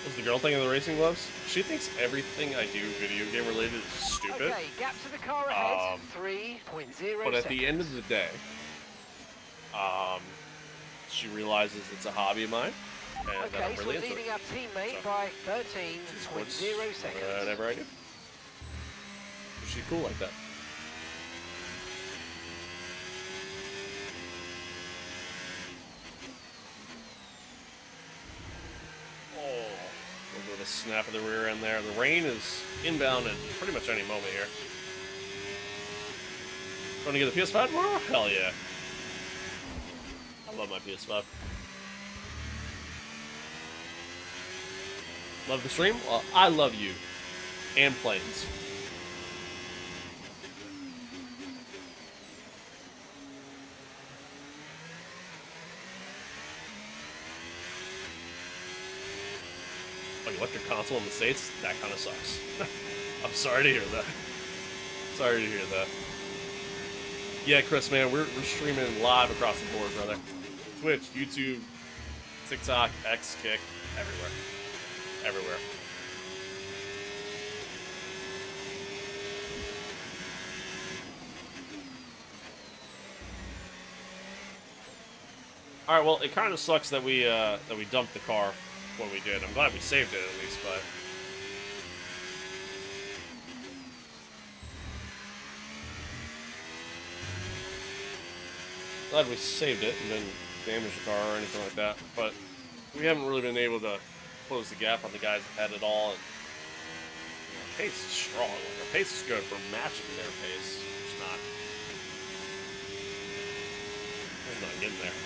What's the girl thing in the racing gloves? She thinks everything I do video game related is stupid. Okay, gap to the car ahead, 3.0 But at the end of the day, she realizes it's a hobby of mine, and okay, I'm really so into leading it. our teammate by 13.0 seconds. Whatever I do. She's cool like that. With a snap of the rear end there. The rain is inbound at pretty much any moment here. Want to get the PS5 tomorrow? Hell yeah. I love my PS5. Love the stream? Well, I love you. And planes. Electric console in the States, that kind of sucks. I'm sorry to hear that. Sorry to hear that. Yeah, Chris, man, we're streaming live across the board, brother. Twitch, YouTube, TikTok, X, Kick, everywhere. Everywhere. All right, well, it kind of sucks that we dumped the car when we did. I'm glad we saved it at least, but glad we saved it and didn't damage the car or anything like that. But we haven't really been able to close the gap on the guys ahead at all. And our pace is strong. Like, our pace is good. We're matching their pace. It's not. It's not getting there.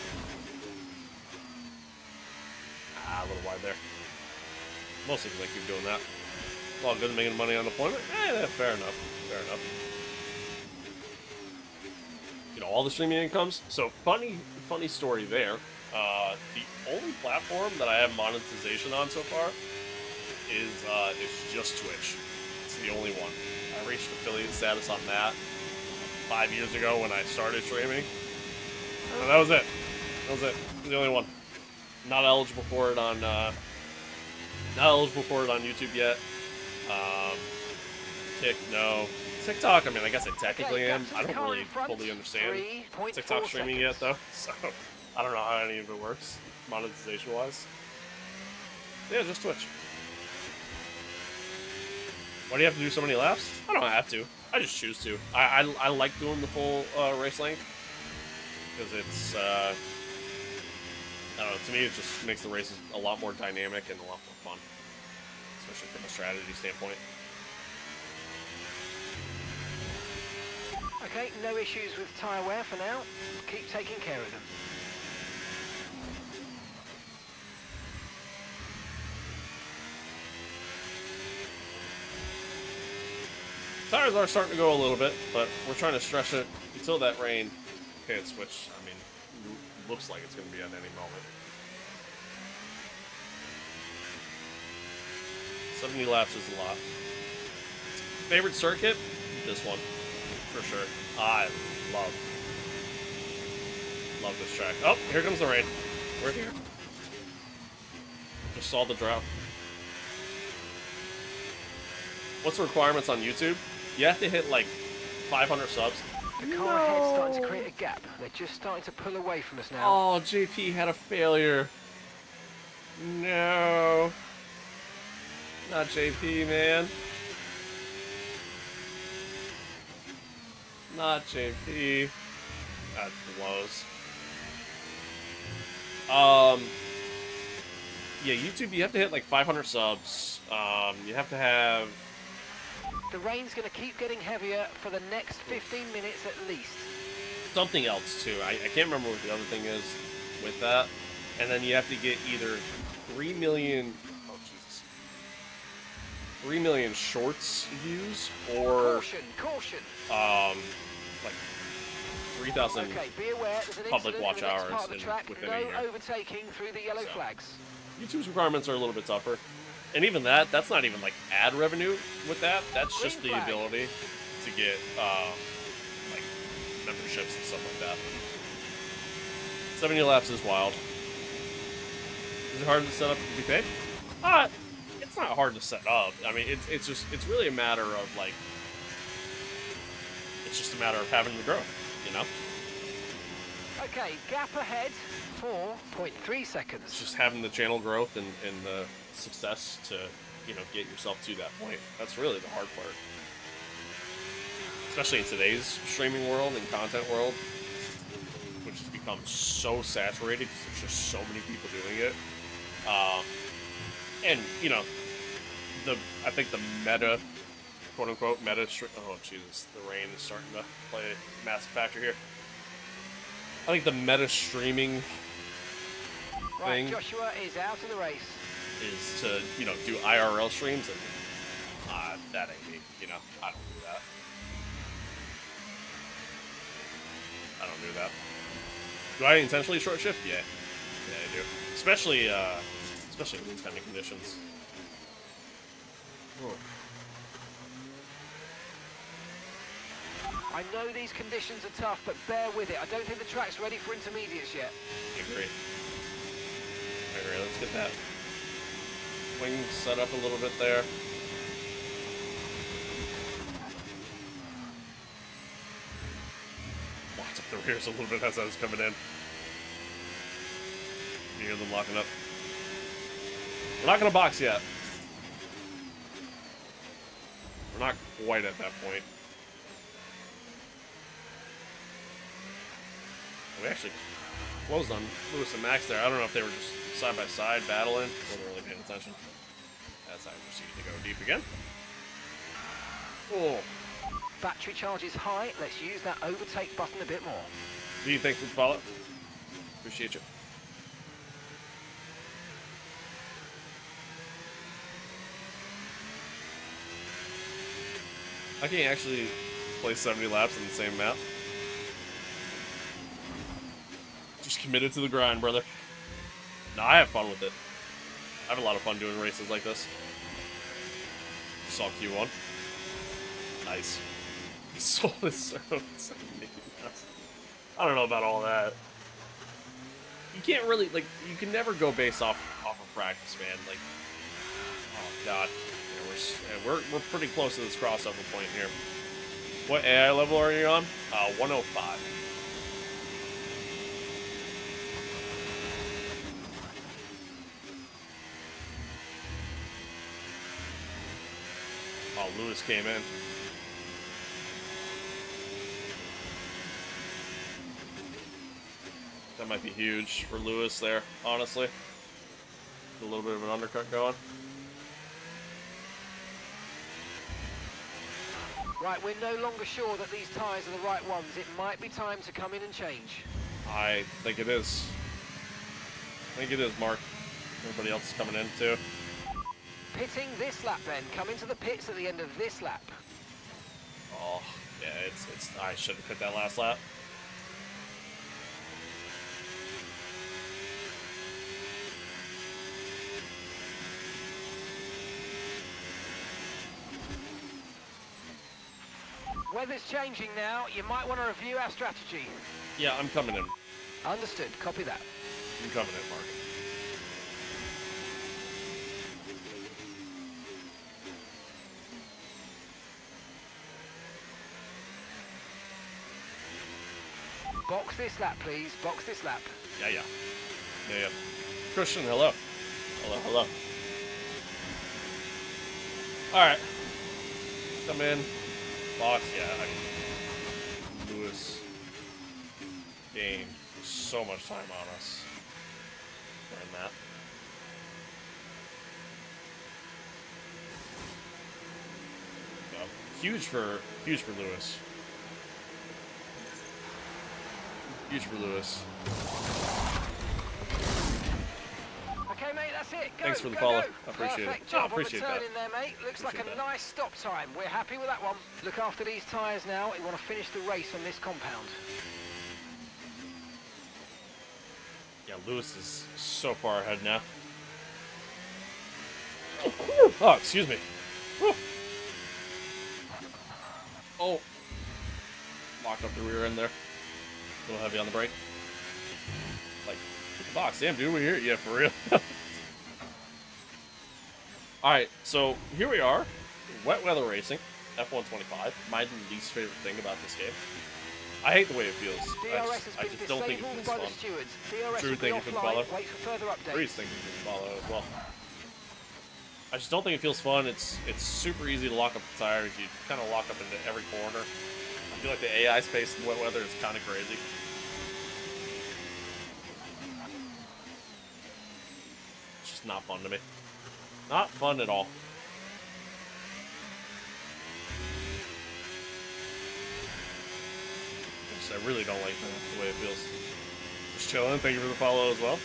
A little wide there. Mostly because I keep doing that. It's all good making money on deployment. Fair enough. Fair enough. You know, all the streaming incomes. So funny story there. The only platform that I have monetization on so far is just Twitch. It's the only one. I reached affiliate status on that 5 years ago when I started streaming. And that was it. That was it. It was the only one. Not eligible for it on YouTube yet. Kick, no. TikTok, I mean, I guess I technically am. I don't really fully understand TikTok streaming yet, though. So I don't know how any of it works, monetization-wise. Yeah, just Twitch. Why do you have to do so many laps? I don't have to. I just choose to. I like doing the full race length because it's. I don't know, to me it just makes the races a lot more dynamic and a lot more fun. Especially from a strategy standpoint. Okay, no issues with tyre wear for now. Keep taking care of them. Tires are starting to go a little bit, but we're trying to stretch it until that rain hits, which, I mean, looks like it's going to be at any moment. 70 laps is a lot. Favorite circuit? This one, for sure. I love this track. Oh, here comes the rain. We're here. Just saw the drought. What's the requirements on YouTube? You have to hit like 500 subs. The car ahead's starting to create a gap. They're just starting to pull away from us now. Oh, JP had a failure. No. Not JP, man. Not JP. That blows. Yeah, YouTube, you have to hit like 500 subs. You have to have... The rain's going to keep getting heavier for the next 15 minutes at least. Something else, too. I can't remember what the other thing is with that. And then you have to get either 3 million... Oh, Jesus. 3 million shorts views, or... Caution! Like 3,000 okay, be aware, there's an public incident watch in the next hours part of the track. within No a year. overtaking through the yellow flags. YouTube's requirements are a little bit tougher. And even that's not even like ad revenue with that. That's just the ability to get like memberships and stuff like that. 70 laps is wild. Is it hard to set up to be paid? It's not hard to set up. I mean, it's really a matter of like, it's just a matter of having the growth, you know? Okay, gap ahead, 4.3 seconds. It's just having the channel growth and the success to, you know, get yourself to that point. That's really the hard part. Especially in today's streaming world and content world, which has become so saturated because there's just so many people doing it. And, you know, I think the meta, quote-unquote, meta... Oh, Jesus, the rain is starting to play a massive factor here. I think the meta streaming Right, thing Joshua is out of the race. is to, you know, do IRL streams, and that ain't me, you know, I don't do that. I don't do that. Do I intentionally short shift? Yeah. Yeah, I do. Especially in these kind of conditions. I know these conditions are tough, but bear with it. I don't think the track's ready for intermediates yet. I agree. Let's get that wing set up a little bit there. Locked up the rears a little bit as I was coming in. You hear them locking up. We're not going to box yet. We're not quite at that point. We actually closed on Lewis and Max there. I don't know if they were just side by side battling. Wasn't really paying attention. As I proceeded to go deep again. Oh. Battery charge is high. Let's use that overtake button a bit more. Do you think we follow? Appreciate you. I can actually play 70 laps on the same map. Just committed to the grind, brother. No, I have fun with it. I have a lot of fun doing races like this. Saw Q1. Nice. He sold his servants. I don't know about all that. You can't really, like, you can never go based off of practice, man. Like, oh god. Yeah, we're pretty close to this crossover point here. What AI level are you on? 105. Oh, Lewis came in. That might be huge for Lewis there, honestly. A little bit of an undercut going. Right, we're no longer sure that these tyres are the right ones. It might be time to come in and change. I think it is. I think it is, Mark. Everybody else is coming in, too. Pitting this lap then. Come into the pits at the end of this lap. Oh, yeah, it's I should have put that last lap. Weather's changing now. You might want to review our strategy. Yeah, I'm coming in. Understood. Copy that. I'm coming in, Mark. Box this lap, please. Box this lap. Yeah. Christian, hello. Hello. Alright. Come in. Box, yeah. Lewis gained so much time on us during that. Huge for Lewis. Huge for Lewis. Okay, mate, that's it. Go, Thanks for the go, follow. go. I appreciate Perfect it. job I appreciate on the turn that. in there, mate. Looks like Appreciate a that. nice stop time. We're happy with that one. Look after these tyres now. We want to finish the race on this compound. Yeah, Lewis is so far ahead now. Oh, excuse me. Whew. Oh. Locked up the rear end there. A little heavy on the brake. Like, hit the box. Damn, dude, we're here. Yeah, for real. Alright, so here we are. Wet weather racing. F125. My least favorite thing about this game. I hate the way it feels. I just don't think it feels by fun. the stewards. DRS Drew will be think it can follow. offline. Wait for further updates. Breeze thinks it can follow as well. I just don't think it feels fun. It's super easy to lock up the tires. You kind of lock up into every corner. I feel like the AI space in wet weather is kind of crazy. It's just not fun to me. Not fun at all. I really don't like the way it feels. Just chilling. Thank you for the follow as well.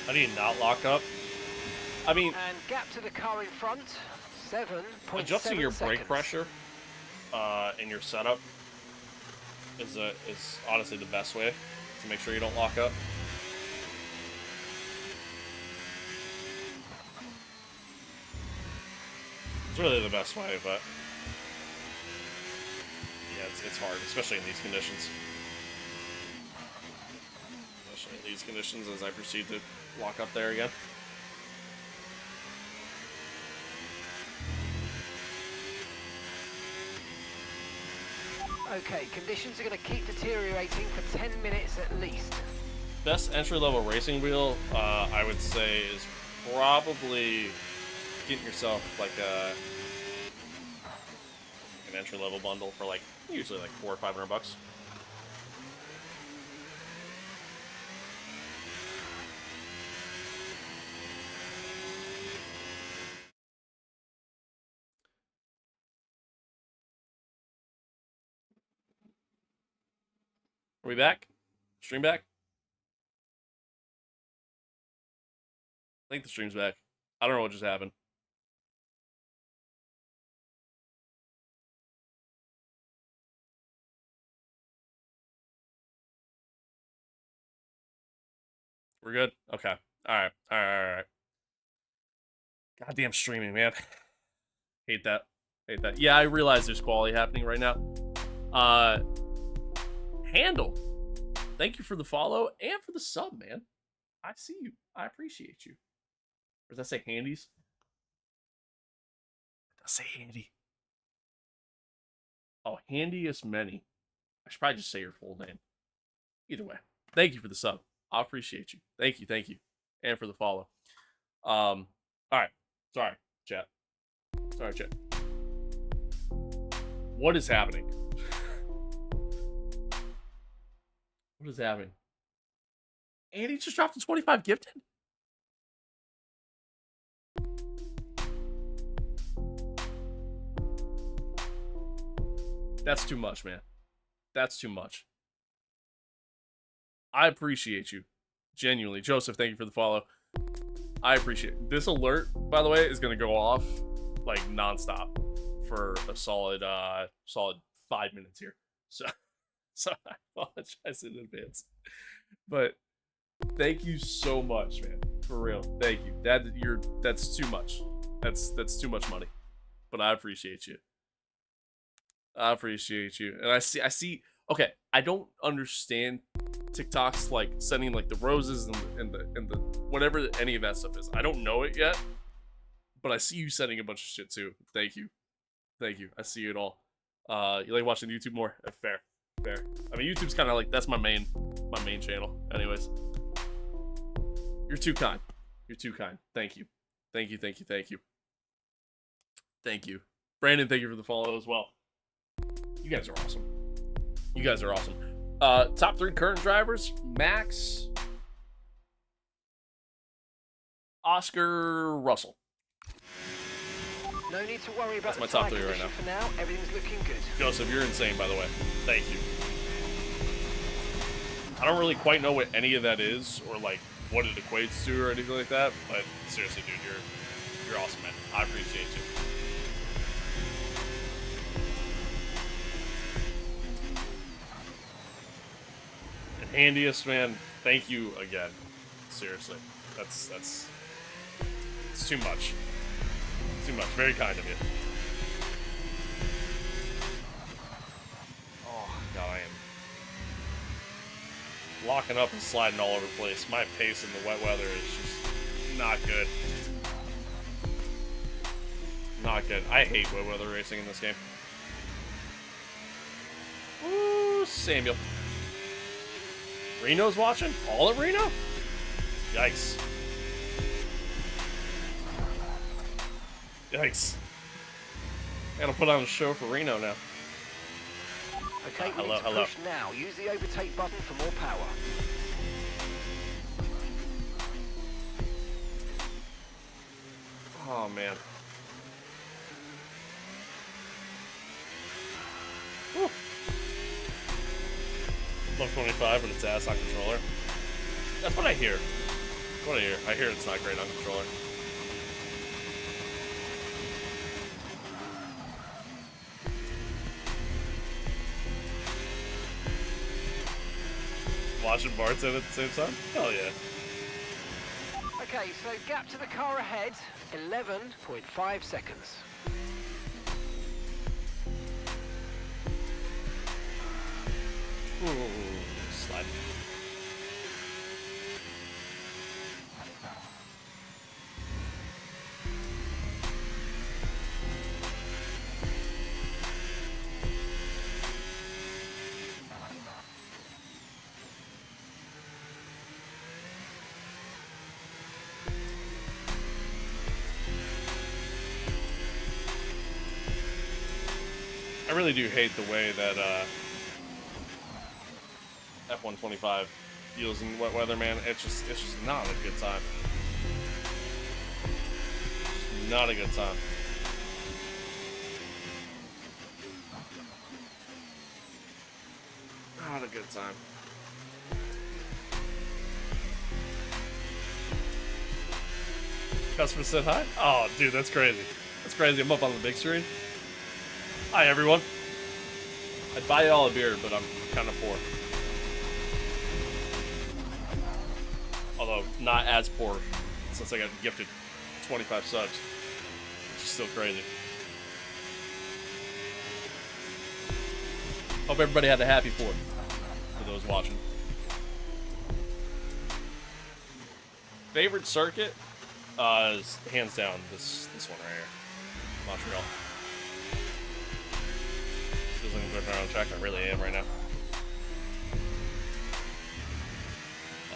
How do you not lock up? I mean, And gap to the car in front. 7.7 adjusting your brake seconds. pressure in your setup is honestly the best way to make sure you don't lock up. It's really the best way, but yeah, it's hard, especially in these conditions. Especially in these conditions as I proceed to lock up there again. Okay, conditions are going to keep deteriorating for 10 minutes at least. Best entry-level racing wheel, I would say, is probably getting yourself like an entry-level bundle for like usually like $400 or $500. Are we back? Stream back? I think the stream's back. I don't know what just happened. We're good? Okay. Alright. Alright. Goddamn streaming, man. Hate that. Hate that. Yeah, I realize there's quality happening right now. Handle. Thank you for the follow and for the sub, man. I see you. I appreciate you. Or does that say handies? It does say handy. Oh, handiest many. I should probably just say your full name. Either way. Thank you for the sub. I appreciate you. Thank you, thank you. And for the follow. Alright. Sorry, chat. Sorry, chat. What is happening? What is happening? Andy just dropped a 25 gifted? That's too much, man. That's too much. I appreciate you. Genuinely. Joseph, thank you for the follow. I appreciate it. This alert, by the way, is going to go off like nonstop for a solid 5 minutes here. So I apologize in advance. But thank you so much, man. For real. Thank you. That's too much. That's too much money. But I appreciate you. I appreciate you. And I see okay, I don't understand TikToks like sending like the roses and the whatever any of that stuff is. I don't know it yet. But I see you sending a bunch of shit too. Thank you. Thank you. I see it all. You like watching YouTube more? Fair. I mean, YouTube's kind of like, that's my main channel. Anyways. You're too kind. You're too kind. Thank you. Thank you. Brandon, thank you for the follow as well. You guys are awesome. Top 3 current drivers: Max, Oscar, Russell. No need to worry about That's my top 3 right now. For now, everything's looking good. Joseph, you're insane, by the way. Thank you. I don't really quite know what any of that is, or like what it equates to, or anything like that. But seriously, dude, you're awesome, man. I appreciate you. And handiest, man. Thank you again. Seriously, that's it's too much. Too much. Very kind of you. Oh, God, I am locking up and sliding all over the place. My pace in the wet weather is just not good. Not good. I hate wet weather racing in this game. Ooh, Samuel. Reno's watching? All at Reno? Yikes. Yikes. Gotta put on a show for Reno now. Okay, we need to push now. Use the overtake button for more power. Oh, man. Whew. Love 25, but it's ass on controller. That's what I hear. I hear it's not great on controller. Watching Martin at the same time? Hell yeah. Okay, so gap to the car ahead, 11.5 seconds. Ooh, slide. I really do hate the way that F125 feels in wet weather, man. It's just not a good time. Not a good time. Not a good time. Customer said hi? Oh, dude, that's crazy. That's crazy. I'm up on the big screen. Hi, everyone. I'd buy y'all a beer, but I'm kind of poor. Although, not as poor, since I got gifted 25 subs. Which is still crazy. Hope everybody had a happy 4th, for those watching. Favorite circuit? Is hands down this one right here. Montreal. Feels like I'm going around track. I really am right now.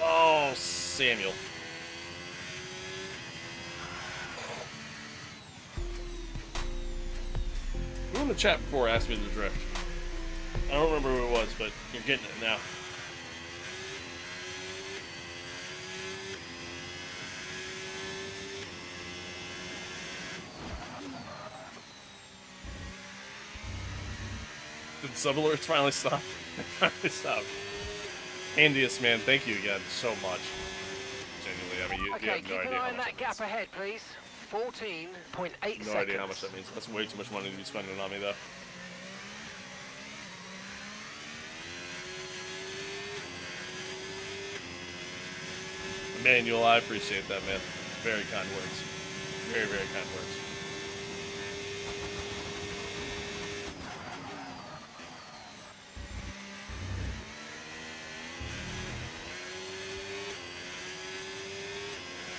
Oh, Samuel. Who in the chat before asked me to drift? I don't remember who it was, but you're getting it now. Did sub alerts finally stop? They finally stopped. Handiest, man, thank you again so much. Genuinely, I mean, you Okay, have keep no an idea eye how on much that that means. gap ahead, please. 14.8 seconds. No idea how much that means. That's way too much money to be spending on me, though. Emmanuel, I appreciate that, man. It's very kind words. Very, very kind words.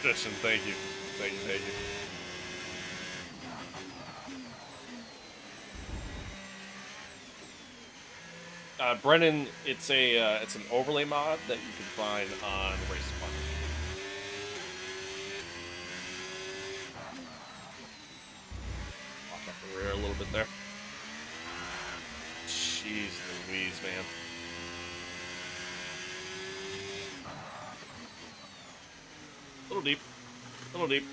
Christian, thank you. Thank you, thank you. Brennan, it's an overlay mod that you can find on Race Department. Walk up the rear a little bit there. Jeez Louise, man. A little deep. A little deep.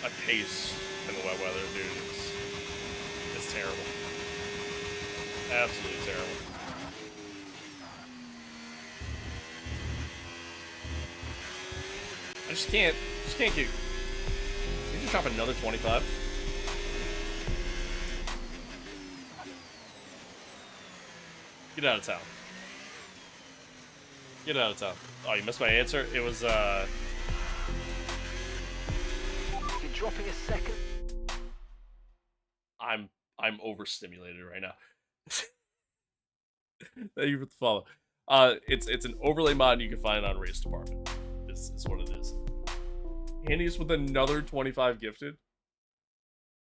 My pace in the wet weather, dude, is terrible. Absolutely terrible. I just can't get. You just drop another 25. Get out of town. Get out of town. Oh, you missed my answer? It was, You're dropping a second. I'm overstimulated right now. Thank you for the follow. It's an overlay mod you can find on Race Department. This is what it is. Handy's with another 25 gifted.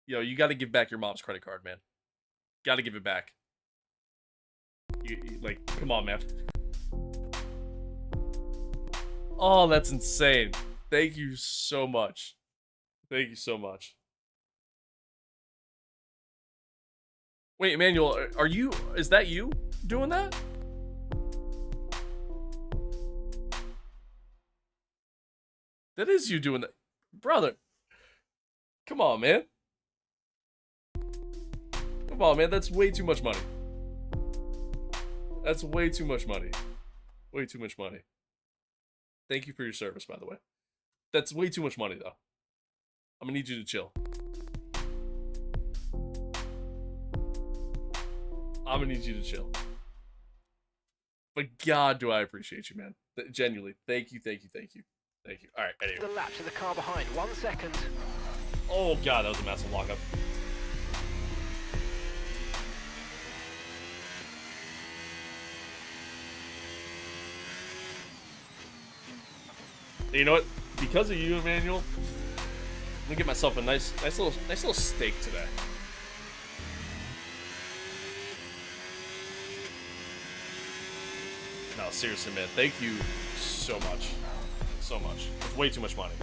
Yo, you got to give back your mom's credit card, man. Got to give it back. You, like, come on, man. Oh, that's insane. Thank you so much. Thank you so much. Wait, Emmanuel, are you? Is that you doing that? That is you doing that, brother. Come on, man. Come on, man. That's way too much money. That's way too much money. Way too much money. Thank you for your service, by the way. That's way too much money, though. I'm gonna need you to chill. I'm gonna need you to chill. But God, do I appreciate you, man. Genuinely. Thank you, thank you, thank you. Thank you. All right, anyway. The lap to the car behind. 1 second. Oh, God, that was a massive lockup. You know what? Because of you, Emmanuel, I'm gonna get myself a nice little steak today. No, seriously, man. Thank you so much. So much. It's way too much money.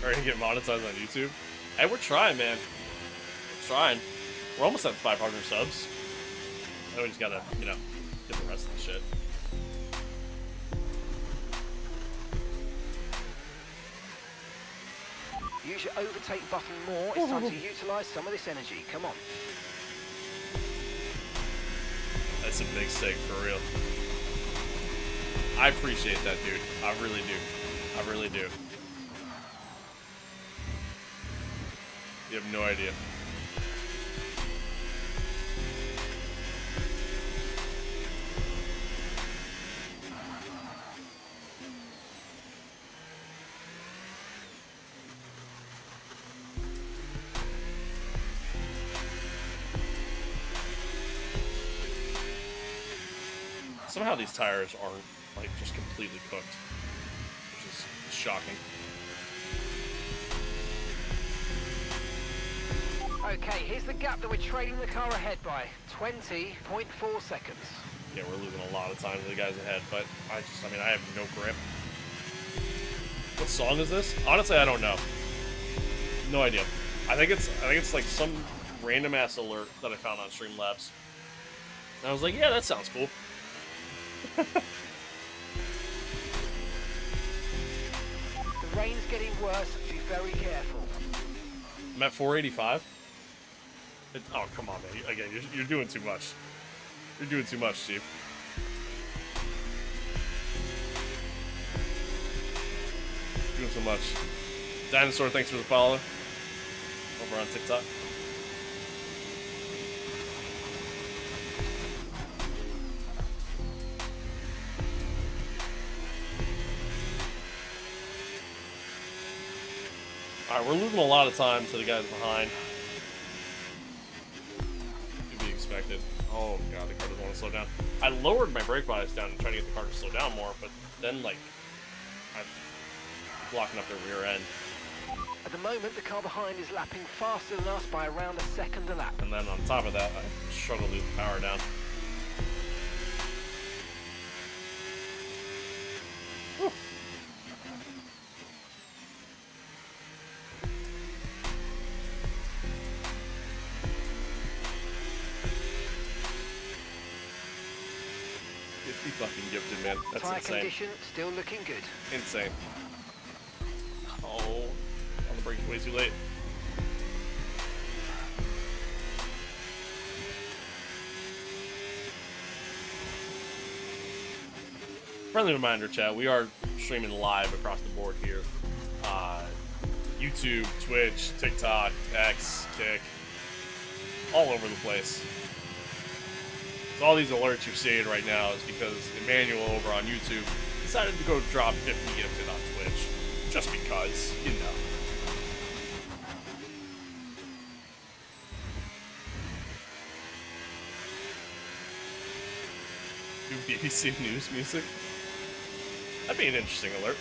Are gonna get monetized on YouTube? Hey, we're trying, man. We're trying. We're almost at 500 subs. Now we just gotta, you know, get the rest of the shit. Use your overtake button more. It's time to utilize some of this energy. Come on. That's a big steak, for real. I appreciate that, dude. I really do. I really do. You have no idea. Somehow these tires aren't, like, just completely cooked, which is shocking. Okay, here's the gap that we're trailing the car ahead by. 20.4 seconds. Yeah, we're losing a lot of time to the guys ahead, but I mean, I have no grip. What song is this? Honestly, I don't know. No idea. I think it's like some random ass alert that I found on Streamlabs. And I was like, yeah, that sounds cool. The rain's getting worse. Be very careful. I'm at 485. Oh, come on, man. Again, you're doing too much. You're doing too much, Steve. Doing so much. Dinosaur, thanks for the follow. Over on TikTok. Alright, we're losing a lot of time to the guys behind. To be expected. Oh god, the car doesn't want to slow down. I lowered my brake bias down to try to get the car to slow down more, but then, like, I'm blocking up their rear end. At the moment, the car behind is lapping faster than us by around a second a lap. And then on top of that, I struggle to lose the power down. Whew. Fucking gifted, man. That's Tire insane. condition still looking good. Insane. Oh, on the brake way too late. Friendly reminder, chat, we are streaming live across the board here. YouTube, Twitch, TikTok, X, Kick, all over the place. So all these alerts you're seeing right now is because Emmanuel over on YouTube decided to go drop 50 gifted on Twitch. Just because, you know. Do BBC News music? That'd be an interesting alert.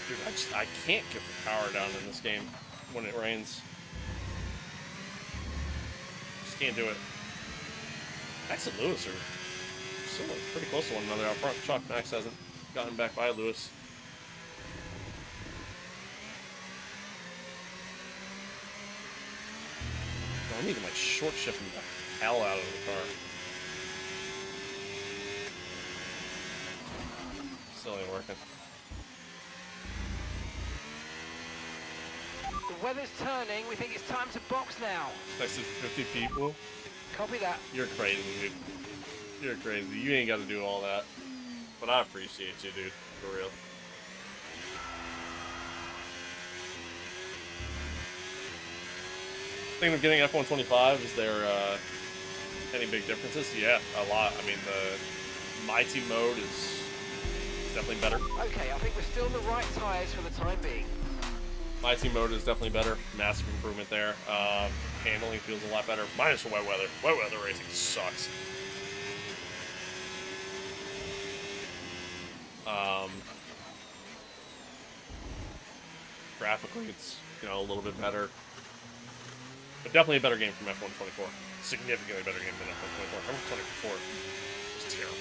Dude, I can't get the power down in this game when it rains. Just can't do it. Max and Lewis are still pretty close to one another out front. Chalk Max hasn't gotten back by Lewis. I need to like short shift the hell out of the car. Still ain't working. The weather's turning. We think it's time to box now. Next to 50 people. Copy that. You're crazy, dude. You're crazy. You ain't got to do all that. But I appreciate you, dude. For real. Thinking of getting F125, is there any big differences? Yeah, a lot. I mean, the Myteam mode is definitely better. Okay, I think we're still in the right tyres for the time being. Myteam mode is definitely better. Massive improvement there. Handling feels a lot better. Minus the wet weather. Wet weather racing sucks. Graphically, it's, you know, a little bit better. But definitely a better game from F124. Significantly better game than F124. F124 was terrible.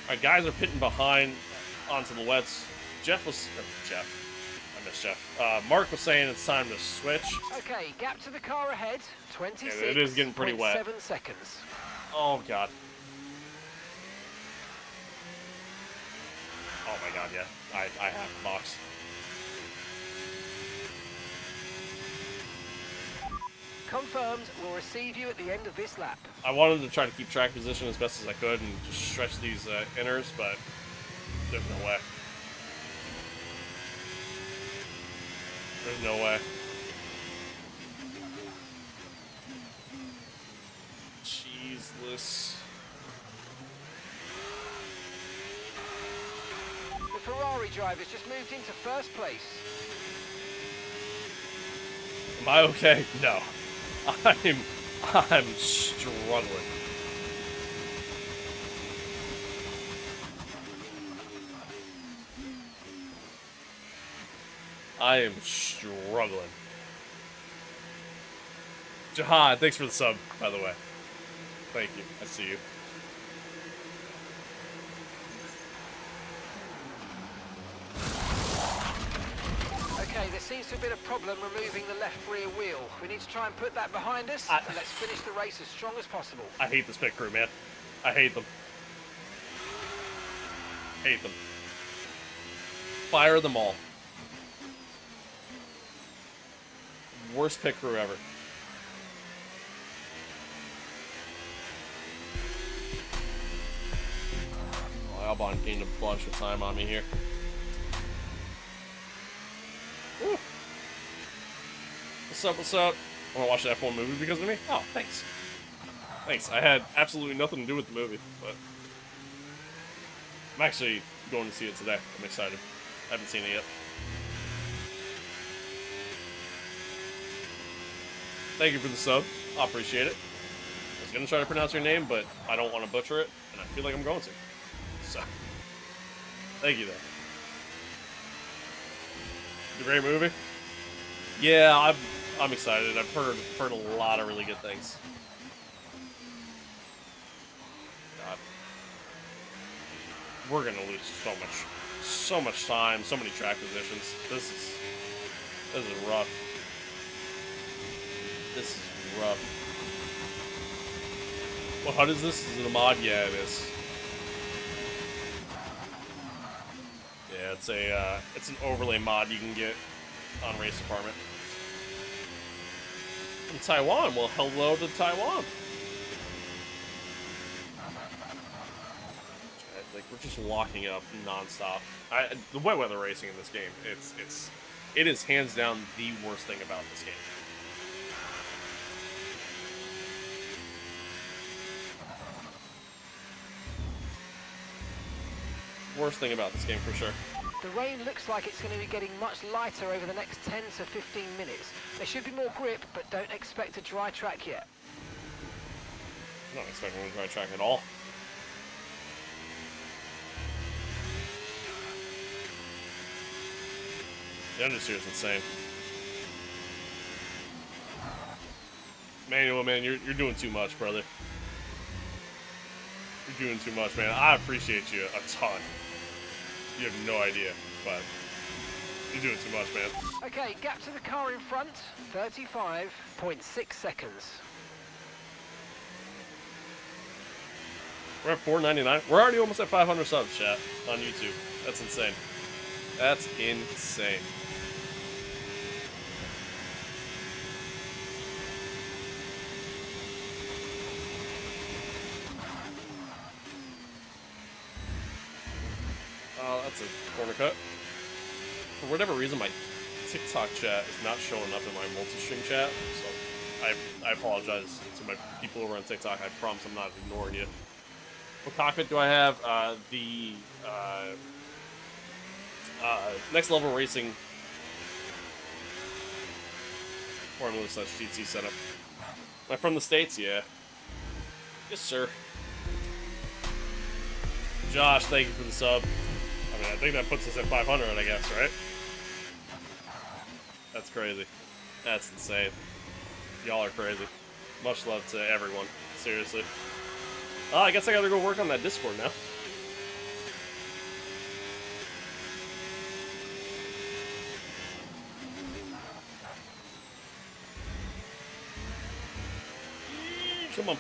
Alright, guys are pitting behind onto the wets. I missed Jeff. Mark was saying it's time to switch. Okay, gap to the car ahead. 26. Yeah, it is getting pretty wet. 7 seconds. Oh, God. Oh, my God, yeah. I have the box. Confirmed. We'll receive you at the end of this lap. I wanted to try to keep track position as best as I could and just stretch these inners, but there's no way. There's no way. Jeezeless. The Ferrari driver's just moved into first place. Am I okay? No. I'm struggling. I am struggling. Jihad, thanks for the sub, by the way. Thank you. I see you. Okay, there seems to have been a problem removing the left rear wheel. We need to try and put that behind us, and let's finish the race as strong as possible. I hate this pit crew, man. I hate them. Hate them. Fire them all. Worst pit crew ever. Oh, Albon gained a bunch of time on me here. Woo. What's up, what's up? Want to watch the F1 movie because of me? Oh, thanks. Thanks. I had absolutely nothing to do with the movie, but I'm actually going to see it today. I'm excited. I haven't seen it yet. Thank you for the sub. I appreciate it. I was going to try to pronounce your name, but I don't want to butcher it, and I feel like I'm going to. So, thank you, though. The great movie? Yeah, I'm excited. I've heard a lot of really good things. God. We're going to lose so much time, so many track positions. This is rough. This is rough. What HUD is this? Is it a mod? Yeah, it is. Yeah, it's an overlay mod you can get on Race Department. From Taiwan, well, hello to Taiwan. Like, we're just locking up nonstop. The wet weather racing in this game, it is hands down the worst thing about this game. Worst thing about this game for sure. The rain looks like it's going to be getting much lighter over the next 10 to 15 minutes. There should be more grip, but don't expect a dry track yet. I'm not expecting a dry track at all. The understeer is insane. Manuel, man, you're doing too much, brother. You're doing too much, man. I appreciate you a ton. You have no idea, but you're doing too much, man. Okay, gap to the car in front, 35.6 seconds. We're at 499. We're already almost at 500 subs, chat, on YouTube. That's insane. That's insane. That's a corner cut. For whatever reason, my TikTok chat is not showing up in my multi-stream chat, so I apologize to my people over on TikTok. I promise I'm not ignoring you. What cockpit do I have? The Next Level Racing Formula / GT setup. Am I from the States? Yeah. Yes, sir. Josh, thank you for the sub. I mean, I think that puts us at 500, I guess, right? That's crazy. That's insane. Y'all are crazy. Much love to everyone. Seriously. Oh, I guess I gotta go work on that Discord now. Come on.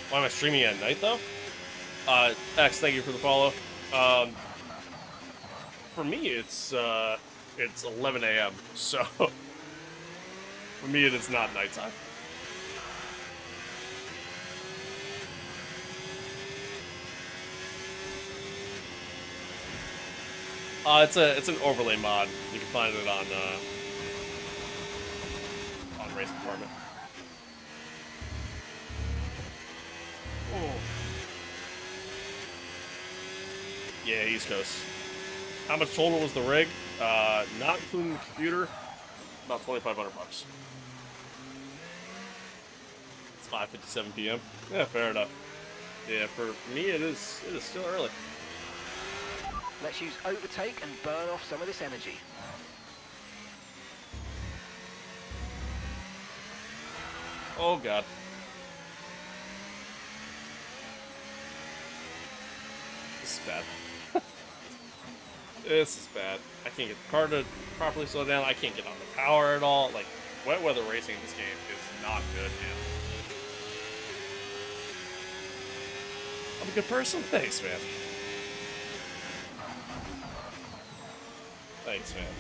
Why am I streaming at night, though? X, thank you for the follow. For me, it's 11 a.m., so for me, it is not nighttime. It's an overlay mod. You can find it on Race Department. Oh. Yeah, East Coast. How much total was the rig? Not including the computer, about $2,500 bucks. It's 5:57 p.m. Yeah, fair enough. Yeah, for me it is still early. Let's use overtake and burn off some of this energy. Oh god. This is bad. This is bad. I can't get the car to properly slow down. I can't get on the power at all. Like, wet weather racing in this game is not good, man. I'm a good person? Thanks, man. Thanks, man.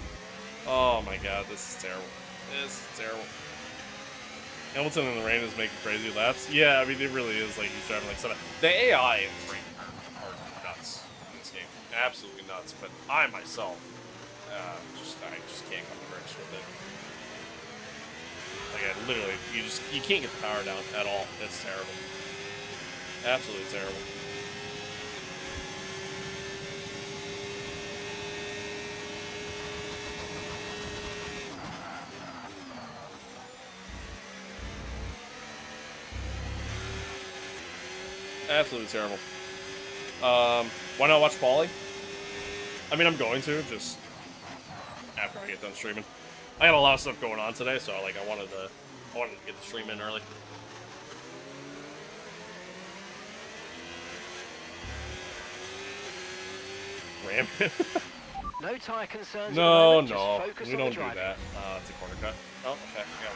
Oh my god, this is terrible. This is terrible. Hamilton in the rain is making crazy laps. Yeah, I mean, it really is like he's driving like something. The AI in the rain are nuts in this game. Absolutely nuts. But I myself, I just can't come to grips with it. Like, I literally, you can't get the power down at all. It's terrible. Absolutely terrible. Absolutely terrible. Why not watch Pauly? I mean, I'm going to, just after I get done streaming. I got a lot of stuff going on today, so like I wanted to get the stream in early. Ram him. No tire concerns. No, at the moment, no, just focus we on the don't do driving. that. It's a corner cut. Oh, okay, yeah.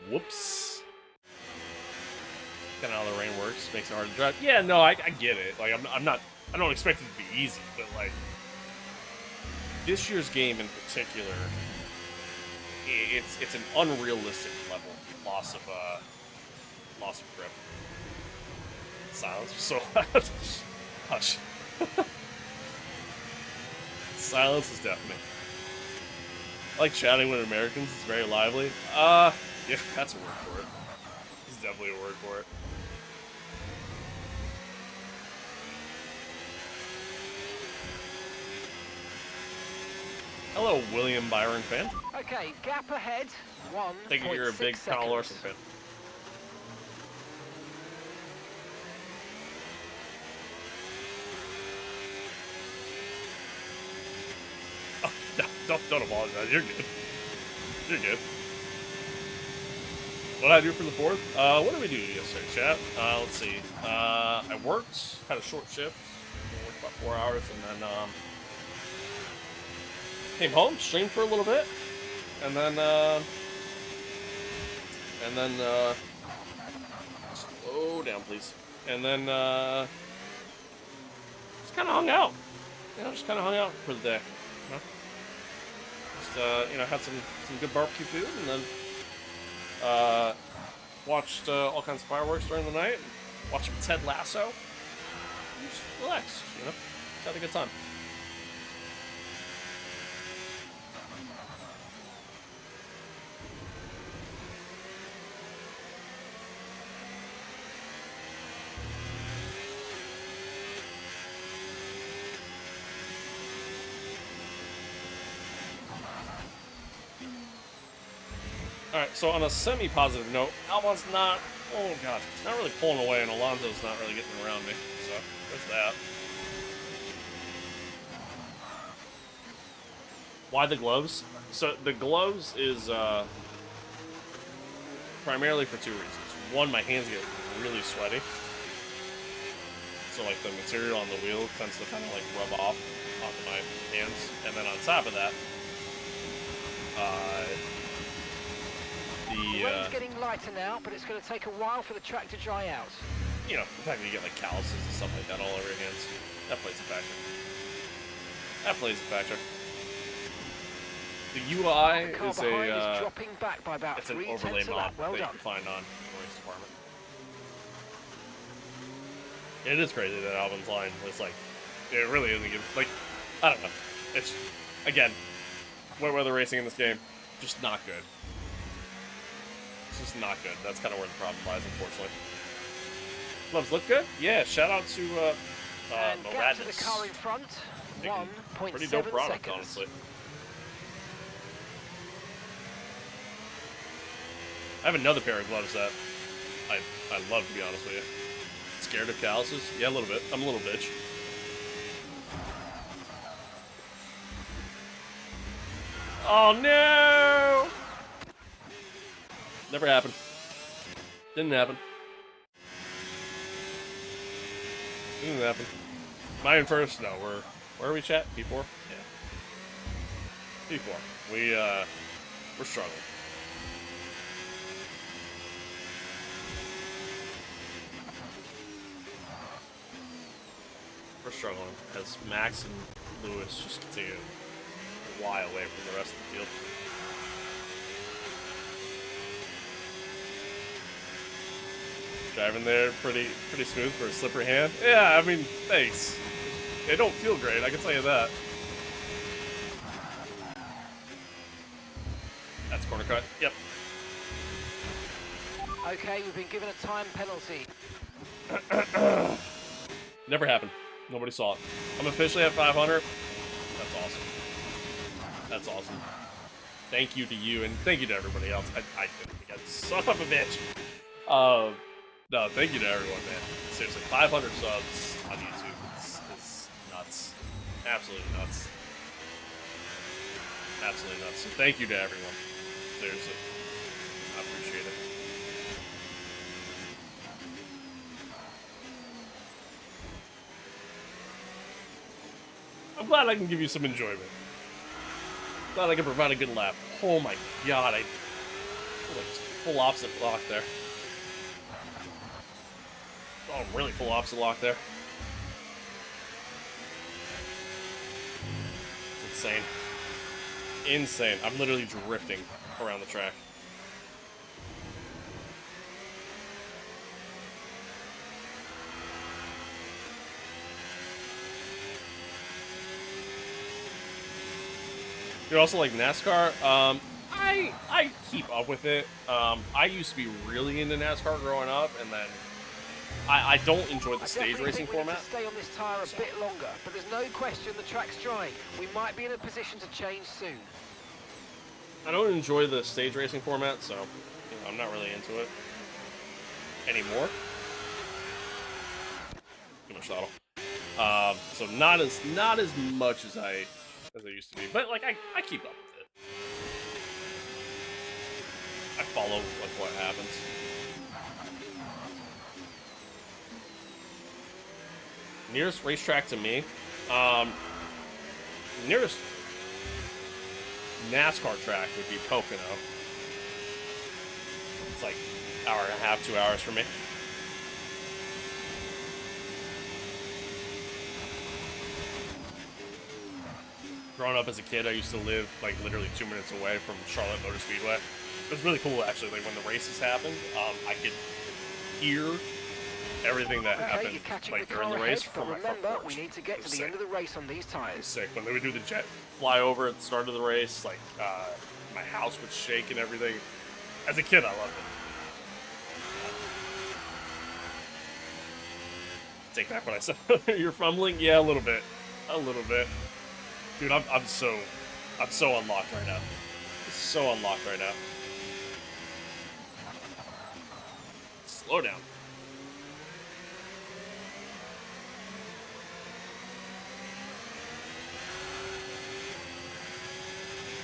Whoops. Kind of how the rain works, makes it hard to drive. Yeah, no, I get it. Like, I don't expect it to be easy, but like, this year's game in particular, it's an unrealistic level loss of grip. Silence was so loud. Hush. Silence is deafening. I like chatting with Americans. It's very lively. Yeah, that's a word for it. It's definitely a word for it. Hello, William Byron fan. Okay, gap ahead. 1.6 I think you're a big Kyle Larson fan. don't apologize. You're good. You're good. What did I do for the 4th? What did we do yesterday, chat? Let's see. I worked, had a short shift. I worked about 4 hours, and then came home, streamed for a little bit, and then slow down, please. And then just kind of hung out. You know, just kind of hung out for the day. You know? Just you know, had some good barbecue food, and then watched all kinds of fireworks during the night. Watched some Ted Lasso. And just relaxed, you know. Just had a good time. Alright, so on a semi-positive note, Albon's not, oh god, not really pulling away, and Alonso's not really getting around me, so there's that. Why the gloves? So the gloves is primarily for 2 reasons. One, my hands get really sweaty, so like the material on the wheel tends to kind of like rub off onto my hands, and then on top of that, the rain's getting lighter now, but it's going to take a while for the track to dry out. You know, the fact that you get like calluses and stuff like that all over your hands, that plays a factor. That plays a factor. The UI the is is dropping back by about it's an overlay mod well that you done. can find on the race department. It is crazy that Albon's line was like, it really isn't good. Like, I don't know. It's, again, wet weather racing in this game, just not good. It's just not good. That's kind of where the problem lies, unfortunately. Gloves look good? Yeah, shout out to and gap to the Moradnis. car in front, 1.7 Pretty dope product, seconds. honestly. I have another pair of gloves that I love, to be honest with you. Scared of calluses? Yeah, a little bit. I'm a little bitch. Oh no! Never happened. Didn't happen. Didn't happen. Am I in first? No, where are we, chat? P4? Yeah. P4. We're struggling. We're struggling as Max and Lewis just continue to fly away from the rest of the field. Driving there pretty smooth for a slippery hand. Yeah, I mean, thanks. They don't feel great, I can tell you that. That's corner cut. Yep. Okay, we've been given a time penalty. Never happened. Nobody saw it. I'm officially at 500. That's awesome. That's awesome. Thank you to you, and thank you to everybody else. I didn't forget. Son of a bitch. No, thank you to everyone, man. Seriously, 500 subs on YouTube is nuts. Absolutely nuts. Absolutely nuts. So thank you to everyone. Seriously. I appreciate it. I'm glad I can give you some enjoyment. Glad I can provide a good laugh. Oh my god, I feel like full opposite block there. Oh, really full opposite lock there. It's insane. Insane. I'm literally drifting around the track. You're also like NASCAR. I keep up with it. I used to be really into NASCAR growing up, and then I don't enjoy the stage racing format. To stay on this tire a bit longer, but there's no question the track's drying. We might be in a position to change soon. I don't enjoy the stage racing format, so you know, I'm not really into it anymore. Too much throttle. So not as much as I as they used to be. But like I keep up with it. I follow like what happens. Nearest racetrack to me, nearest NASCAR track would be Pocono. It's like an hour and a half, 2 hours for me. Growing up as a kid, I used to live like literally 2 minutes away from Charlotte Motor Speedway. It was really cool actually. Like when the races happened, I could hear everything that happened like during the race from my front porch. We need to get to the end of the race on these tires. Sick. When they would do the jet flyover at the start of the race, like my house would shake and everything. As a kid, I loved it. Take back what I said. You're fumbling? Yeah, a little bit. A little bit. Dude, I'm so unlocked right now. So unlocked right now. Slow down.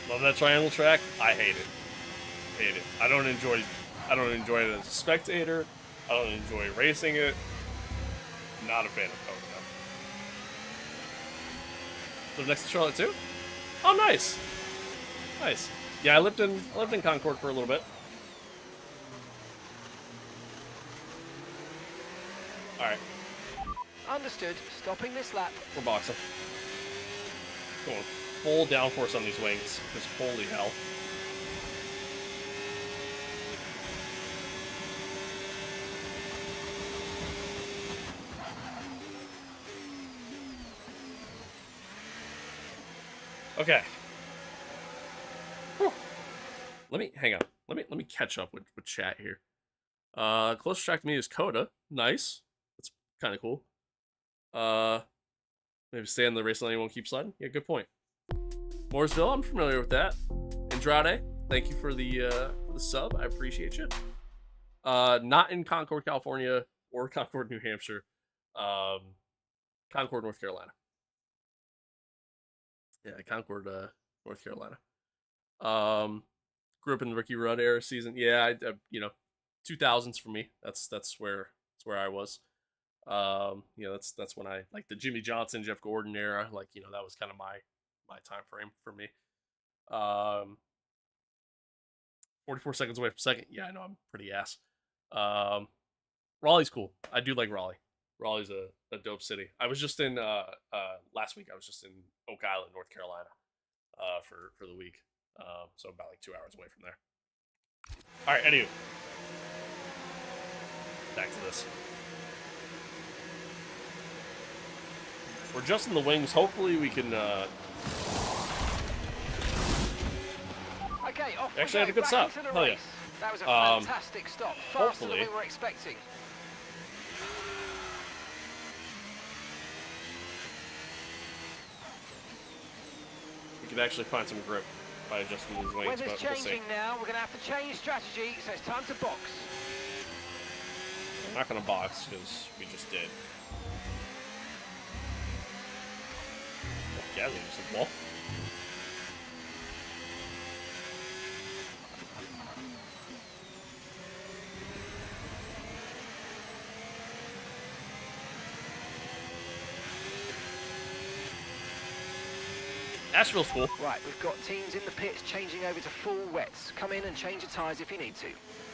Love that triangle track. I hate it. Hate it. I don't enjoy it as a spectator. I don't enjoy racing it. Not a fan of Pocono. Live next to Charlotte too? Oh, nice. Nice. Yeah, I lived in Concord for a little bit. All right. Understood. Stopping this lap. We're boxing. Going full downforce on these wings. Because holy hell. Okay. Whew. Let me hang on. Let me catch up with chat here. Closest track to me is Coda. Nice. That's kind of cool. Maybe stay on the race lane and won't keep sliding. Yeah, good point. Mooresville, I'm familiar with that. Andrade, thank you for the sub. I appreciate you. Not in Concord, California, or Concord, New Hampshire. Concord, North Carolina. Yeah, Concord, North Carolina. Grew up in the Ricky Rudd era season. Yeah, I 2000s for me. That's where I was. That's when I like the Jimmy Johnson, Jeff Gordon era. Like, that was kind of my time frame for me. 44 seconds away from second. Yeah, I know I'm pretty ass. Raleigh's cool. I do like Raleigh. Raleigh's a dope city. I was just in last week. I was just in Oak Island, North Carolina, for the week. So about like 2 hours away from there. All right, anyway, back to this. We're just in the wings. Hopefully, we can. Okay, off we Actually, go, had a good back stop. into the Hell yeah. race. That was a fantastic stop. Faster than hopefully. we were expecting. We can actually find some grip by adjusting these wings. Weather's But we'll see. changing now. We're going to have to change strategy, so it's time to box. I'm not gonna box because we just did. Yeah, they just a wall. Asheville's cool. Right, we've got teams in the pits changing over to full wets. Come in and change your tyres if you need to.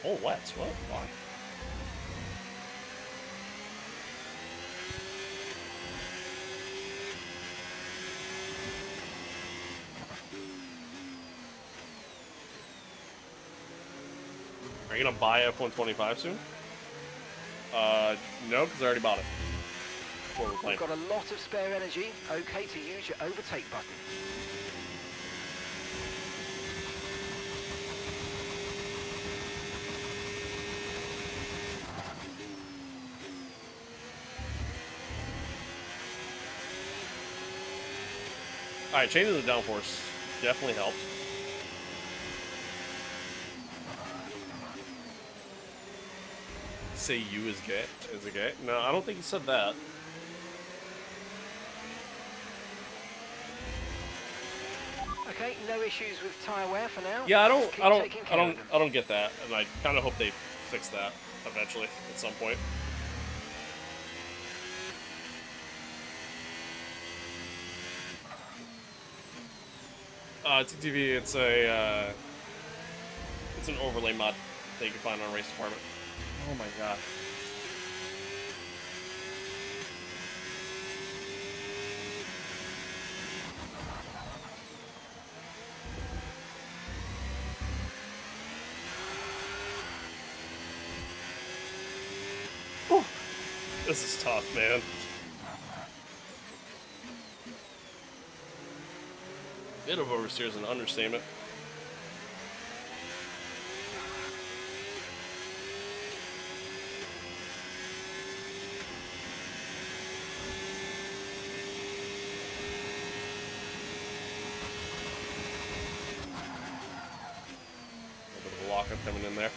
Oh, wets. What? Why? Are you gonna buy F125 soon? No, because I already bought it. Before we're playing. We've got a lot of spare energy. Okay to use your overtake button. Alright, changing the downforce definitely helped. Say you is gay? Is it gay? No, I don't think he said that. no issues with tyre wear for now. Yeah, Just keep taking care of them. I don't get that, and I kind of hope they fix that eventually at some point. TTV, it's an overlay mod that you can find on Race Department. Oh my god. Whew. This is tough, man. Bit of oversteer is an understatement. A little bit of a lockup coming in there.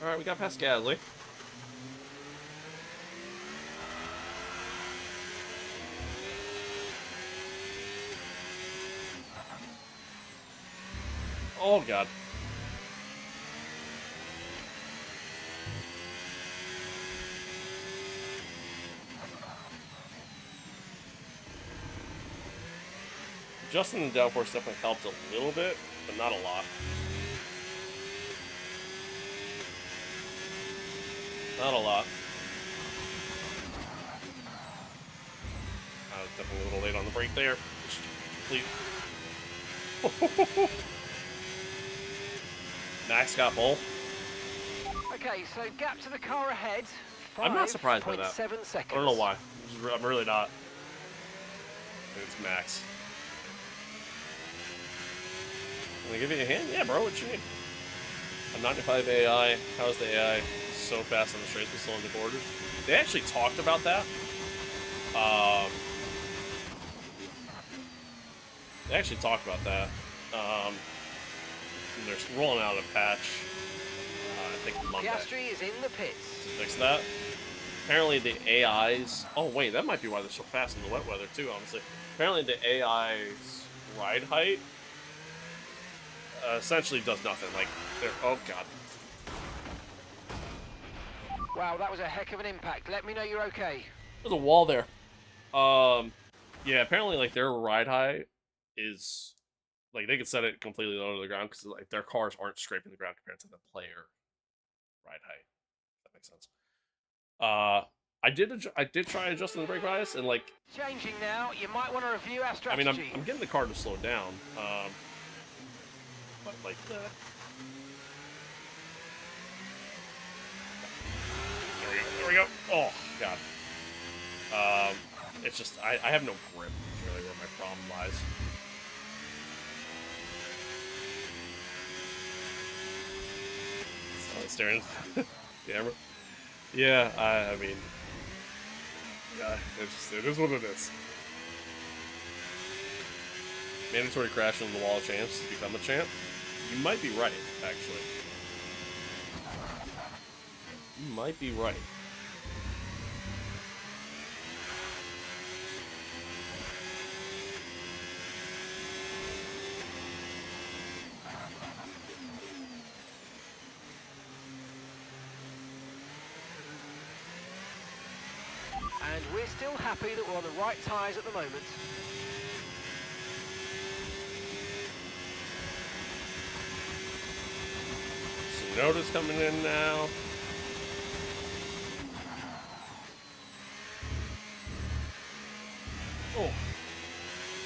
Alright, we got past Gasly. Oh god. Adjusting the downforce definitely helps a little bit, but not a lot. Not a lot. I was definitely a little late on the brake there. Complete. Max got pole. Okay, so gap to the car ahead. I'm not surprised by that. 5.7 seconds. I don't know why. I'm really not. It's Max. Can I give you a hand? Yeah, bro, what you need? I'm 95 AI. How's the AI so fast on the straights but still on the borders? They actually talked about that. They actually talked about that. And they're rolling out a patch. I think Monday. Piastri is in the pits. To fix that. Apparently the AIs... Oh, wait, that might be why they're so fast in the wet weather, too, honestly. Apparently the AI's ride height essentially does nothing. Like, they're... Oh, God. Wow, that was a heck of an impact. Let me know you're okay. There's a wall there. Yeah, apparently, like, their ride height is... Like, they could set it completely low to the ground because, like, their cars aren't scraping the ground compared to the player ride height. If that makes sense. I did try adjusting the brake bias, and, like... Changing now. You might want to review our I strategy. mean, I'm getting the car to slow down. But, like... There we go. Oh, God. It's just, I have no grip, is really where my problem lies. Staring at the camera. Yeah, I mean, yeah, it is what it is. Mandatory crash on the wall of champs to become a champ? You might be right, actually. You might be right. And we're still happy that we're on the right tyres at the moment. Notice coming in now. Oh,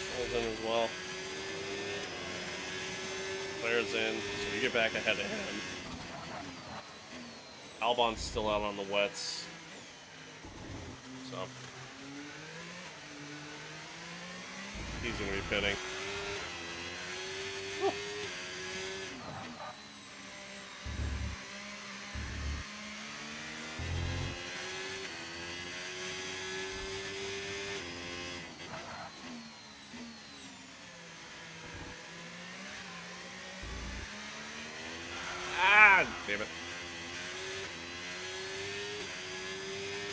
Stroll's in as well. Claire's in, so we get back ahead of him. Albon's still out on the wets. So he's gonna be pitting. Oh.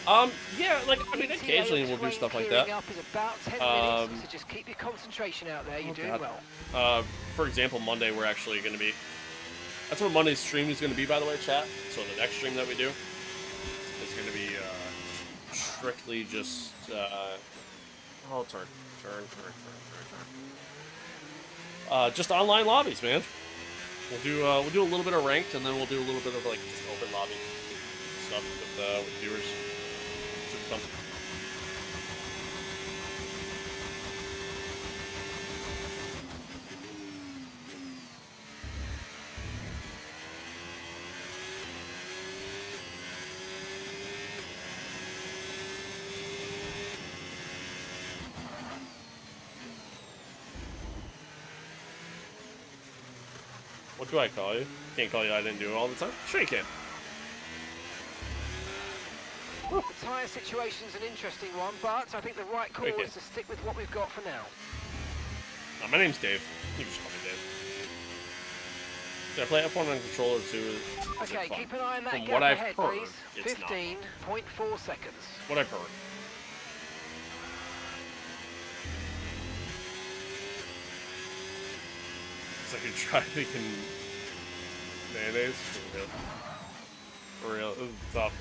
Yeah, like, I mean, occasionally we'll do stuff like that. Up is about 10 minutes, so just keep your concentration out there. You're doing well. For example, Monday we're actually going to be... That's what Monday's stream is going to be, by the way, chat. So the next stream that we do is going to be strictly just... turn. Just online lobbies, man. We'll do a little bit of ranked, and then we'll do a little bit of, like, just open lobby stuff with viewers. Should be fun. What do I call you? Can't call you I didn't do it all the time? Sure you can. The tyre situation's an interesting one, but I think the right call is to stick with what we've got for now. My name's Dave. You can just call me Dave. Did I play F1 on controller too? Okay, keep an eye on that From gap what I've ahead, heard, please. it's 15.4 seconds. What I've heard. It's like you're driving in mayonnaise. For real. This is tough.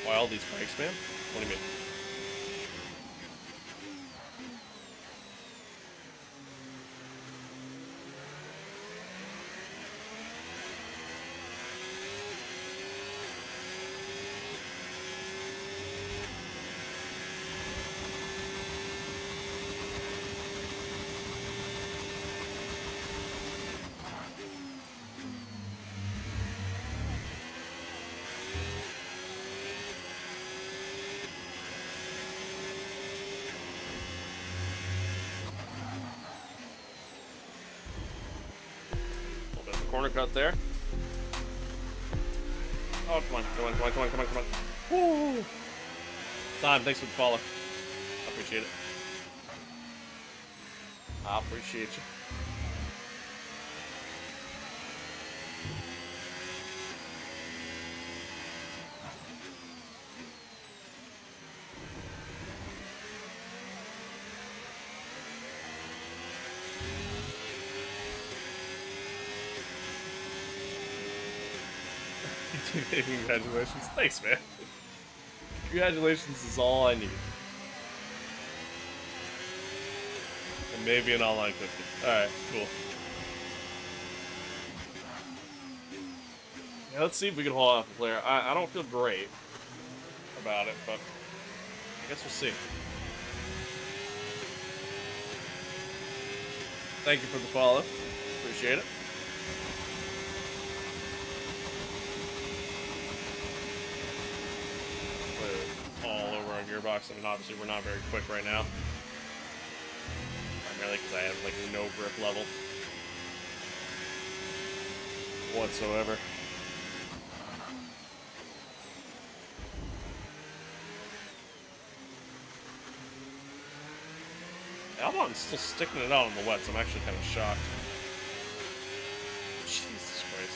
Why all these bikes, man? What do you mean? Corner cut there. Oh, come on. Woo! Time, thanks for the follow. I appreciate it. I appreciate you. Congratulations. Thanks, man. Congratulations is all I need. And maybe an online cookie. Alright, cool. Yeah, let's see if we can hold off the player. I don't feel great about it, but I guess we'll see. Thank you for the follow. Appreciate it. All over our gearbox. I mean, obviously we're not very quick right now. Primarily because I have like no grip level whatsoever. Albon's still sticking it out on the wets. I'm actually kind of shocked. Jesus Christ.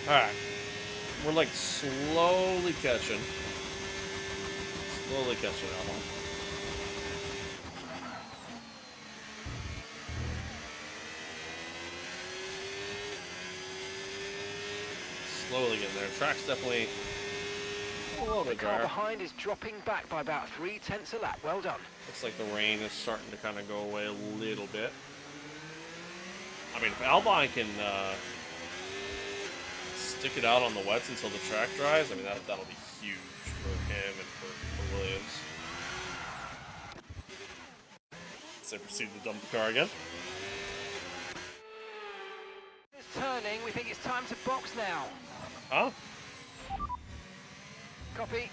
Alright. We're like slowly catching. Slowly catching that one. Slowly getting there. Track's definitely a little bit drier. The car behind is dropping back by about 3/10 a lap. Well done. Looks like the rain is starting to kind of go away a little bit. I mean, if Albon can stick it out on the wets until the track dries, I mean, that'll be huge for him and for Williams. So they proceed to dump the car again. It's turning. We think it's time to box now. Huh? Copy.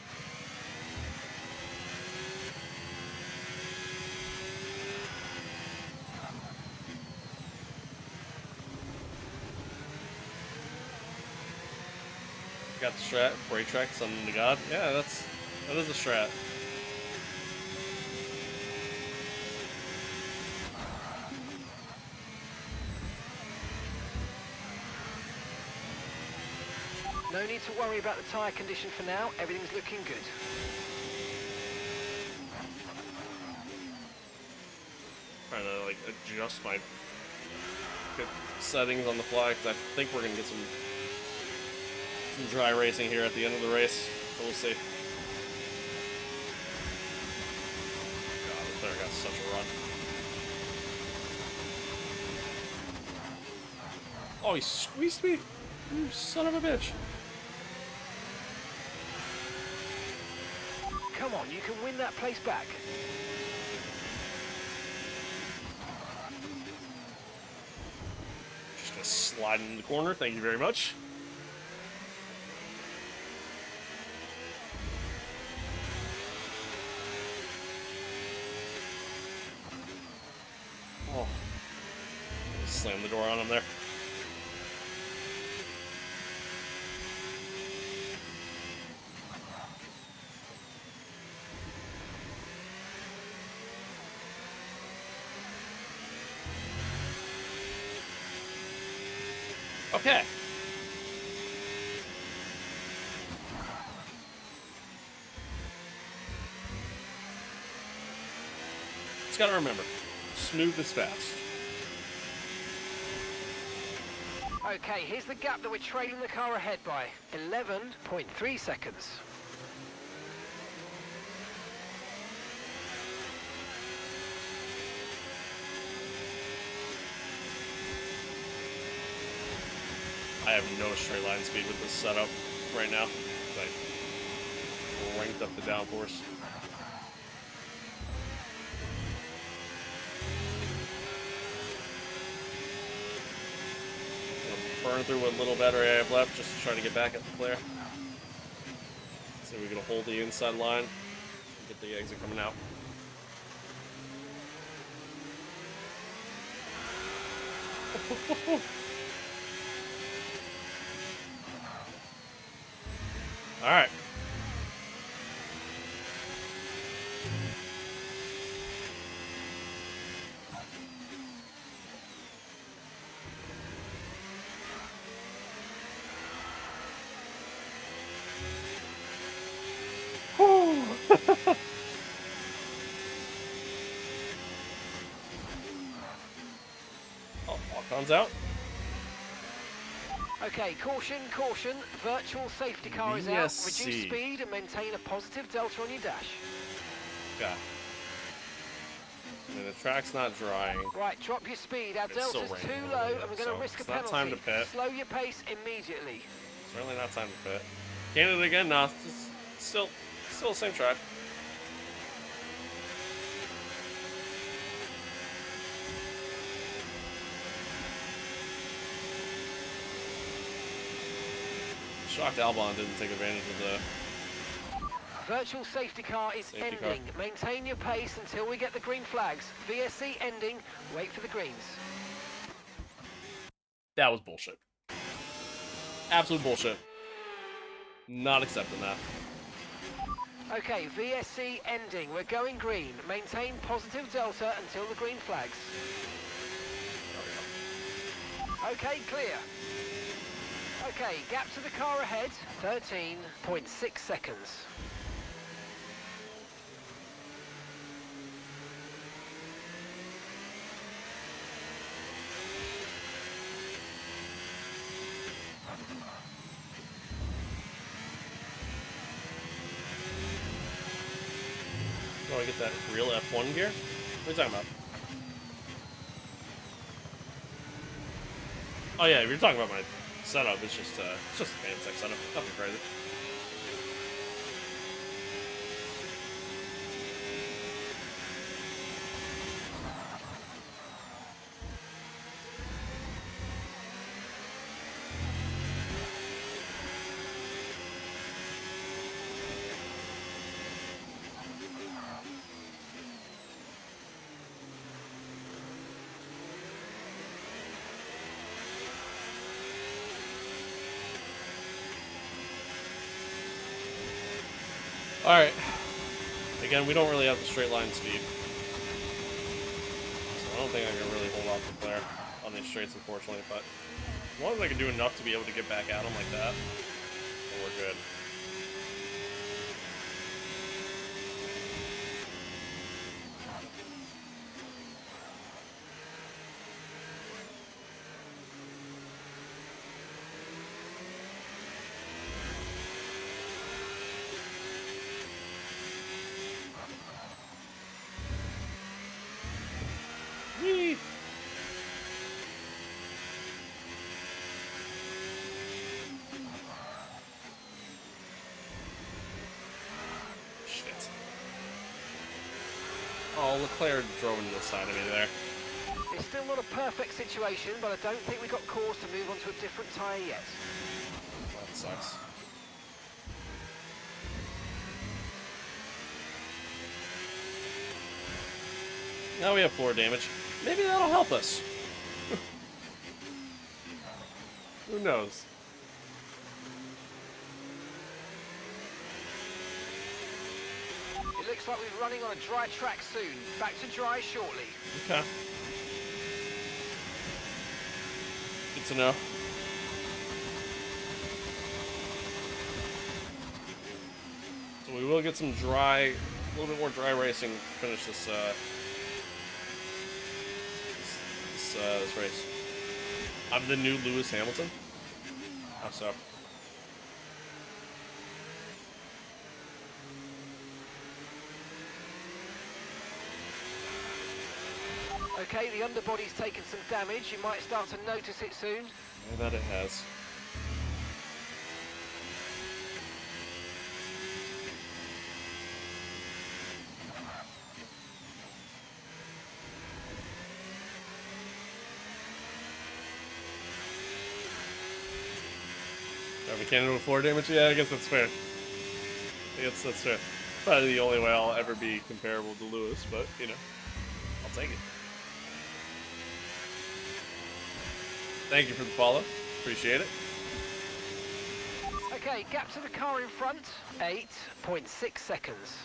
Got the strat, brake track, something to God. Yeah, that is a strat. No need to worry about the tyre condition for now. Everything's looking good. Trying to like adjust my settings on the fly because I think we're gonna get some dry racing here at the end of the race. So we'll see. God, this player got such a run. Oh, he squeezed me! You son of a bitch! Come on, you can win that place back. Just gonna slide into the corner. Thank you very much. Oh. Slam the door on him there. Okay. Just gotta remember, smooth is fast. Okay, here's the gap that we're trailing the car ahead by. 11.3 seconds. I have no straight line speed with this setup right now. I ranked up the downforce. Burn through what little battery I have left just to try to get back at the flare. So we're gonna hold the inside line and get the exit coming out. All right. Oh, Alcon's out. Okay, caution, caution. Virtual safety car is out. Reduce speed and maintain a positive delta on your dash. Okay. And the track's not drying. Right, drop your speed. Our It's delta's still too raining low over here, and we're going so to risk a it's not penalty. time to pit. Slow your pace immediately. Certainly not time to pit. Canada again? No, it's still the same track. Shocked Albon didn't take advantage of the Virtual safety car is ending. Maintain your pace until we get the green flags. VSC ending. Wait for the greens. That was bullshit. Absolute bullshit. Not accepting that. Okay, VSC ending. We're going green. Maintain positive delta until the green flags. Okay, clear. Okay, gap to the car ahead, 13.6 seconds. Oh, I get that real F1 gear? What are you talking about? Oh yeah, if you're talking about my setup, it's just a fan-tech setup. Nothing crazy. Alright. Again, we don't really have the straight line speed. So I don't think I can really hold off the flare on these straights, unfortunately. But as long as I can do enough to be able to get back at them like that, then we're good. Whee! Shit. Oh, Leclerc drove into the side of me there. It's still not a perfect situation, but I don't think we got cause to move on to a different tyre yet. That sucks. Now we have floor damage. Maybe that'll help us. Who knows? It looks like we're running on a dry track soon. Back to dry shortly. Okay. Good to know. So we will get some dry, a little bit more dry racing to finish this this race. I'm the new Lewis Hamilton. How so? Okay, the underbody's taken some damage. You might start to notice it soon. I bet it has. We can't do floor damage? Yeah, I guess that's fair. I guess that's fair. Probably the only way I'll ever be comparable to Lewis, but, you know, I'll take it. Thank you for the follow. Appreciate it. Okay, gap to the car in front, 8.6 seconds.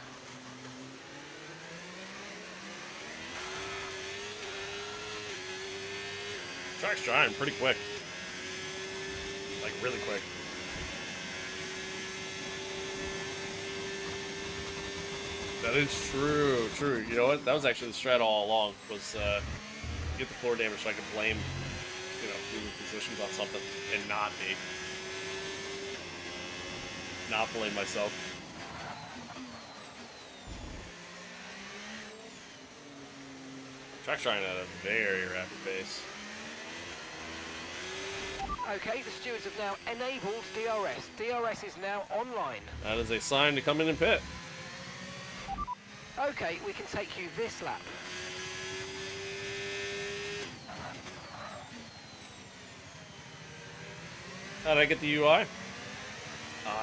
Track's drying pretty quick. Like, really quick. That is true, true. You know what? That was actually the strat all along, was get the floor damage so I could blame, you know, moving positions on something and not me. Not blame myself. Track's trying at a very rapid pace. Okay, the stewards have now enabled DRS. DRS is now online. That is a sign to come in and pit. Okay, we can take you this lap. How did I get the UI?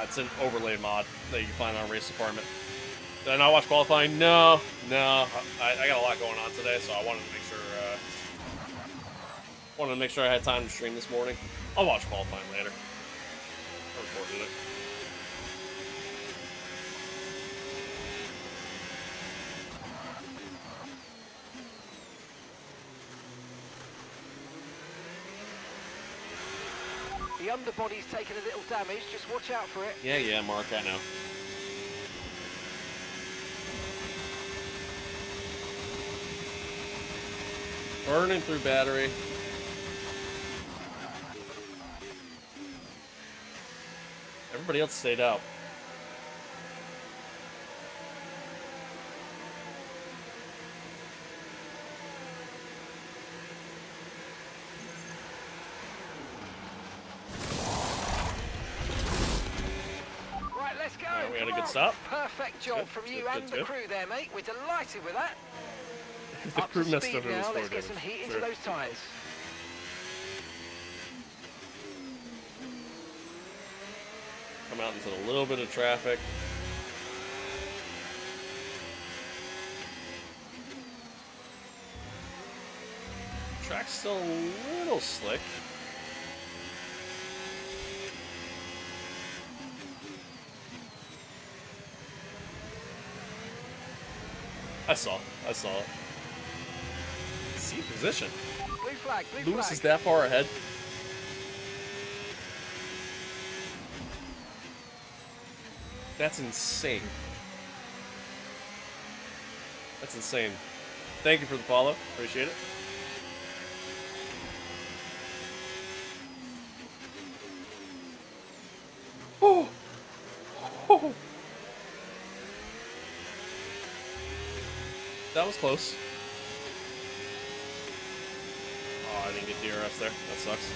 It's an overlay mod that you can find on Race Department. Did I not watch qualifying? No. I got a lot going on today, so I wanted to make sure I had time to stream this morning. I'll watch qualifying later. I recorded it. The underbody's taken a little damage, just watch out for it. Yeah, Mark, I know. Burning through battery. Everybody else stayed out. We had a Come good on. stop. Perfect job Good, from good, you good, and the good. crew there, mate. We're delighted with that. The Up crew to messed speed up. It was now. floor Let's get some damage. heat into Sure. those tyres. Come out into a little bit of traffic. Track's still a little slick. I saw it. See position. Blue flag, blue Lewis flag. is that far ahead. That's insane. That's insane. Thank you for the follow. Appreciate it. Oh. Oh. That was close. Oh, I didn't get DRS there. That sucks.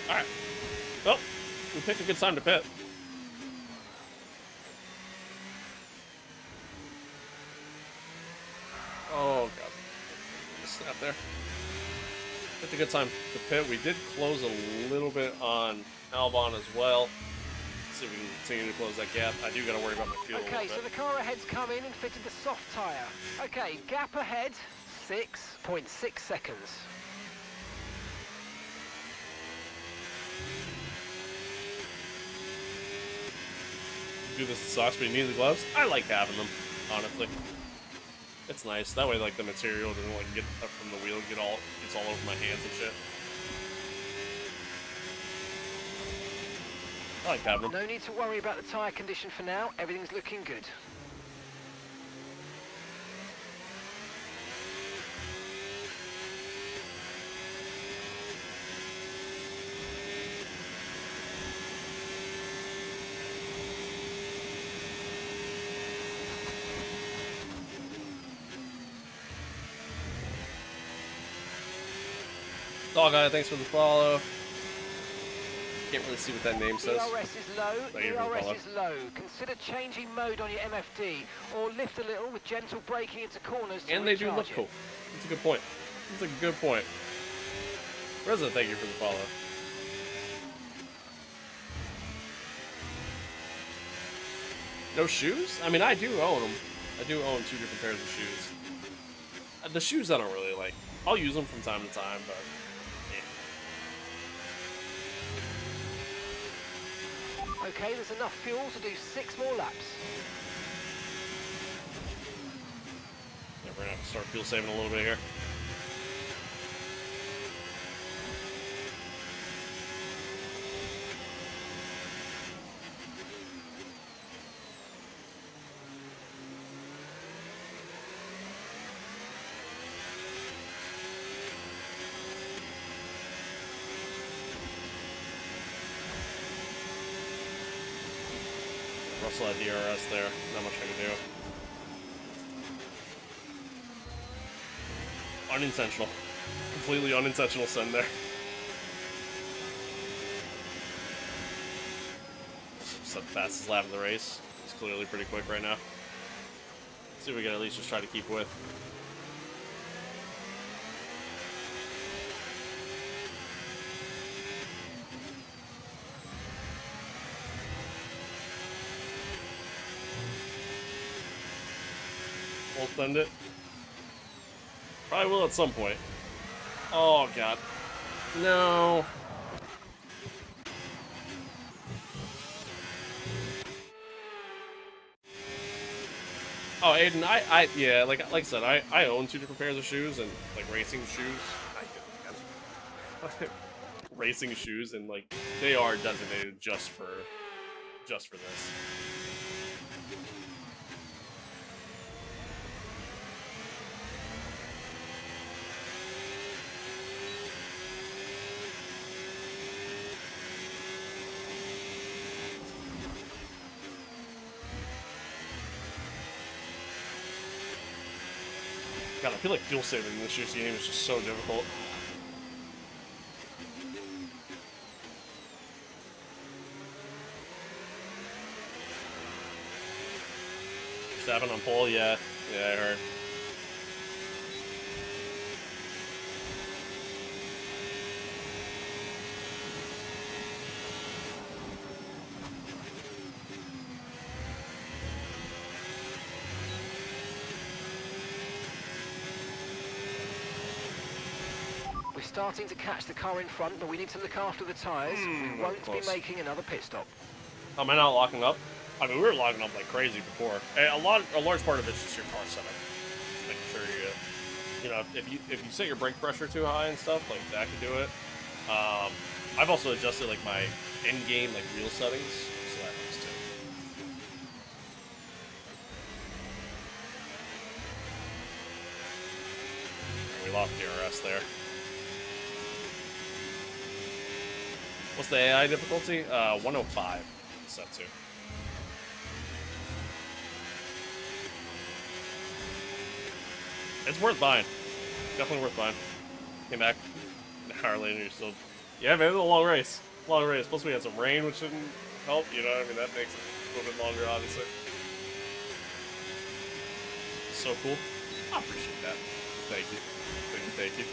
Alright. Well, we picked a good time to pit. Oh, God. Snap there. Picked a good time to pit. We did close a little bit on Albon as well. See if we can continue to close that gap. I do got to worry about my fuel a Okay, little so bit. the car ahead's come in and fitted the soft tyre. Okay, gap ahead, 6.6 seconds. Do this sucks, but you need the gloves. I like having them, honestly. It's nice. That way, like, the material doesn't like get up from the wheel, gets all over my hands and shit. I like having them. No need to worry about the tyre condition for now. Everything's looking good. Dog Eye, thanks for the follow. Can't really see what that name says. DRS is low, Thank you for the DRS follow. is low. Consider changing mode on your MFD, or lift a little with gentle braking into corners to And they do recharge look it. cool. That's a good point. That's a good point. Reza, thank you for the follow. No shoes? I mean, I do own them. I do own 2 different pairs of shoes. The shoes I don't really like. I'll use them from time to time, but yeah. Okay, there's enough fuel to do 6 more laps. Yeah, we're gonna have to start fuel saving a little bit here. Russell had DRS there. Not much I can do. Unintentional. Completely unintentional send there. Set the fastest lap of the race. He's clearly pretty quick right now. See if we can at least just try to keep with. We'll send it. Probably will at some point. Oh, God. No. Oh, Aiden, yeah, like I said, I own 2 different pairs of shoes and like racing shoes. Racing shoes, and like they are designated just for this. God, I feel like fuel saving in this year's game is just so difficult. Stabbing on pole, yeah. Yeah, I heard. We're starting to catch the car in front, but we need to look after the tyres. We won't be making another pit stop. Am I not locking up? I mean, we were locking up like crazy before. A large part of it's just your car setup. Just making sure you know, if you set your brake pressure too high and stuff, like that can do it. I've also adjusted like my in-game like wheel settings, so that helps too. We lost DRS there. What's the AI difficulty? 105. Set to. It's worth buying. Definitely worth buying. Came back an hour later, you're still... Yeah, man, it was a long race. Long race. Plus we had some rain, which didn't help, you know? I mean, that makes it a little bit longer, obviously. So cool. I appreciate that. Thank you. Thank you, thank you.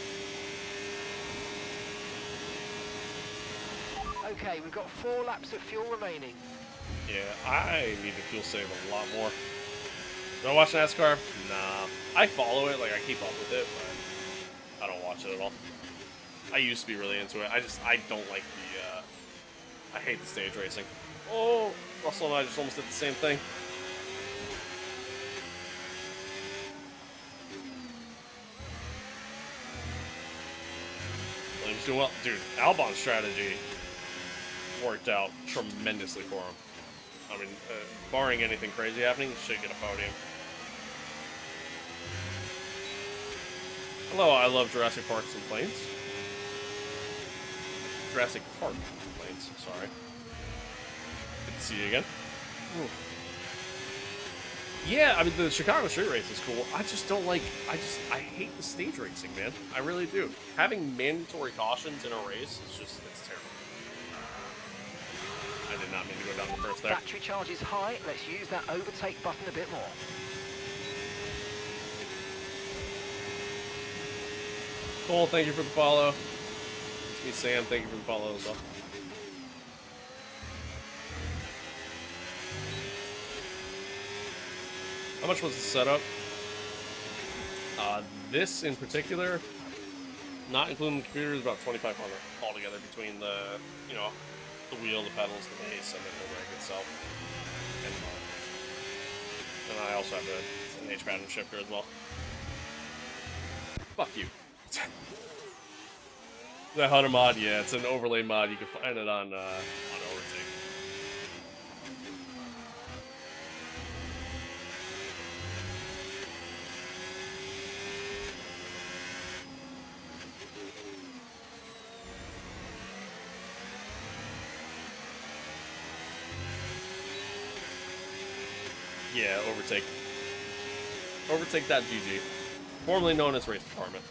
Okay, we've got 4 laps of fuel remaining. Yeah, I need to fuel save a lot more. Do I watch NASCAR? Nah. I follow it, like I keep up with it, but I don't watch it at all. I used to be really into it. I don't like the, I hate the stage racing. Oh, Russell and I just almost did the same thing. Williams doing well. Dude, Albon's strategy worked out tremendously for him. I mean, barring anything crazy happening, he should get a podium. Hello, I love Jurassic Parks and Planes. Jurassic Park Planes, sorry. Good to see you again. Ooh. Yeah, I mean, the Chicago Street Race is cool. I just don't like, I hate the stage racing, man. I really do. Having mandatory cautions in a race is just, it's terrible. I did not mean to go down the first there. Battery charge is high. Let's use that overtake button a bit more. Cole, thank you for the follow. It's me, Sam. Thank you for the follow as well. How much was the setup? This in particular, not including the computer, is about $2,500 altogether between the, you know, the wheel, the pedals, the base, and then the rig itself. And I also have an H pattern shifter as well. Fuck you. The Hunter mod, yeah, it's an overlay mod. You can find it on Overtake. Yeah, Overtake. Overtake.gg. Formerly known as Race Department.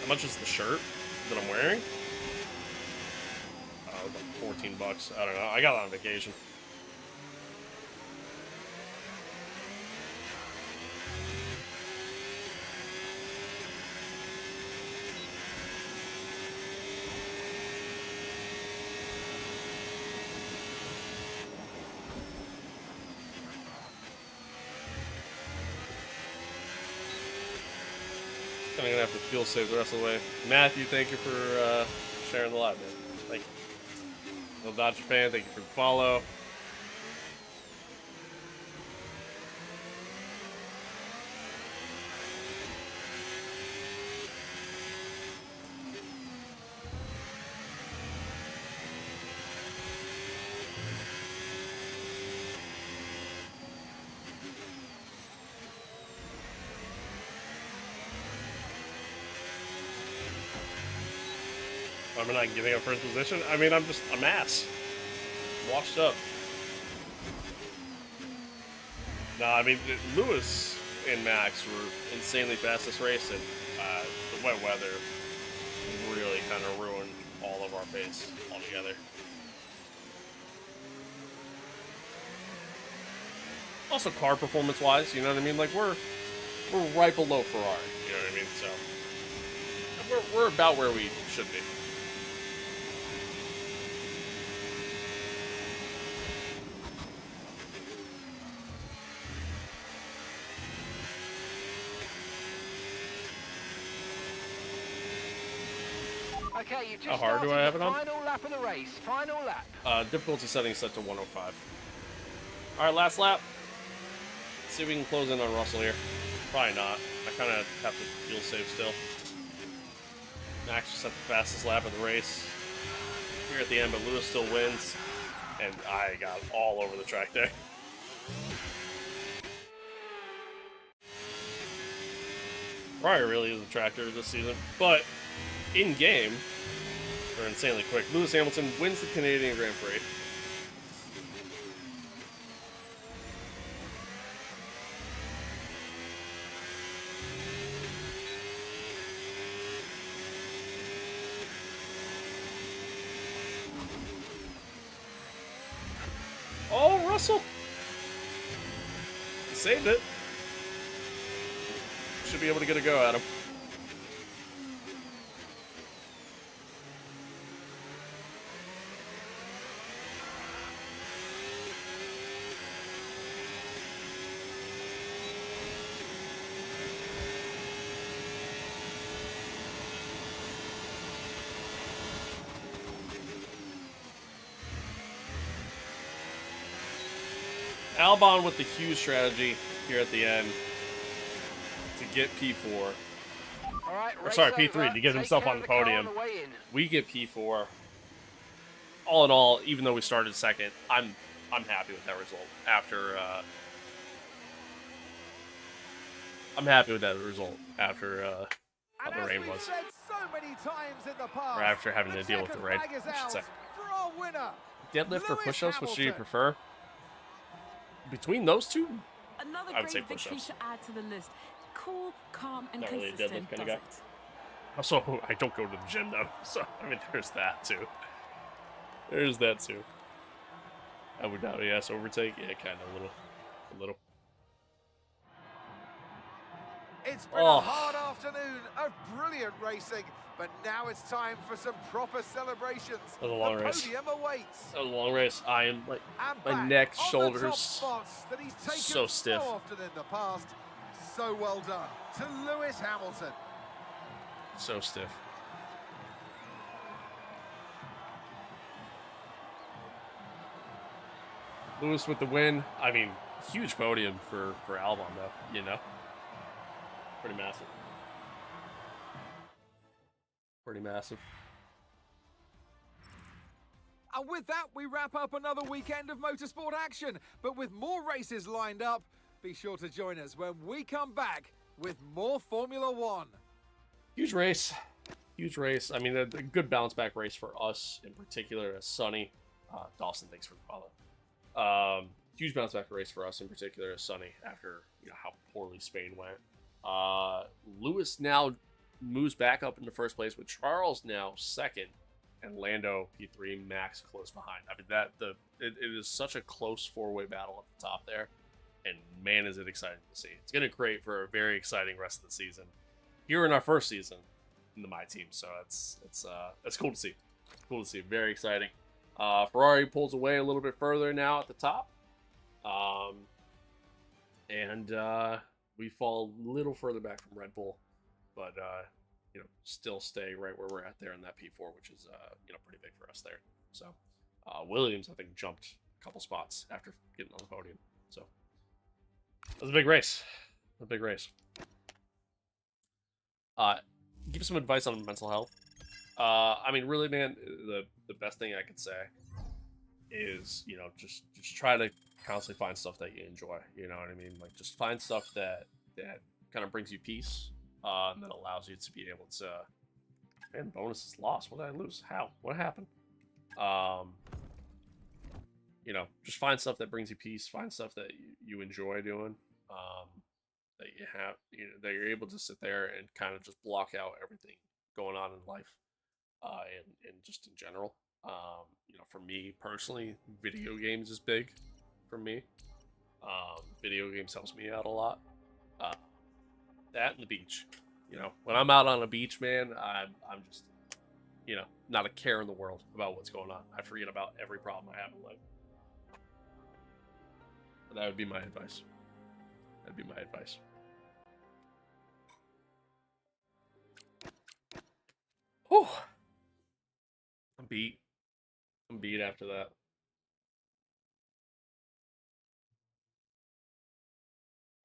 How much is the shirt that I'm wearing? About $14. I don't know. I got it on vacation. I'm gonna have to fuel save the rest of the way. Matthew, thank you for sharing the live, man. Thank you. Little Dodger fan, thank you for the follow. I'm not giving up first position. I mean, I'm ass. Washed up. No, I mean, Lewis and Max were insanely fast this race, and the wet weather really kind of ruined all of our pace altogether. Also, car performance-wise, you know what I mean? Like, we're right below Ferrari, you know what I mean? So, we're about where we should be. Okay, you just How hard do I have it on? Final lap of the race. Final lap. Difficulty setting set to 105. All right, last lap. Let's see if we can close in on Russell here. Probably not. I kind of have to feel safe still. Max just set the fastest lap of the race here at the end, but Lewis still wins, and I got all over the track there. Ferrari really is a tractor this season, but in game, they're insanely quick. Lewis Hamilton wins the Canadian Grand Prix. Oh, Russell! He saved it. Should be able to get a go at him. Albon with the huge strategy here at the end to get P4. All right, Or sorry, race P3 over. to get Take himself care on of the car podium. the way in. We get P4. All in all, even though we started second, I'm happy with that result. I'm happy with that result after how the rain was. Said so many times in the past, Or after having to deal with the rain, I should say. For our winner, Deadlift or Lewis push-ups, which do you Hamilton. prefer? Between those two, Another I would say great victory push-ups. to add to the list. Cool, calm, and Not really a consistent. deadlift kinda does guy. it? Also, I don't go to the gym though, so I mean, there's that too. There's that too. Abu Dhabi, yes, overtake, yeah, kind of a little. It's been Oh. a hard afternoon of brilliant racing, but now it's time for some proper celebrations. That was a long the race. podium awaits. That was a long race. I am like And my back neck, on the shoulders, top spots that he's taken so stiff. so often in the past. So well done to Lewis Hamilton. so stiff. Lewis with the win. I mean, huge podium for Albon though, you know? Pretty massive. Pretty massive. And with that, we wrap up another weekend of motorsport action. But with more races lined up, be sure to join us when we come back with more Formula One. Huge race. Huge race. I mean, a good bounce back race for us in particular as Sonny. Dawson, thanks for the follow. Huge bounce back race for us in particular as Sonny after how poorly Spain went. Lewis now moves back up into first place with Charles now second and Lando P3, Max close behind. I mean, it is such a close four-way battle at the top there, and man, is it exciting to see. It's going to create for a very exciting rest of the season here in our first season in the Myteam. So it's cool to see. Cool to see. Very exciting. Ferrari pulls away a little bit further now at the top, and we fall a little further back from Red Bull, but still stay right where we're at there in that P4, which is pretty big for us there. So Williams, I think, jumped a couple spots after getting on the podium. So it was a big race. A big race. Give some advice on mental health. I mean, really, man, the best thing I could say is just try to constantly find stuff that you enjoy. You know what I mean? Like, just find stuff that kind of brings you peace. And that allows you to be able to. Man, bonus is lost. What did I lose? How? What happened? you know, just find stuff that brings you peace. Find stuff that you enjoy doing. That you have, you know, that you're able to sit there and kind of just block out everything going on in life, and just in general. You know, for me personally, video games is big for me. Video games helps me out a lot. Uh, that and the beach. You know, when I'm out on a beach, man, I'm just, you know, not a care in the world about what's going on. I forget about every problem I have in life. But that would be my advice. That'd be my advice. Whew. I'm beat. I'm beat after that.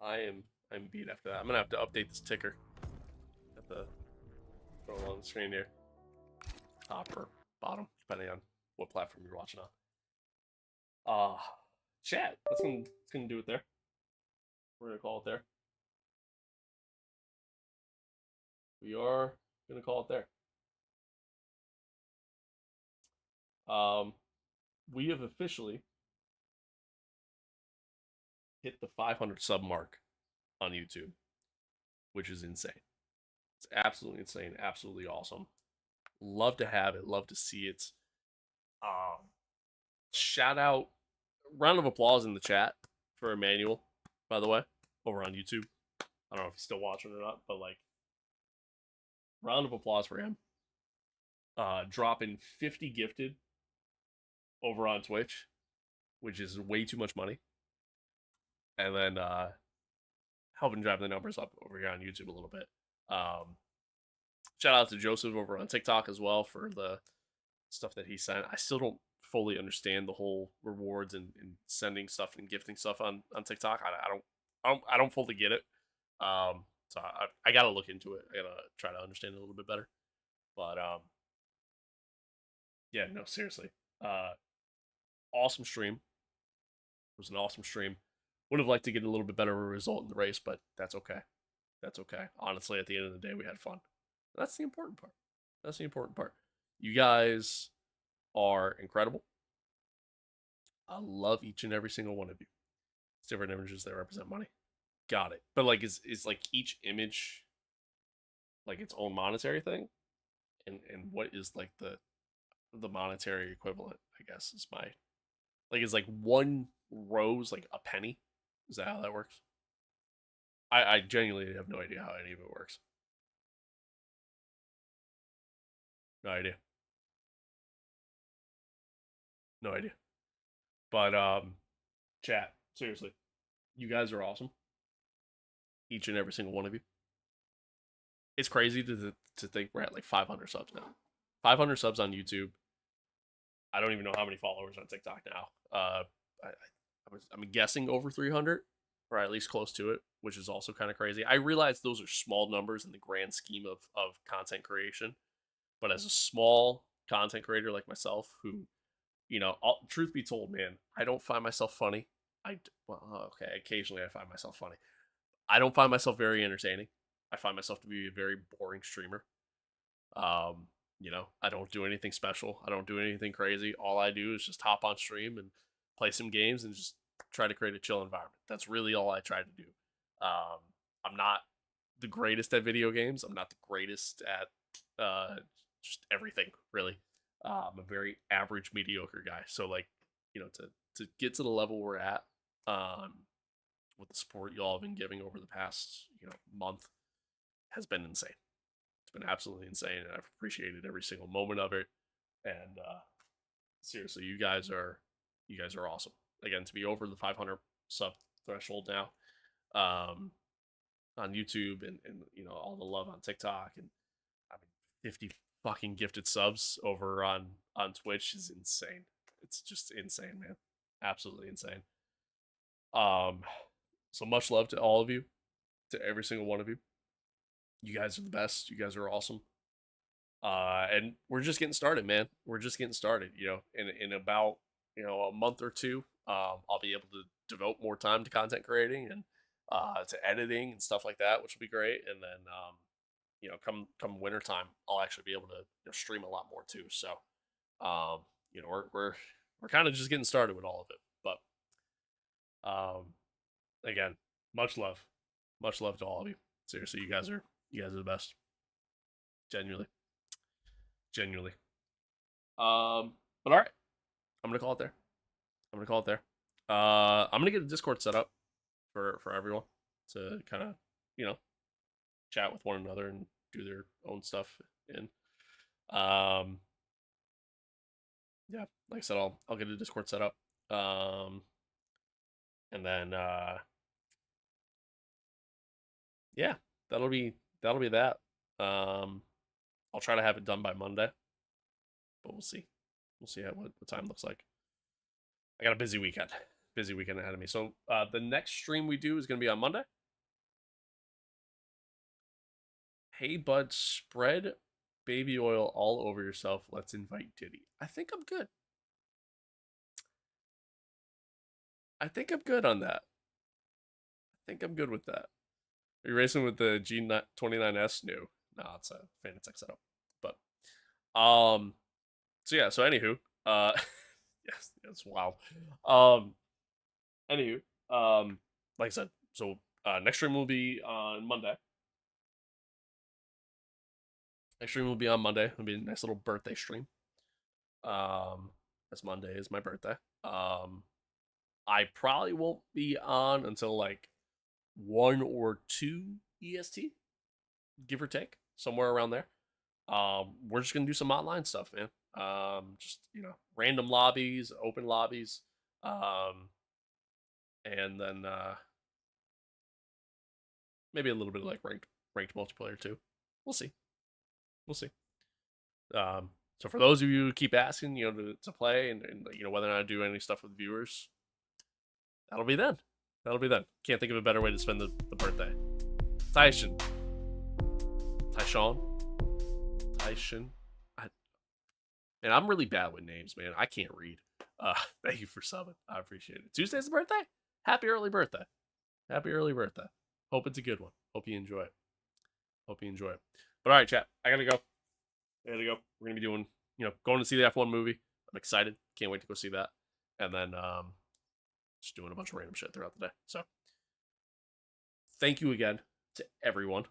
I'm beat after that. I'm gonna have to update this ticker. At the throw it on the screen here. Top or bottom, depending on what platform you're watching on. Chat. That's gonna do it there. We're gonna call it there. We are gonna call it there. We have officially hit the 500 sub mark on YouTube, which is insane. It's absolutely insane, absolutely awesome. Love to have it, love to see it. Shout out, round of applause in the chat for Emmanuel, by the way, over on YouTube. I don't know if he's still watching or not, but like, round of applause for him. Dropping 50 gifted over on Twitch, which is way too much money. And then helping drive the numbers up over here on YouTube a little bit. Shout out to Joseph over on TikTok as well for the stuff that he sent. I still don't fully understand the whole rewards and sending stuff and gifting stuff on TikTok. I don't fully get it. So I gotta look into it. I gotta try to understand it a little bit better. But yeah, no, seriously. Awesome stream. It was an awesome stream. Would have liked to get a little bit better of a result in the race, but that's okay. That's okay. Honestly, at the end of the day, we had fun. That's the important part. That's the important part. You guys are incredible. I love each and every single one of you. It's different images that represent money. Got it. But like, is like each image like its own monetary thing? And what is like the monetary equivalent, I guess, is my, like, is like one rose like a penny? Is that how that works? I genuinely have no idea how any of it works. No idea. No idea. But chat, seriously, you guys are awesome. Each and every single one of you. It's crazy to think we're at like 500 subs now. 500 subs on YouTube. I don't even know how many followers on TikTok now. I'm guessing over 300, or at least close to it, which is also kind of crazy. I realize those are small numbers in the grand scheme of content creation, but as a small content creator like myself, who, you know, truth be told, man, I don't find myself funny. Okay, occasionally I find myself funny. I don't find myself very entertaining. I find myself to be a very boring streamer. You know, I don't do anything special. I don't do anything crazy. All I do is just hop on stream and play some games and just try to create a chill environment. That's really all I try to do. I'm not the greatest at video games. I'm not the greatest at just everything, really. I'm a very average, mediocre guy. So, like, you know, to get to the level we're at, with the support y'all have been giving over the past, you know, month, has been insane. It's been absolutely insane, and I've appreciated every single moment of it. And seriously, you guys are awesome. Again, to be over the 500 sub threshold now, on YouTube, and you know, all the love on TikTok, and I mean, 50 fucking gifted subs over on Twitch is insane. It's just insane, man. Absolutely insane. So much love to all of you, to every single one of you. You guys are the best. You guys are awesome. And we're just getting started, man. We're just getting started. You know, in about, you know, a month or two, I'll be able to devote more time to content creating and to editing and stuff like that, which will be great. And then, you know, come winter time, I'll actually be able to, you know, stream a lot more too. So, you know, we're we're kind of just getting started with all of it. But again, much love to all of you. Seriously, you guys are the best. Genuinely. But all right, I'm gonna call it there. I'm gonna get a Discord set up for everyone to kind of, you know, chat with one another and do their own stuff. And yeah, like I said, I'll get a Discord set up. And then yeah, that'll be that. I'll try to have it done by Monday, but we'll see. We'll see what the time looks like. I got a busy weekend ahead of me. So the next stream we do is going to be on Monday. Hey, bud, spread baby oil all over yourself. Let's invite Diddy. I think I'm good. On that. I think I'm good with that. Are you racing with the G29S? No, it's a Fanatec setup. But so yeah, so anywho, yes, it's wild. Anywho, like I said, so next stream will be on Monday. It'll be a nice little birthday stream. As Monday is my birthday. I probably won't be on until like 1 or 2 EST, give or take, somewhere around there. We're just gonna do some online stuff, man. Just, you know, random lobbies, open lobbies, and then maybe a little bit of like ranked multiplayer too. We'll see. So for those of you who keep asking, you know, to play and you know, whether or not I do any stuff with viewers, that'll be then. Can't think of a better way to spend the birthday. Tyson. Man, I'm really bad with names, man. I can't read. Thank you for subbing. I appreciate it. Tuesday's the birthday? Happy early birthday. Hope it's a good one. Hope you enjoy it. But all right, chat. I gotta go. We're gonna be doing, you know, going to see the F1 movie. I'm excited. Can't wait to go see that. And then just doing a bunch of random shit throughout the day. So thank you again to everyone.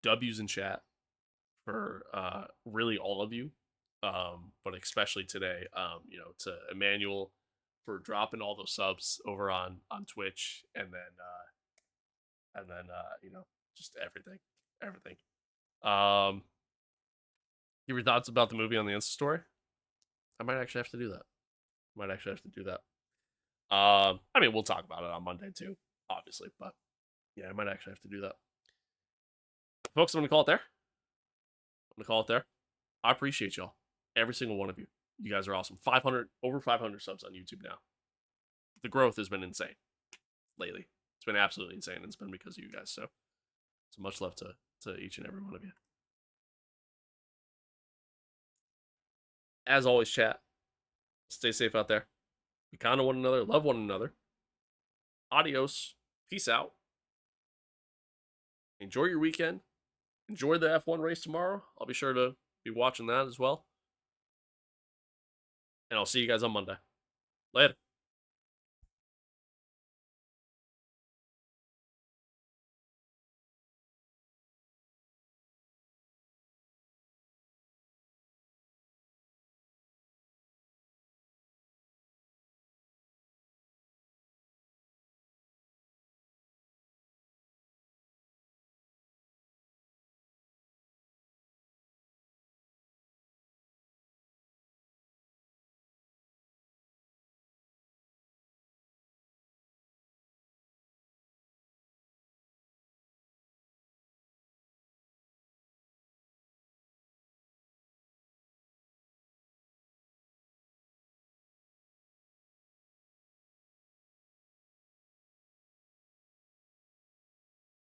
W's in chat for really all of you. But especially today, you know, to Emmanuel for dropping all those subs over on Twitch, and then you know, just everything. Give your thoughts about the movie on the Insta story. I might actually have to do that. I mean, we'll talk about it on Monday too, obviously, but yeah, I might actually have to do that. Folks, I'm gonna call it there. I appreciate y'all, every single one of you. You guys are awesome. Over 500 subs on YouTube now. The growth has been insane lately. It's been absolutely insane. It's been because of you guys. So much love to each and every one of you. As always, chat, stay safe out there. Be kind to one another. Love one another. Adios. Peace out. Enjoy your weekend. Enjoy the F1 race tomorrow. I'll be sure to be watching that as well. And I'll see you guys on Monday. Later.